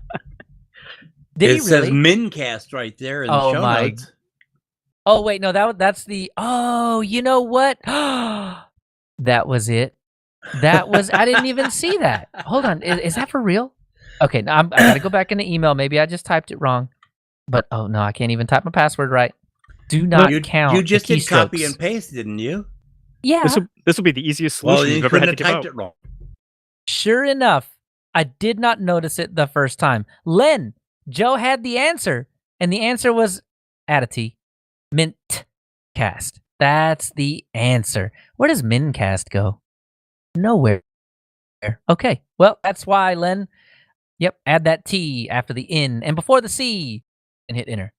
Did It he says really? mintcast right there in the Oh show my- notes. Oh wait, no, that's the. Oh, you know what? That was it. That was. I didn't even see that. Hold on, is that for real? Okay, now I gotta go back in the email. Maybe I just typed it wrong. But oh no, I can't even type my password right. Do not count. You just the did copy keystrokes. and paste, didn't you? Yeah. This will be the easiest Well, solution you you've ever couldn't had to have give typed out. it wrong. Sure enough, I did not notice it the first time. Len, Joe had the answer, and the answer was add a T. mintCast. That's the answer. Where does mintCast go? Nowhere. Okay, well, that's why, Len. Yep, add that T after the N and before the C and hit enter.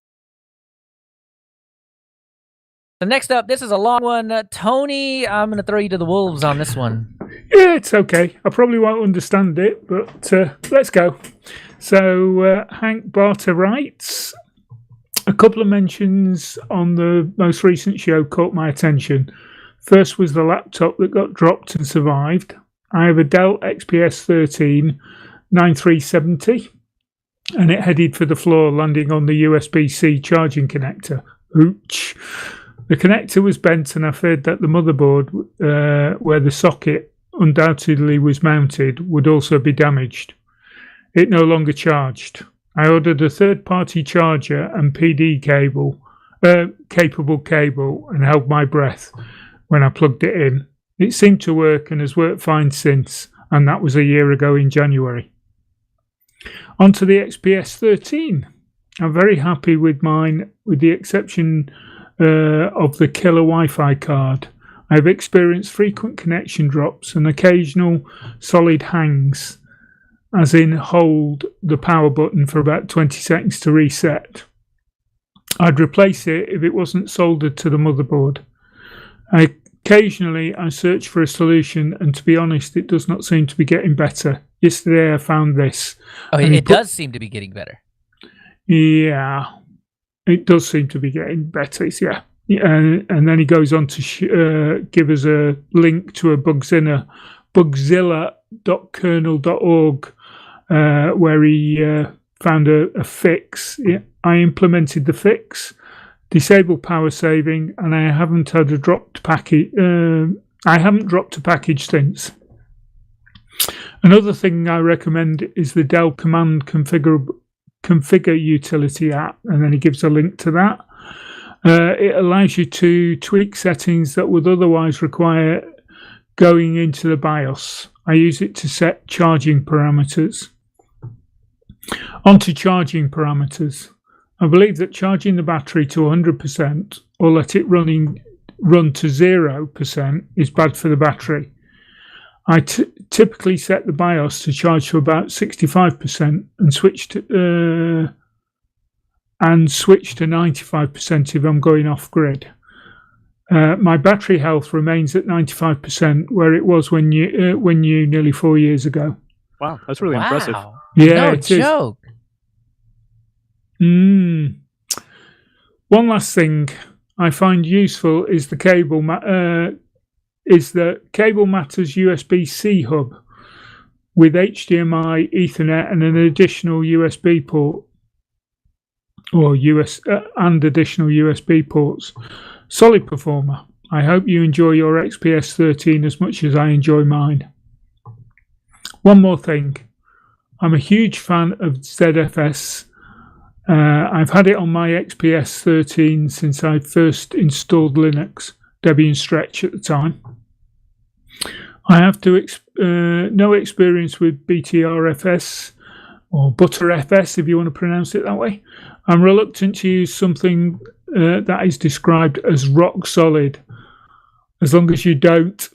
So next up, this is a long one. Tony, I'm going to throw you to the wolves on this one. Yeah, it's okay. I probably won't understand it, but let's go. So Hank Barter writes, a couple of mentions on the most recent show caught my attention. First was the laptop that got dropped and survived. I have a Dell XPS 13 9370, and it headed for the floor, landing on the USB-C charging connector. Ooch. The connector was bent, and I feared that the motherboard, where the socket undoubtedly was mounted, would also be damaged. It no longer charged. I ordered a third-party charger and PD capable cable, and held my breath when I plugged it in. It seemed to work and has worked fine since, and that was a year ago in January. On to the XPS 13. I'm very happy with mine, with the exception of the killer Wi-Fi card. I've experienced frequent connection drops and occasional solid hangs, as in hold the power button for about 20 seconds to reset. I'd replace it if it wasn't soldered to the motherboard. Occasionally I search for a solution, and to be honest, it does not seem to be getting better. Yesterday I found this. Oh, it does seem to be getting better. Yeah, it does seem to be getting better, yeah. And then he goes on to give us a link to a bugzilla.kernel.org, where he found a fix. Yeah, I implemented the fix, disabled power saving, and I haven't had a dropped package. I haven't dropped a package since. Another thing I recommend is the Dell Command Configure utility app, and then he gives a link to that. It allows you to tweak settings that would otherwise require going into the BIOS. I use it to set charging parameters. Onto charging parameters. I believe that charging the battery to 100% or let it run to 0% is bad for the battery. I typically set the BIOS to charge to about 65% and switch to 95% if I'm going off grid. My battery health remains at 95%, where it was when you nearly 4 years ago. Wow, that's really impressive. Yeah, No it is. joke. One last thing I find useful is the Cable Matters USB-C hub with HDMI, Ethernet, and an additional USB port, or and additional USB ports. Solid performer. I hope you enjoy your XPS 13 as much as I enjoy mine. One more thing. I'm a huge fan of ZFS. I've had it on my XPS 13 since I first installed Linux, Debian Stretch at the time. I have no experience with BTRFS, or ButterFS if you want to pronounce it that way. I'm reluctant to use something that is described as rock solid, as long as you don't.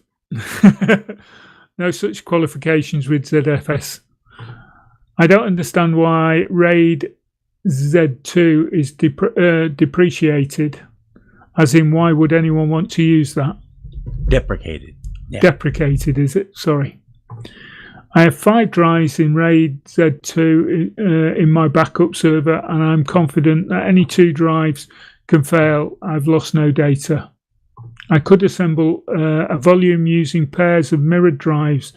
No such qualifications with ZFS. I don't understand why RAID Z2 is depreciated. As in, why would anyone want to use that? Deprecated. Yeah. Deprecated, is it? Sorry. I have 5 drives in RAID Z2 in my backup server, and I'm confident that any 2 drives can fail. I've lost no data. I could assemble a volume using pairs of mirrored drives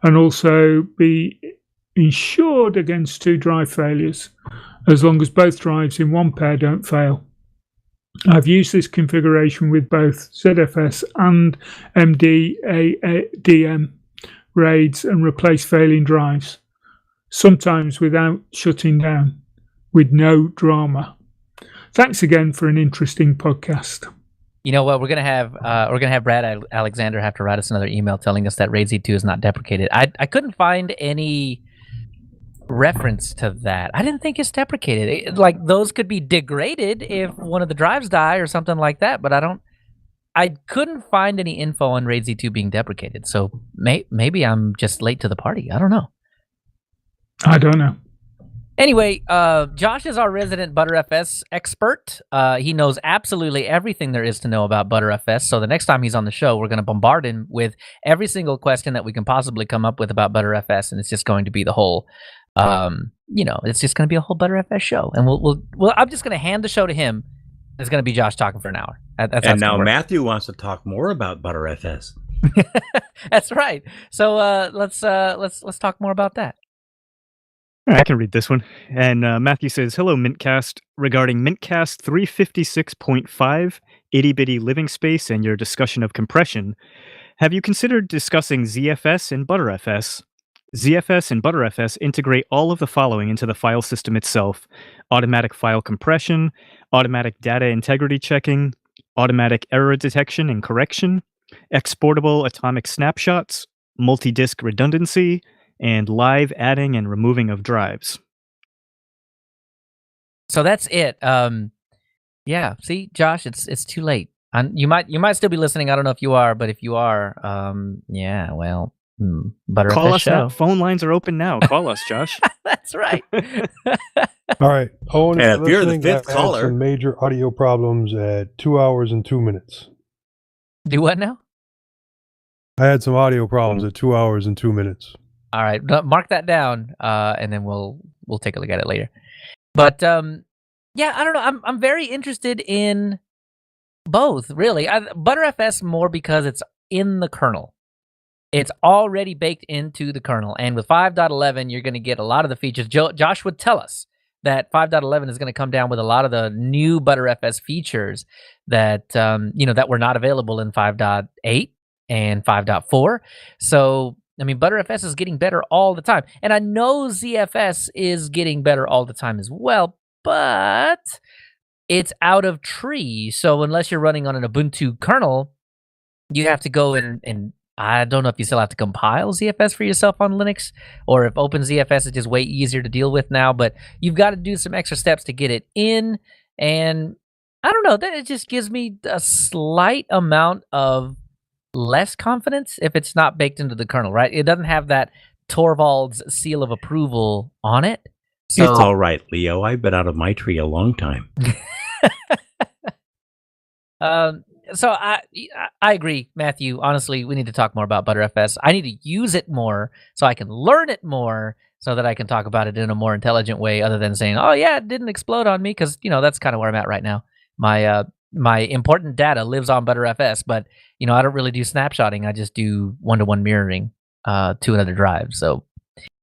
and also be insured against 2 drive failures, as long as both drives in one pair don't fail. I've used this configuration with both ZFS and MDADM RAIDs and replaced failing drives, sometimes without shutting down, with no drama. Thanks again for an interesting podcast. You know what? We're gonna have Brad Alexander have to write us another email telling us that RAID Z2 is not deprecated. I couldn't find any reference to that. I didn't think it's deprecated. Like those could be degraded if one of the drives die or something like that, but I couldn't find any info on RAID Z2 being deprecated. So maybe I'm just late to the party. I don't know. Anyway, Josh is our resident ButterFS expert. He knows absolutely everything there is to know about ButterFS. So the next time he's on the show, we're going to bombard him with every single question that we can possibly come up with about ButterFS, and it's just going to be the whole, it's just going to be a whole ButterFS show. And we'll I'm just going to hand the show to him. It's going to be Josh talking for an hour. And now Matthew wants to talk more about ButterFS. That's right. So let's talk more about that. I can read this one. And Matthew says, hello, mintCast. Regarding mintCast 356.5, itty-bitty living space, and your discussion of compression, have you considered discussing ZFS and ButterFS? ZFS and ButterFS integrate all of the following into the file system itself: automatic file compression, automatic data integrity checking, automatic error detection and correction, exportable atomic snapshots, multi-disk redundancy, and live adding and removing of drives. So that's it. Yeah. See, Josh, it's too late. You might still be listening. I don't know if you are, but if you are, yeah. Well, ButterFS call us show. now. Phone lines are open now. Call us, Josh. That's right. All right. Owen, And if you're the listening, fifth I had caller- some major audio problems at 2 hours and 2 minutes. Do what now? I had some audio problems at 2 hours and 2 minutes. All right, mark that down, and then we'll take a look at it later. But yeah, I don't know. I'm very interested in both, really. ButterFS more because it's in the kernel. It's already baked into the kernel, and with 5.11, you're going to get a lot of the features. Josh would tell us that 5.11 is going to come down with a lot of the new ButterFS features that that were not available in 5.8 and 5.4. So I mean, ButterFS is getting better all the time. And I know ZFS is getting better all the time as well, but it's out of tree. So unless you're running on an Ubuntu kernel, you have to go in and I don't know if you still have to compile ZFS for yourself on Linux, or if OpenZFS is just way easier to deal with now, but you've got to do some extra steps to get it in. And I don't know, that it just gives me a slight amount of less confidence if it's not baked into the kernel, right? It doesn't have that Torvalds seal of approval on it. So it's all right, Leo. I've been out of my tree a long time. So I agree, Matthew. Honestly, we need to talk more about ButterFS. I need to use it more so I can learn it more so that I can talk about it in a more intelligent way other than saying, oh yeah, it didn't explode on me, because that's kind of where I'm at right now. My important data lives on ButterFS, but I don't really do snapshotting. I just do one-to-one mirroring to another drive. So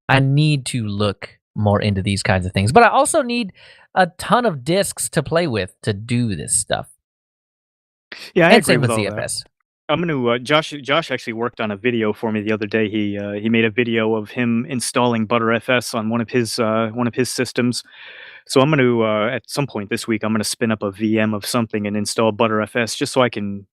I need to look more into these kinds of things. But I also need a ton of disks to play with to do this stuff. Yeah, I And agree same with with all ZFS. that. I'm gonna Josh actually worked on a video for me the other day. He made a video of him installing ButterFS on one of his systems. So I'm gonna at some point this week I'm gonna spin up a VM of something and install ButterFS just so I can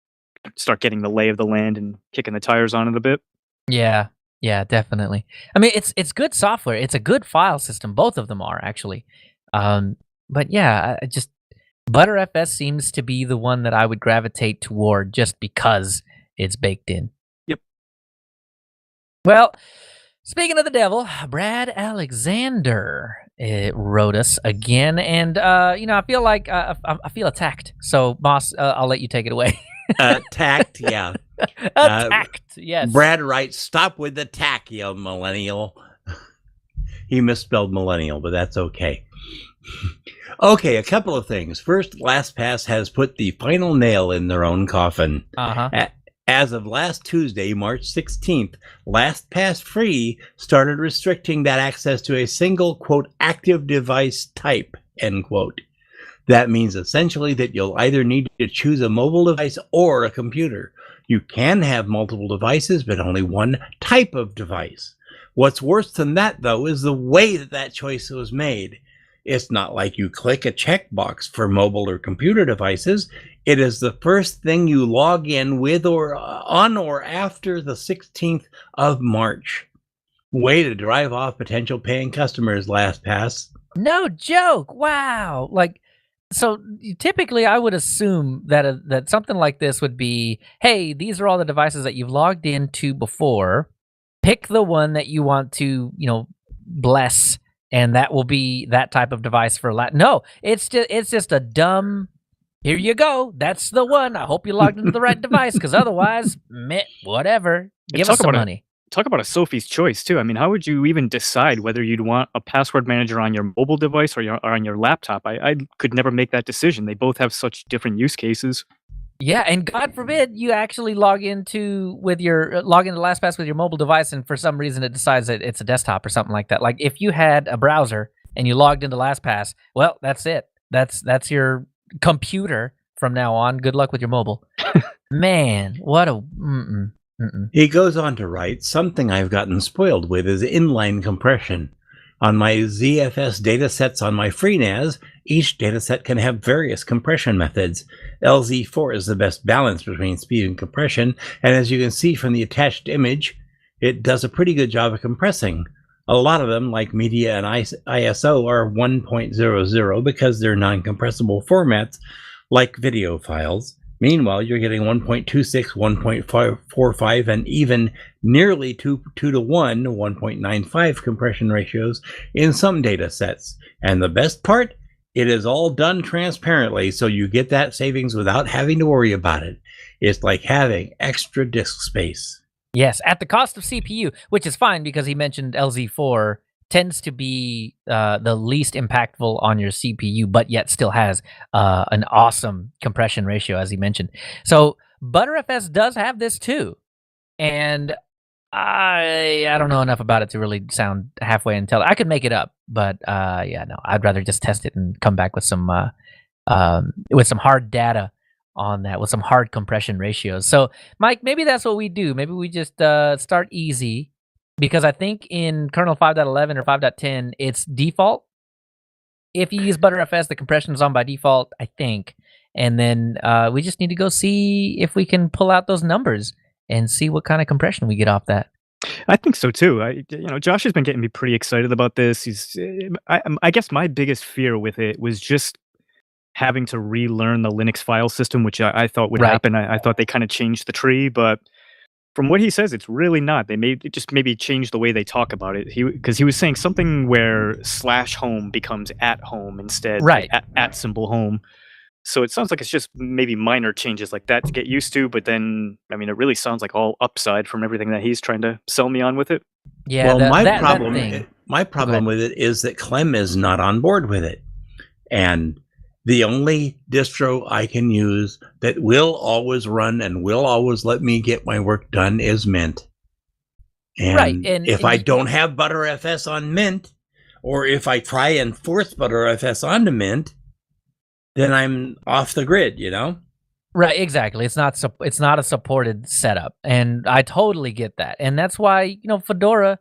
start getting the lay of the land and kicking the tires on it a bit. Yeah, definitely. I mean, it's good software. It's a good file system. Both of them are actually. But yeah, ButterFS seems to be the one that I would gravitate toward just because it's baked in. Yep. Well, speaking of the devil, Brad Alexander wrote us again, and I feel like I feel attacked. So, Moss, I'll let you take it away. Tact, yeah. Attacked, yes. Brad writes, "Stop with the tack, you millennial." He misspelled millennial, but that's okay. Okay, a couple of things. First, LastPass has put the final nail in their own coffin. As of last Tuesday, March 16th, LastPass Free started restricting that access to a single, quote, active device type, end quote. That means essentially that you'll either need to choose a mobile device or a computer. You can have multiple devices, but only one type of device. What's worse than that, though, is the way that choice was made. It's not like you click a checkbox for mobile or computer devices. It is the first thing you log in with or on or after the 16th of March. Way to drive off potential paying customers, LastPass. No joke. Wow. So typically I would assume that something like this would be, hey, these are all the devices that you've logged into before. Pick the one that you want to, bless, and that will be that type of device for No, it's just a dumb, here you go. That's the one. I hope you logged into the right device, because otherwise, whatever. Give us some money. Talk about a Sophie's choice, too. I mean, how would you even decide whether you'd want a password manager on your mobile device or on your laptop? I could never make that decision. They both have such different use cases. Yeah, and God forbid you actually log into LastPass with your mobile device, and for some reason it decides that it's a desktop or something like that. Like if you had a browser and you logged into LastPass, well, that's it. That's your computer from now on. Good luck with your mobile. Man, what a He goes on to write, "Something I've gotten spoiled with is inline compression. On my ZFS datasets on my FreeNAS, each dataset can have various compression methods. LZ4 is the best balance between speed and compression, and as you can see from the attached image, it does a pretty good job of compressing. A lot of them, like media and ISO, are 1.00 because they're non-compressible formats like video files. Meanwhile, you're getting 1.26, 1.45, and even nearly 2 to 1, 1.95 compression ratios in some data sets. And the best part, it is all done transparently, so you get that savings without having to worry about it. It's like having extra disk space." Yes, at the cost of CPU, which is fine because he mentioned LZ4 tends to be the least impactful on your CPU, but yet still has an awesome compression ratio, as he mentioned. So ButterFS does have this too, and I don't know enough about it to really sound halfway intelligent. I could make it up, but no, I'd rather just test it and come back with some hard data on that, with some hard compression ratios. So, Mike, maybe that's what we do. Maybe we just start easy. Because I think in kernel 5.11 or 5.10, it's default. If you use ButterFS, the compression is on by default, I think. And then we just need to go see if we can pull out those numbers and see what kind of compression we get off that. I think so too. Josh has been getting me pretty excited about this. I guess my biggest fear with it was just having to relearn the Linux file system, which I thought would happen. I thought they kind of changed the tree, but from what he says, it's really not. They maybe change the way they talk about it. Because he was saying something where /home becomes @home instead, right? Like @home. So it sounds like it's just maybe minor changes like that to get used to. But then, I mean, it really sounds like all upside from everything that he's trying to sell me on with it. Yeah. Well, my problem with it is that Clem is not on board with it, and the only distro I can use that will always run and will always let me get my work done is Mint. And if I don't have ButterFS on Mint, or if I try and force ButterFS onto Mint, then I'm off the grid, Right, exactly. It's not a supported setup, and I totally get that. And that's why, Fedora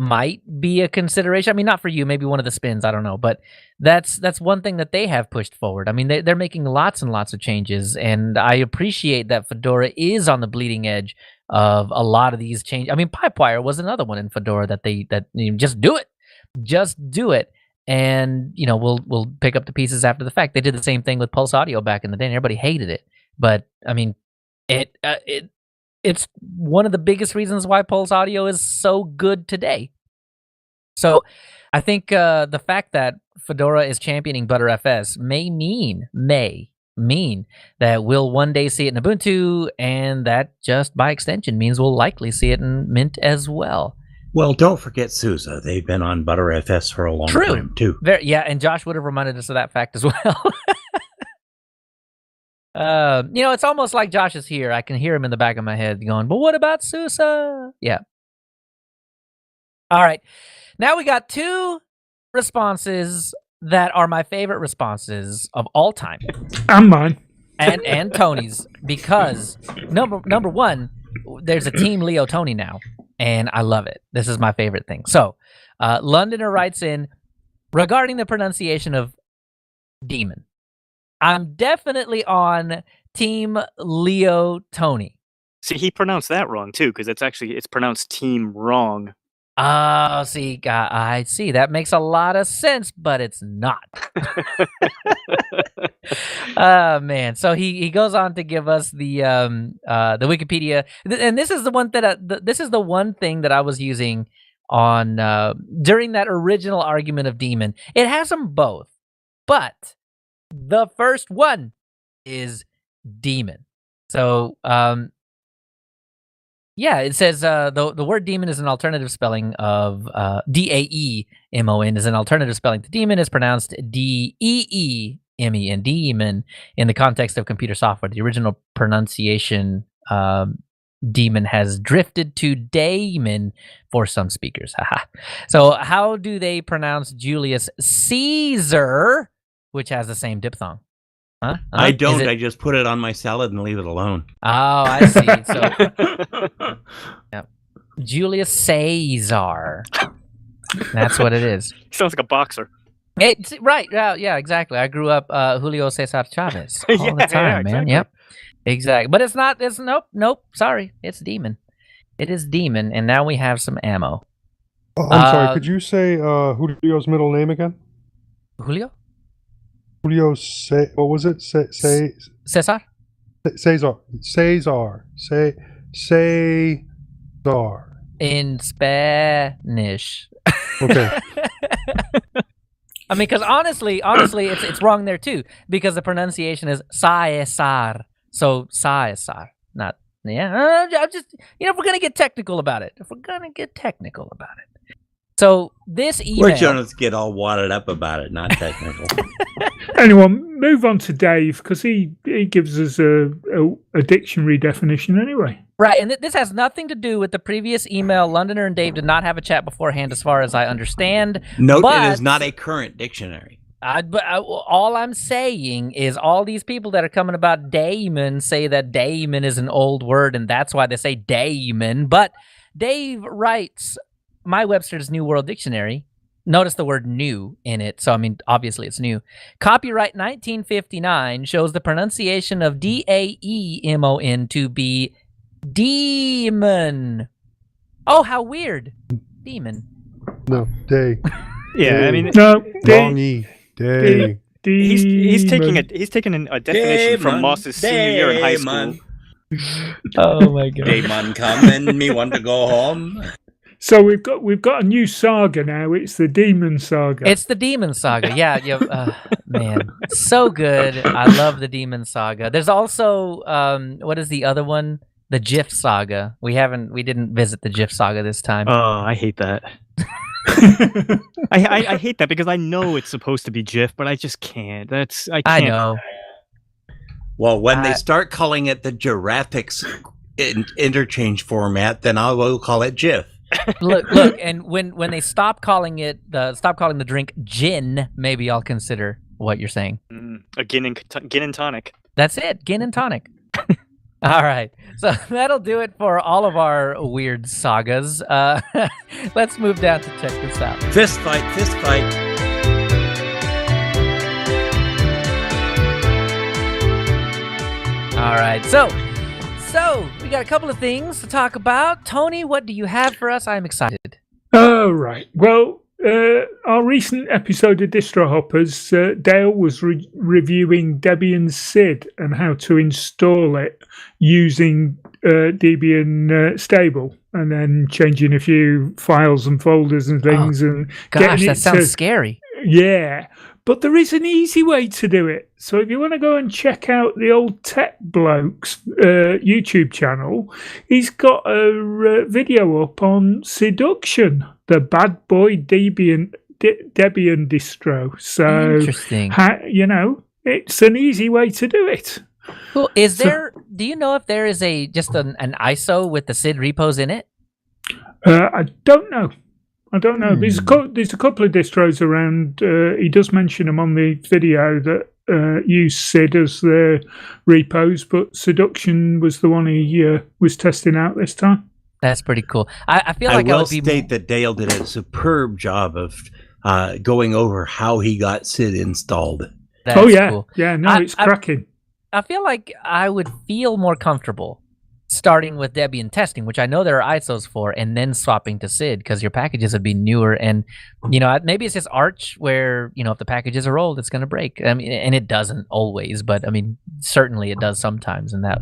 might be a consideration. I mean, not for you, maybe one of the spins, I don't know, but that's one thing that they have pushed forward. I mean, they're making lots and lots of changes, and I appreciate that Fedora is on the bleeding edge of a lot of these changes. I mean, Pipewire was another one in Fedora that just do it, and we'll pick up the pieces after the fact. They did the same thing with Pulse Audio back in the day, and everybody hated it, but I mean, it's one of the biggest reasons why Pulse Audio is so good today. So I think the fact that Fedora is championing ButterFS may mean that we'll one day see it in Ubuntu, and that just by extension means we'll likely see it in Mint as well. Well, don't forget SUSE. They've been on ButterFS for a long time, too. Yeah, and Josh would have reminded us of that fact as well. It's almost like Josh is here. I can hear him in the back of my head going, but what about SUSE? Yeah. All right. Now we got 2 responses that are my favorite responses of all time. And mine. And Tony's, because number one, there's a Team Leo Tony now, and I love it. This is my favorite thing. So, Londoner writes in, regarding the pronunciation of demon, I'm definitely on Team Leo Tony. See, he pronounced that wrong too, because it's pronounced team wrong. Oh, see, I see. That makes a lot of sense, but it's not. Oh man! So he goes on to give us the Wikipedia, and this is the one that this is the one thing that I was using on during that original argument of demon. It has them both, but the first one is demon. So yeah, it says the word demon is an alternative spelling of D-A-E-M-O-N is an alternative spelling to demon is pronounced D-E-E-M-E-N, demon, in the context of computer software. The original pronunciation demon has drifted to daemon for some speakers. So how do they pronounce Julius Caesar, which has the same diphthong? Huh? I don't. I just put it on my salad and leave it alone. Oh, I see. So, yeah. Julius Caesar. That's what it is. Sounds like a boxer. It's right. Yeah, exactly. I grew up Julio Cesar Chavez all the time, man. Exactly. Yep. Exactly. But it's not. It's nope. Sorry. It's demon. It is demon, and now we have some ammo. Oh, I'm sorry. Could you say Julio's middle name again? Julio? Julio, what was it? Cesar? Cesar. In Spanish. Okay. I mean, because honestly, it's wrong there too, because the pronunciation is Caesar. So Caesar, not I'm just if we're gonna get technical about it, So this email. We're trying to get all wadded up about it, not technical. Anyway, move on to Dave, because he gives us a dictionary definition anyway. Right, and this has nothing to do with the previous email. Londoner and Dave did not have a chat beforehand, as far as I understand. Note, it is not a current dictionary. All I'm saying is all these people that are coming about daemon say that daemon is an old word, and that's why they say daemon. But Dave writes, my Webster's New World Dictionary, notice the word new in it, so I mean, obviously it's new. Copyright 1959 shows the pronunciation of D-A-E-M-O-N to be demon. Oh, how weird. Demon. No, day. Yeah, I mean, No, Long E. Day. he's taking a definition from Moss's senior year in high school. Oh my god. Daemon come and me want to go home. So we've got a new saga now. It's the Demon Saga. It's the Demon Saga. Yeah, man, so good. I love the Demon Saga. There's also what is the other one? The GIF Saga. We didn't visit the GIF Saga this time. Oh, I hate that. I hate that because I know it's supposed to be GIF, but I just can't. I can't. I know. Well, when they start calling it the Giraffics interchange format, then I will call it GIF. Look, and when they stop calling the drink gin, maybe I'll consider what you're saying. A gin and tonic. That's it, gin and tonic. All right, so that'll do it for all of our weird sagas. Let's move down to check this out. Fist fight. All right, so we got a couple of things to talk about. Tony, what do you have for us? I'm excited. Oh, right. Well, our recent episode of Distro Hoppers, Dale was reviewing Debian SID and how to install it using Debian stable, and then changing a few files and folders and things. And Gosh, getting that it sounds scary. Yeah, but there is an easy way to do it. So if you want to go and check out the Old Tech Blokes YouTube channel, he's got a video up on Seduction, the bad boy Debian distro. So, Interesting. it's an easy way to do it. Cool. Do you know if there is just an ISO with the SID repos in it? I don't know. There's a couple of distros around. He does mention them on the video that use SID as their repos, but Seduction was the one he was testing out this time. That's pretty cool. I feel like I will would be state that Dale did a superb job of going over how he got SID installed. That's cool. Yeah, no, it's cracking. I feel like I would feel more comfortable starting with Debian testing, which I know there are ISOs for, and then swapping to SID, because your packages would be newer. And, maybe it's just Arch where, if the packages are old, it's going to break. I mean, and it doesn't always, but I mean, certainly it does sometimes. And that,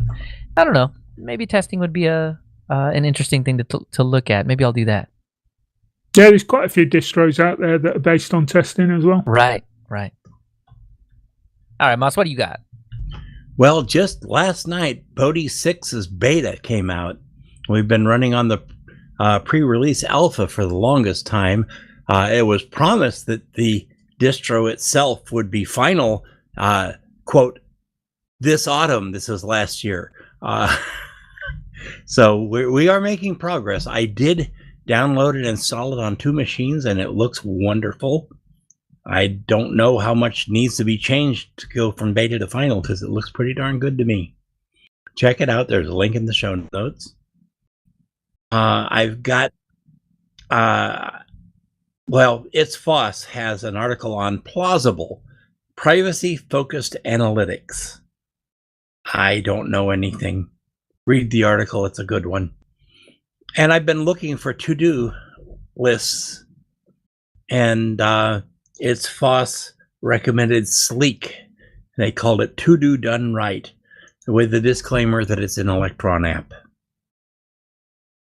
I don't know, maybe testing would be an interesting thing to look at. Maybe I'll do that. Yeah, there's quite a few distros out there that are based on testing as well. Right. All right, Moss, what do you got? Well, just last night, Bodhi 6's beta came out. We've been running on the pre-release alpha for the longest time. It was promised that the distro itself would be final, quote, this autumn. This is last year. So we are making progress. I did download and install it on 2 machines, and it looks wonderful. I don't know how much needs to be changed to go from beta to final, because it looks pretty darn good to me. Check it out. There's a link in the show notes. I've got, It's Foss has an article on Plausible, privacy-focused analytics. I don't know anything. Read the article. It's a good one. And I've been looking for to-do lists, and It's Foss recommended Sleek. They called it To Do Done Right, with the disclaimer that it's an Electron app.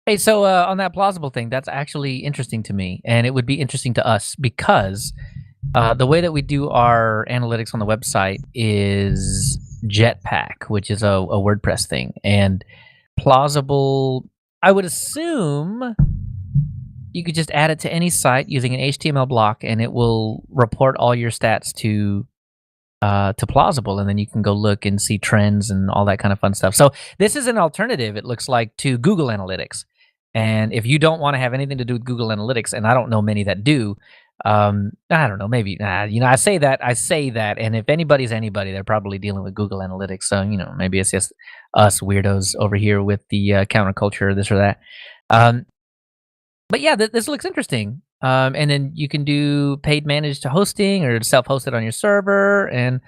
Hey, so on that Plausible thing, that's actually interesting to me, and it would be interesting to us because the way that we do our analytics on the website is Jetpack, which is a WordPress thing, and Plausible, I would assume you could just add it to any site using an HTML block, and it will report all your stats to Plausible, and then you can go look and see trends and all that kind of fun stuff. So this is an alternative, it looks like, to Google Analytics. And if you don't want to have anything to do with Google Analytics, and I don't know many that do, I don't know, maybe, I say that, and if anybody's anybody, they're probably dealing with Google Analytics. So, maybe it's just us weirdos over here with the counterculture, this or that. But yeah, this looks interesting. And then you can do paid managed hosting or self-hosted on your server and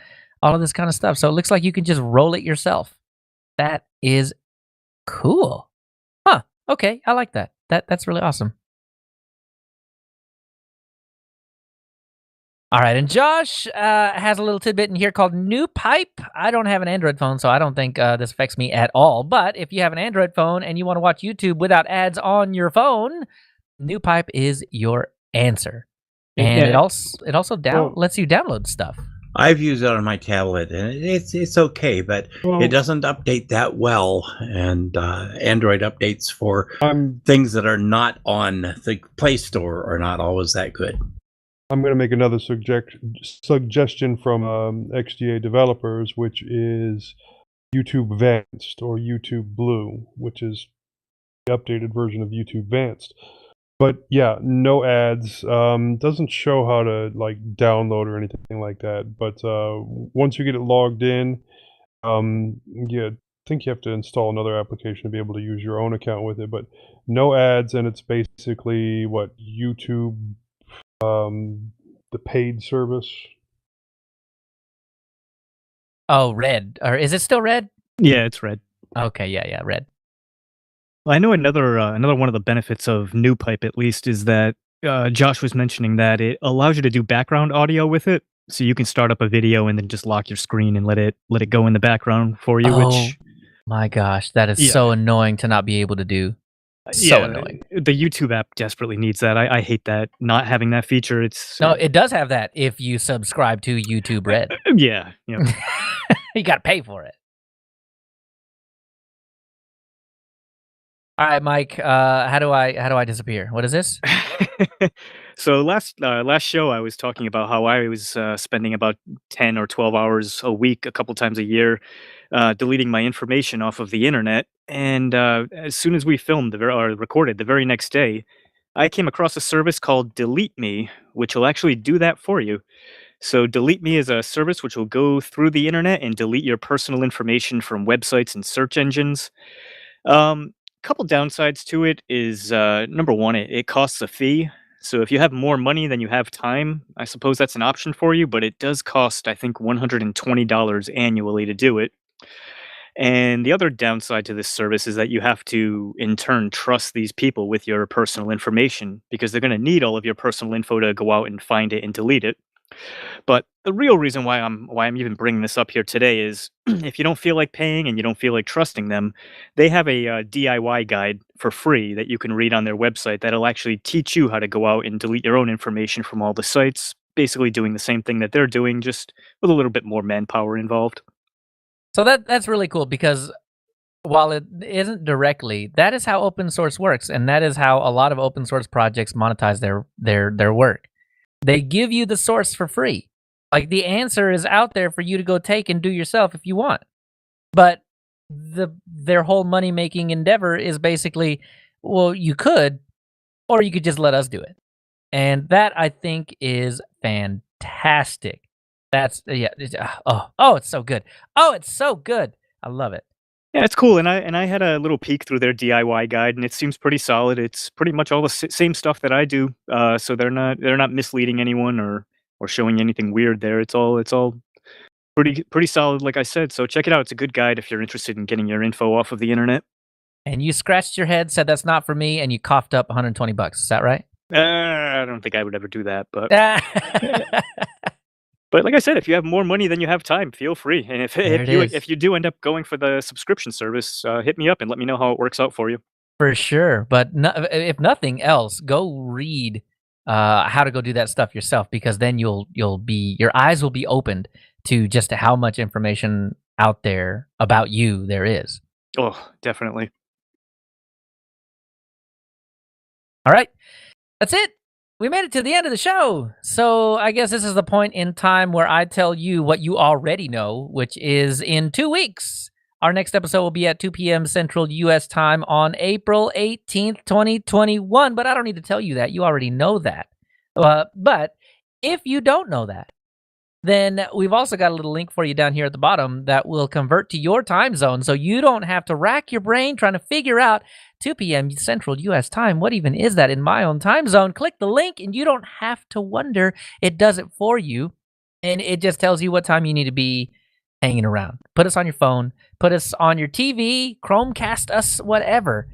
all of this kind of stuff. So it looks like you can just roll it yourself. That is cool. Huh. Okay, I like that. That's really awesome. All right, and Josh has a little tidbit in here called New Pipe. I don't have an Android phone, so I don't think this affects me at all. But if you have an Android phone and you want to watch YouTube without ads on your phone, New Pipe is your answer. And it also lets you download stuff. I've used it on my tablet, and it's okay, but it doesn't update that well. And Android updates for things that are not on the Play Store are not always that good. I'm going to make another suggestion from XDA developers, which is YouTube Vanced or YouTube Blue, which is the updated version of YouTube Vanced. But yeah, no ads. Doesn't show how to download or anything like that. But once you get it logged in, I think you have to install another application to be able to use your own account with it. But no ads, and it's basically YouTube. The paid service. Oh, Red. Or is it still Red? Yeah, it's Red. Okay, yeah, Red. Well, I know another one of the benefits of NewPipe, at least, is that Josh was mentioning that it allows you to do background audio with it, so you can start up a video and then just lock your screen and let it go in the background for you. Oh Which, my gosh, that is Yeah. so annoying to not be able to do. So yeah, annoying. the YouTube app desperately needs that. I hate that not having that feature. It's No, it does have that if you subscribe to YouTube Red. yeah. You got to pay for it. All right, Mike. How do I disappear? What is this? So last show I was talking about how I was spending about 10 or 12 hours a week, a couple times a year, deleting my information off of the internet. And as soon as we filmed or recorded the very next day, I came across a service called Delete Me, which will actually do that for you. So Delete Me is a service which will go through the internet and delete your personal information from websites and search engines. Couple downsides to it is number one, it costs a fee. So if you have more money than you have time, I suppose that's an option for you, but it does cost, I think, $120 annually to do it. And the other downside to this service is that you have to, in turn, trust these people with your personal information because they're going to need all of your personal info to go out and find it and delete it. But the real reason why I'm even bringing this up here today is if you don't feel like paying and you don't feel like trusting them, they have a DIY guide for free that you can read on their website that'll actually teach you how to go out and delete your own information from all the sites, basically doing the same thing that they're doing, just with a little bit more manpower involved. So that's really cool because while it isn't directly, that is how open source works, and that is how a lot of open source projects monetize their work. They give you the source for free. Like the answer is out there for you to go take and do yourself if you want. But their whole money making endeavor is basically, well, you could, or you could just let us do it. And that I think is fantastic. That's it's so good. Oh, it's so good. I love it. Yeah, it's cool, and I had a little peek through their DIY guide, and it seems pretty solid. It's pretty much all the same stuff that I do, so they're not misleading anyone or showing anything weird there. It's all pretty solid, like I said. So check it out. It's a good guide if you're interested in getting your info off of the internet. And you scratched your head, said that's not for me, and you coughed up $120. Is that right? I don't think I would ever do that, but like I said, if you have more money than you have time, feel free. And if you do end up going for the subscription service, hit me up and let me know how it works out for you. For sure. But if nothing else, go read how to go do that stuff yourself, because then your eyes will be opened to just how much information out there about you there is. Oh, definitely. All right. That's it. We made it to the end of the show. So I guess this is the point in time where I tell you what you already know, which is in 2 weeks. Our next episode will be at 2 p.m. Central U.S. time on April 18th, 2021. But I don't need to tell you that. You already know that. But if you don't know that, then we've also got a little link for you down here at the bottom that will convert to your time zone, so you don't have to rack your brain trying to figure out 2 p.m. Central U.S. time. What even is that in my own time zone? Click the link, and you don't have to wonder. It does it for you, and it just tells you what time you need to be hanging around. Put us on your phone. Put us on your TV. Chromecast us, whatever.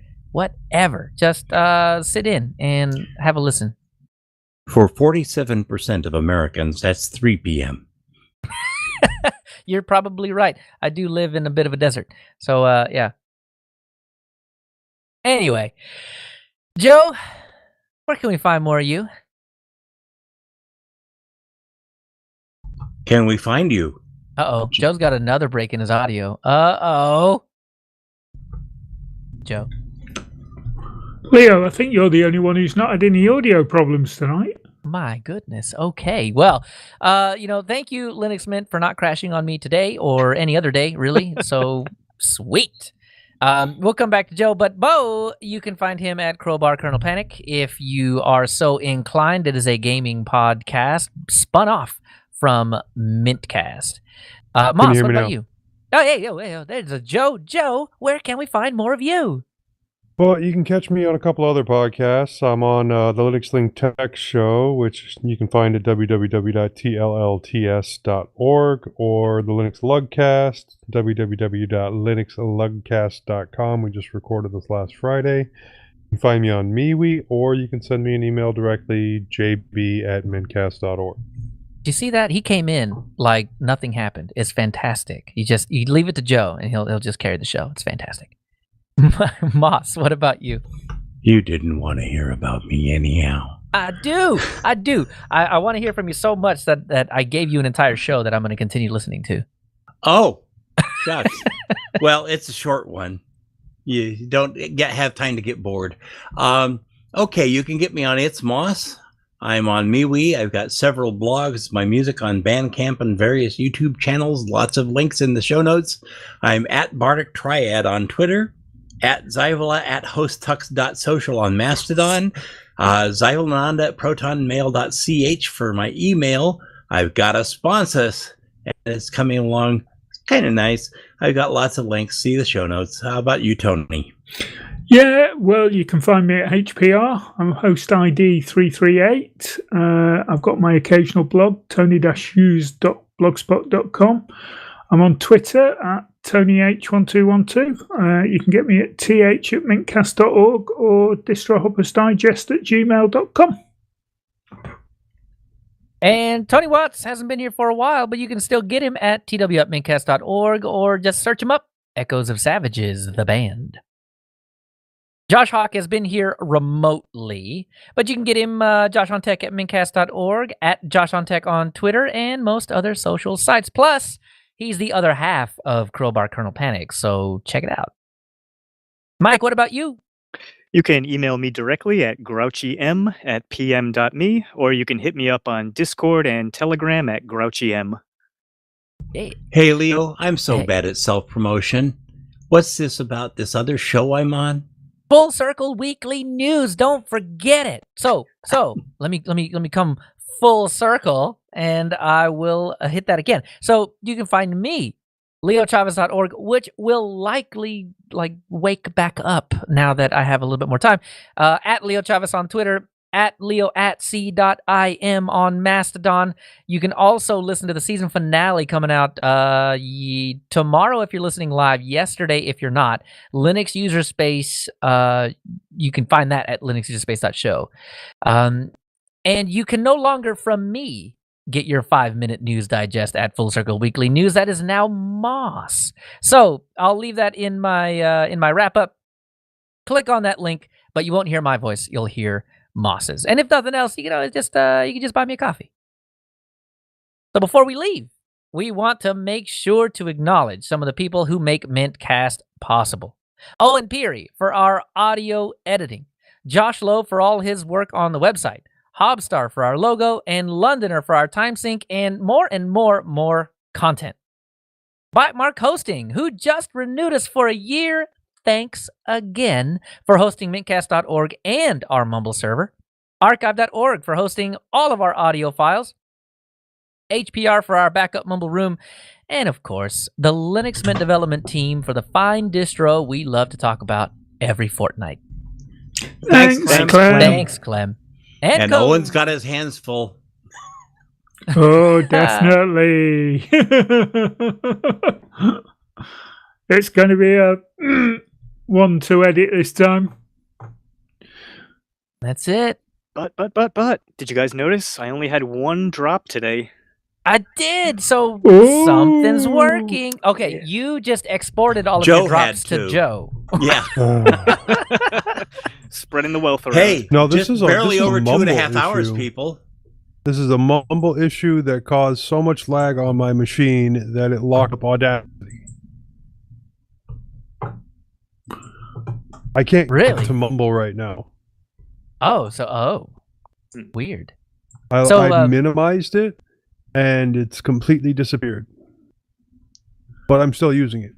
Just sit in and have a listen. For 47% of Americans, that's 3 p.m. You're probably right. I do live in a bit of a desert. So, yeah. Anyway, Joe, where can we find more of you? Can we find you? Uh-oh. Joe's got another break in his audio. Uh-oh. Joe. Leo, I think you're the only one who's not had any audio problems tonight. My goodness. Okay. Well, thank you, Linux Mint, for not crashing on me today or any other day, really. So sweet. We'll come back to Joe, but Bo, you can find him at Crowbar Kernel Panic if you are so inclined. It is a gaming podcast spun off from mintCast. Moss, what about you? Oh, hey, there's a Joe. Joe, where can we find more of you? Well, you can catch me on a couple other podcasts. I'm on the Linux Link Tech Show, which you can find at www.tllts.org, or the Linux Lugcast, www.linuxlugcast.com. We just recorded this last Friday. You can find me on MeWe, or you can send me an email directly, jb@mintcast.org. Do you see that? He came in like nothing happened. It's fantastic. You leave it to Joe, and he'll just carry the show. It's fantastic. Moss, what about you? You didn't want to hear about me anyhow. I do. I want to hear from you so much that I gave you an entire show that I'm going to continue listening to. Oh, shucks. Well, it's a short one. You don't have time to get bored. Okay, you can get me on It's Moss. I'm on MeWe. I've got several blogs, my music on Bandcamp and various YouTube channels. Lots of links in the show notes. I'm at Bardic Triad on Twitter, at Zyvola at hosttux.social on Mastodon, Zyvolananda at protonmail.ch for my email. I've got a sponsor, and it's coming along. It's kind of nice. I've got lots of links. See the show notes. How about you, Tony? Yeah, well, you can find me at HPR. I'm host ID 338. I've got my occasional blog, tony-hughes.blogspot.com. I'm on Twitter at TonyH1212. You can get me at th@mintcast.org or distrohoppersdigest@gmail.com. And Tony Watts hasn't been here for a while, but you can still get him at tw@mintcast.org or just search him up, Echoes of Savages, the band. Josh Hawk has been here remotely, but you can get him JoshOnTech at mintcast.org, at JoshOnTech on Twitter, and most other social sites. Plus, he's the other half of Crowbar Kernel Panic, so check it out. Mike, what about you? You can email me directly at grouchym@pm.me, or you can hit me up on Discord and Telegram at grouchym. Hey, Leo, I'm so bad at self-promotion. What's this about this other show I'm on? Full Circle Weekly News. Don't forget it. So let me come full circle, and I will hit that again. So you can find me, leochavez.org, which will likely wake back up now that I have a little bit more time. At Leo Chavez on Twitter, at leo@c.im on Mastodon. You can also listen to the season finale coming out tomorrow if you're listening live, yesterday if you're not. Linux User Space, you can find that at linuxuserspace.show. And you can no longer, from me, get your 5-minute news digest at Full Circle Weekly News. That is now Moss. So I'll leave that in my wrap-up. Click on that link, but you won't hear my voice. You'll hear Moss's. And if nothing else, you can just buy me a coffee. So before we leave, we want to make sure to acknowledge some of the people who make mintCast possible. Owen Peary for our audio editing, Josh Lowe for all his work on the website, Hobstar for our logo, and Londoner for our time sync, and more content. Bitemark Hosting, who just renewed us for a year. Thanks again for hosting mintcast.org and our Mumble server. Archive.org for hosting all of our audio files. HPR for our backup Mumble room. And of course, the Linux Mint development team for the fine distro we love to talk about every fortnight. Thanks, Clem. Thanks, Clem. And Owen's got his hands full. Oh, definitely. It's going to be a one to edit this time. That's it. But, did you guys notice? I only had one drop today. I did. So Ooh. something's working. Okay, you just exported all of Joe your drops had to Joe. Yeah. Spreading the wealth around. Hey, No, this just is a- barely this is a over Mumble 2.5 hours, issue. people. This is a Mumble issue that caused so much lag on my machine that it locked up Audacity. I can't Really? get to Mumble right now. Weird. I minimized it, and it's completely disappeared. But I'm still using it.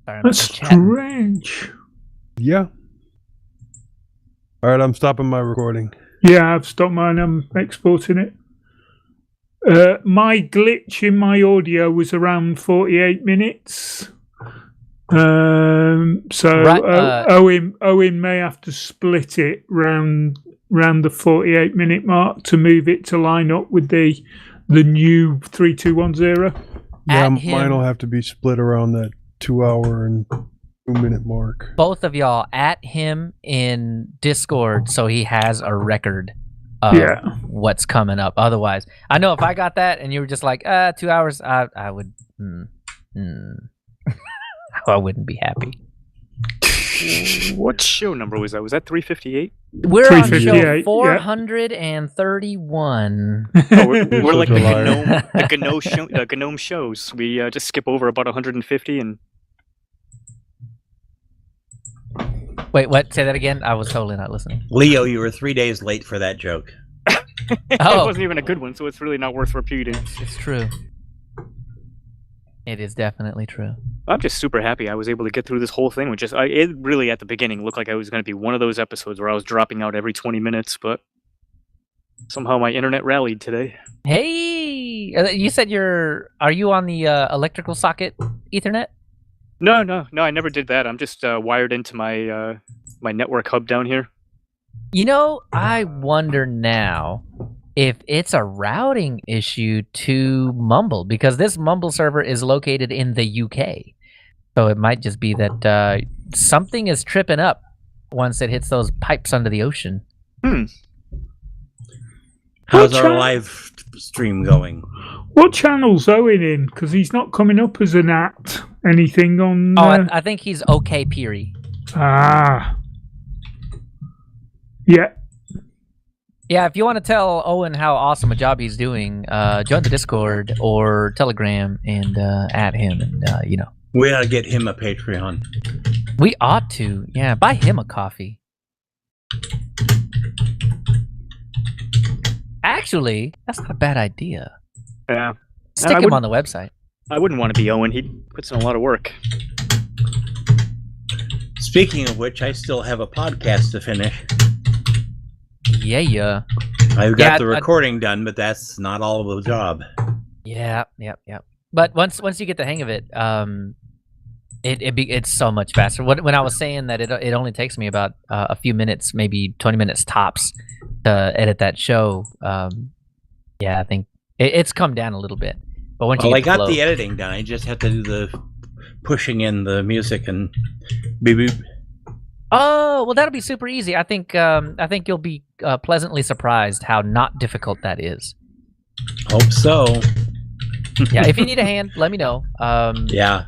Sorry, I'm That's just chatting. strange. Yeah. All right, I'm stopping my recording. Yeah, I've stopped mine. I'm exporting it. My glitch in my audio was around 48 minutes. So Right, Owen may have to split it round the 48-minute mark to move it to line up with the new 3210. Yeah, at him. mine will have to be split around that 2 hour and 2 minute mark. Both of y'all at him in Discord so he has a record of what's coming up. Otherwise, I know if I got that and you were just like 2 hours, I would I wouldn't be happy. What show number was that? Was that 358? We're on show 358, 431. Oh, we're like the July. Gnome shows. We just skip over about 150 and. Wait, what? Say that again? I was totally not listening. Leo, you were 3 days late for that joke. It wasn't even a good one, so it's really not worth repeating. It's true. It is definitely true. I'm just super happy I was able to get through this whole thing. With it really at the beginning looked like I was going to be one of those episodes where I was dropping out every 20 minutes, but somehow my internet rallied today. Hey, you said are you on the electrical socket Ethernet? No, I never did that. I'm just wired into my my network hub down here. You know, I wonder now if it's a routing issue to Mumble, because this Mumble server is located in the UK. So it might just be that something is tripping up once it hits those pipes under the ocean. How's our live stream going? What channel's Owen in? Because he's not coming up as an at anything on. I think he's okay, Peary. Yeah. Yeah, if you want to tell Owen how awesome a job he's doing, join the Discord or Telegram and add him, and We ought to get him a Patreon. we ought to. Yeah, buy him a coffee. Actually, that's not a bad idea. Yeah. Stick him on the website. I wouldn't want to be Owen. He puts in a lot of work. Speaking of which, I still have a podcast to finish. Yeah. I've got the recording done, but that's not all of the job. Yeah. But once you get the hang of it, it's so much faster. When I was saying that it only takes me about a few minutes, maybe 20 minutes tops, to edit that show. I think it's come down a little bit. But once I got the editing done. I just have to do the pushing in the music and beep beep. Oh, well, that'll be super easy. I think you'll be pleasantly surprised how not difficult that is. Hope so. Yeah, if you need a hand, let me know. Yeah.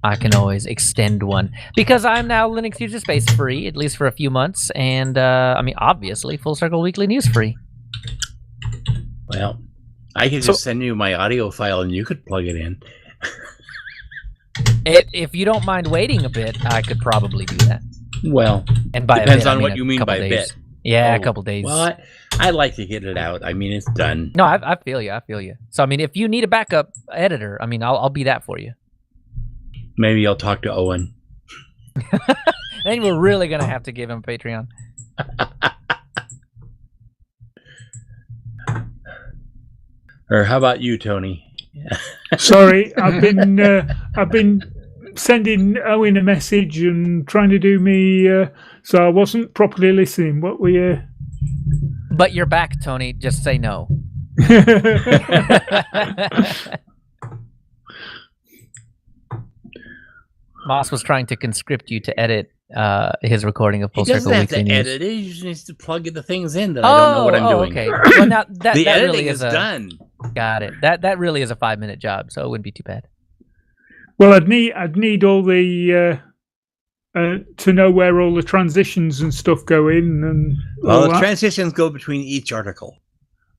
I can always extend one because I'm now Linux User Space free, at least for a few months, and obviously, Full Circle Weekly News free. Well, I could just send you my audio file and you could plug it in. If you don't mind waiting a bit, I could probably do that. Well, and by depends a bit, on what you mean by days. bit. Yeah, a couple days. Well, I like to get it out. I mean, it's done. No, I feel you. So, if you need a backup editor, I'll be that for you. Maybe I'll talk to Owen. Then we're really gonna have to give him a Patreon. Or how about you, Tony? Sorry, I've been sending Owen a message and trying to do me, so I wasn't properly listening. What were you? But you're back, Tony. Just say no. Moss was trying to conscript you to edit his recording of Full Circle Weekly News. He doesn't have to edit it. He just needs to plug the things in that I don't know what I'm doing. Okay. Well, now that the that editing really is done. Got it. That really is a 5-minute job, so it wouldn't be too bad. Well, I'd need all the to know where all the transitions and stuff go in, and the transitions go between each article.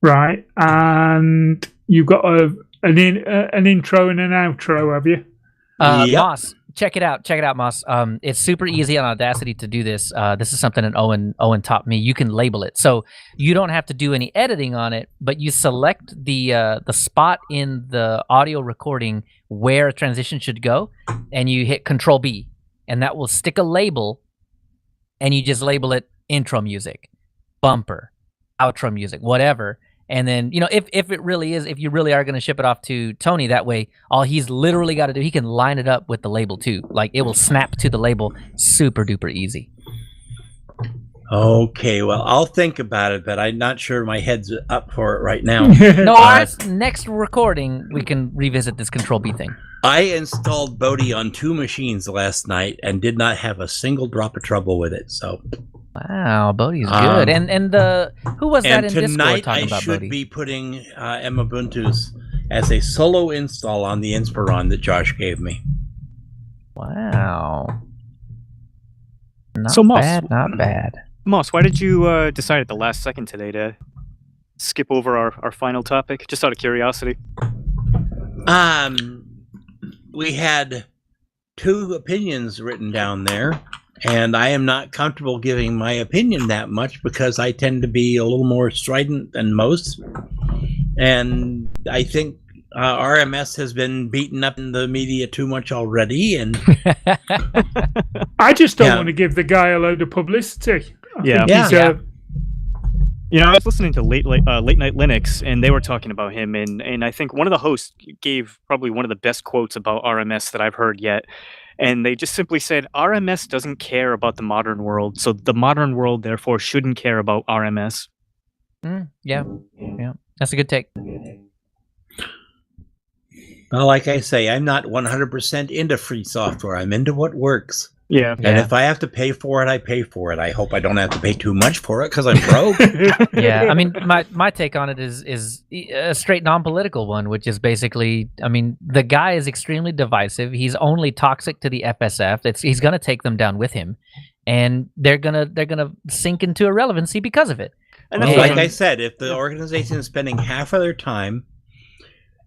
Right, and you've got an intro and an outro, have you? Yep. Moss, check it out, Moss. It's super easy on Audacity to do this. This is something that Owen taught me. You can label it, so you don't have to do any editing on it, but you select the spot in the audio recording where a transition should go, and you hit Control B, and that will stick a label, and you just label it intro music, bumper, outro music, whatever. And then, if it really is, if you really are going to ship it off to Tony, that way, all he's literally got to do, he can line it up with the label too. Like, it will snap to the label super duper easy. Okay, well, I'll think about it, but I'm not sure my head's up for it right now. No, next recording we can revisit this Control B thing. I installed Bodhi on 2 machines last night and did not have a single drop of trouble with it. So, wow, Bodhi's good. And who was that in Discord tonight talking I about should Bodhi? be putting Ubuntu's as a solo install on the Inspiron that Josh gave me. Wow. Not So, Moss, bad, not bad. Moss, why did you decide at the last second today to skip over our final topic? Just out of curiosity. We had 2 opinions written down there, and I am not comfortable giving my opinion that much because I tend to be a little more strident than most. And I think RMS has been beaten up in the media too much already, and I just don't want to give the guy a load of publicity. I think he's, You know, I was listening to Late Night Linux, and they were talking about him, and I think one of the hosts gave probably one of the best quotes about RMS that I've heard yet. And they just simply said, RMS doesn't care about the modern world, so the modern world, therefore, shouldn't care about RMS. Yeah, that's a good take. well, like I say, I'm not 100% into free software. I'm into what works. Yeah. And if I have to pay for it, I pay for it. I hope I don't have to pay too much for it because I'm broke. Yeah, I mean, my take on it is a straight non-political one, which is basically, I mean, the guy is extremely divisive. He's only toxic to the FSF. He's going to take them down with him, and they're gonna sink into irrelevancy because of it. And Well, that's like what I said, if the organization is spending half of their time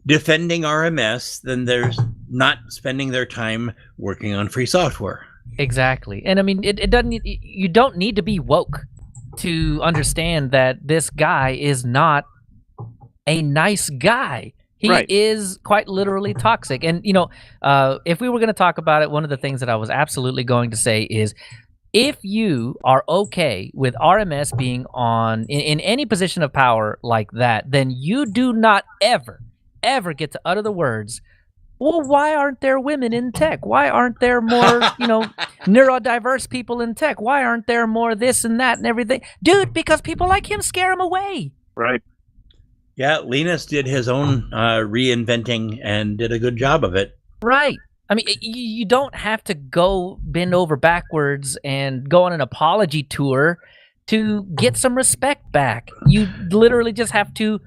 defending RMS, then they're not spending their time working on free software. Exactly, and I mean, it doesn't. You don't need to be woke to understand that this guy is not a nice guy. He is quite literally toxic. And you know, if we were going to talk about it, one of the things that I was absolutely going to say is, if you are okay with RMS being in any position of power like that, then you do not ever get to utter the words, well, why aren't there women in tech? Why aren't there more, neurodiverse people in tech? Why aren't there more this and that and everything? Dude, because people like him scare him away. Right. Yeah, Linus did his own reinventing and did a good job of it. Right. I mean, you don't have to go bend over backwards and go on an apology tour to get some respect back. You literally just have to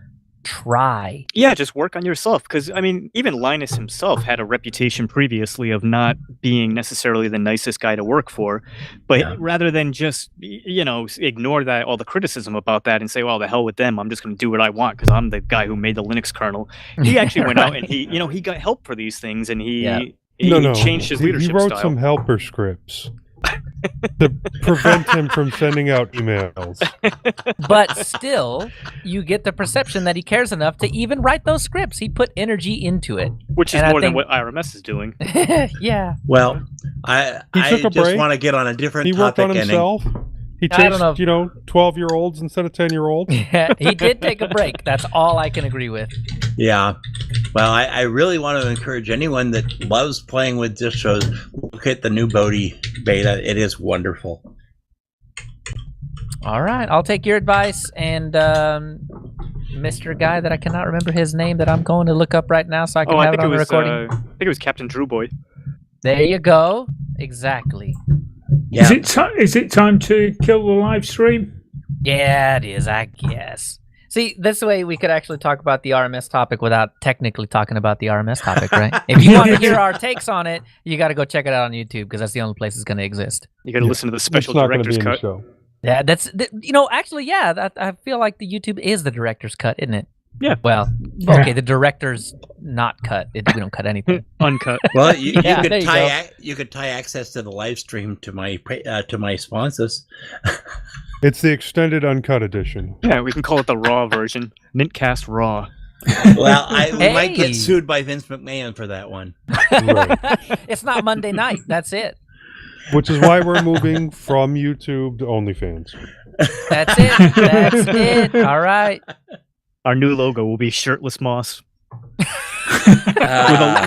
try. Yeah, just work on yourself. Because, I mean, even Linus himself had a reputation previously of not being necessarily the nicest guy to work for. But rather than just, ignore that, all the criticism about that and say, well, the hell with them, I'm just going to do what I want because I'm the guy who made the Linux kernel. He actually went out and he got help for these things, and he changed his leadership style. He wrote style. some helper scripts to prevent him from sending out emails. But still, you get the perception that he cares enough to even write those scripts. He put energy into it. Which is more than what RMS is doing. Yeah. Well, I just want to get on a different topic. He worked on himself. He teaches, 12-year-olds instead of 10-year-olds. Yeah, he did take a break. That's all I can agree with. Yeah. Well, I really want to encourage anyone that loves playing with distros, look at the new Bodhi beta. It is wonderful. All right. I'll take your advice. And Mr. Guy that I cannot remember his name that I'm going to look up right now so I can have it on the recording. I think it was Captain Drew Boy. There you go. Exactly. Yeah. Is it time to kill the live stream? Yeah, it is, I guess. See, this way we could actually talk about the RMS topic without technically talking about the RMS topic, right? If you want to hear our takes on it, you got to go check it out on YouTube because that's the only place it's going to exist. You got to listen to the special director's cut. Yeah, actually, yeah, I feel like the YouTube is the director's cut, isn't it? Yeah. Well, okay, the director's not cut. We don't cut anything. Uncut. Well, you could tie access to the live stream to my sponsors. It's the extended uncut edition. Yeah, we can call it the raw version. mintCast Raw. Well, we might get sued by Vince McMahon for that one. Right. It's not Monday night. That's it. Which is why we're moving from YouTube to OnlyFans. That's it. That's it. All right. Our new logo will be shirtless Moss. With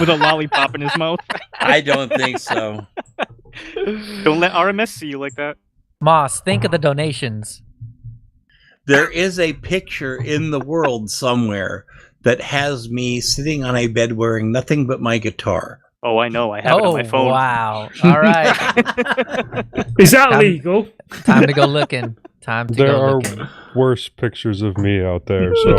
a lollipop in his mouth. I don't think so. Don't let RMS see you like that. Moss, think of the donations. There is a picture in the world somewhere that has me sitting on a bed wearing nothing but my guitar. Oh, I know. I have it on my phone. Wow. All right. Is that legal? Time to go looking. Time to There go are looking. worse pictures of me out there. So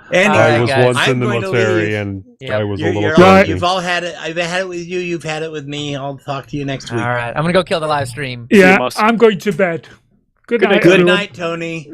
Anyway, I was guys. once I'm in the going to military, leave. and Yep. I was a little You're Right. all, crazy. you've all had it. I've had it with you. You've had it with me. I'll talk to you next week. All right. I'm going to go kill the live stream. you, Yeah, Moss. I'm going to bed. Good night. Good everyone. night, Tony.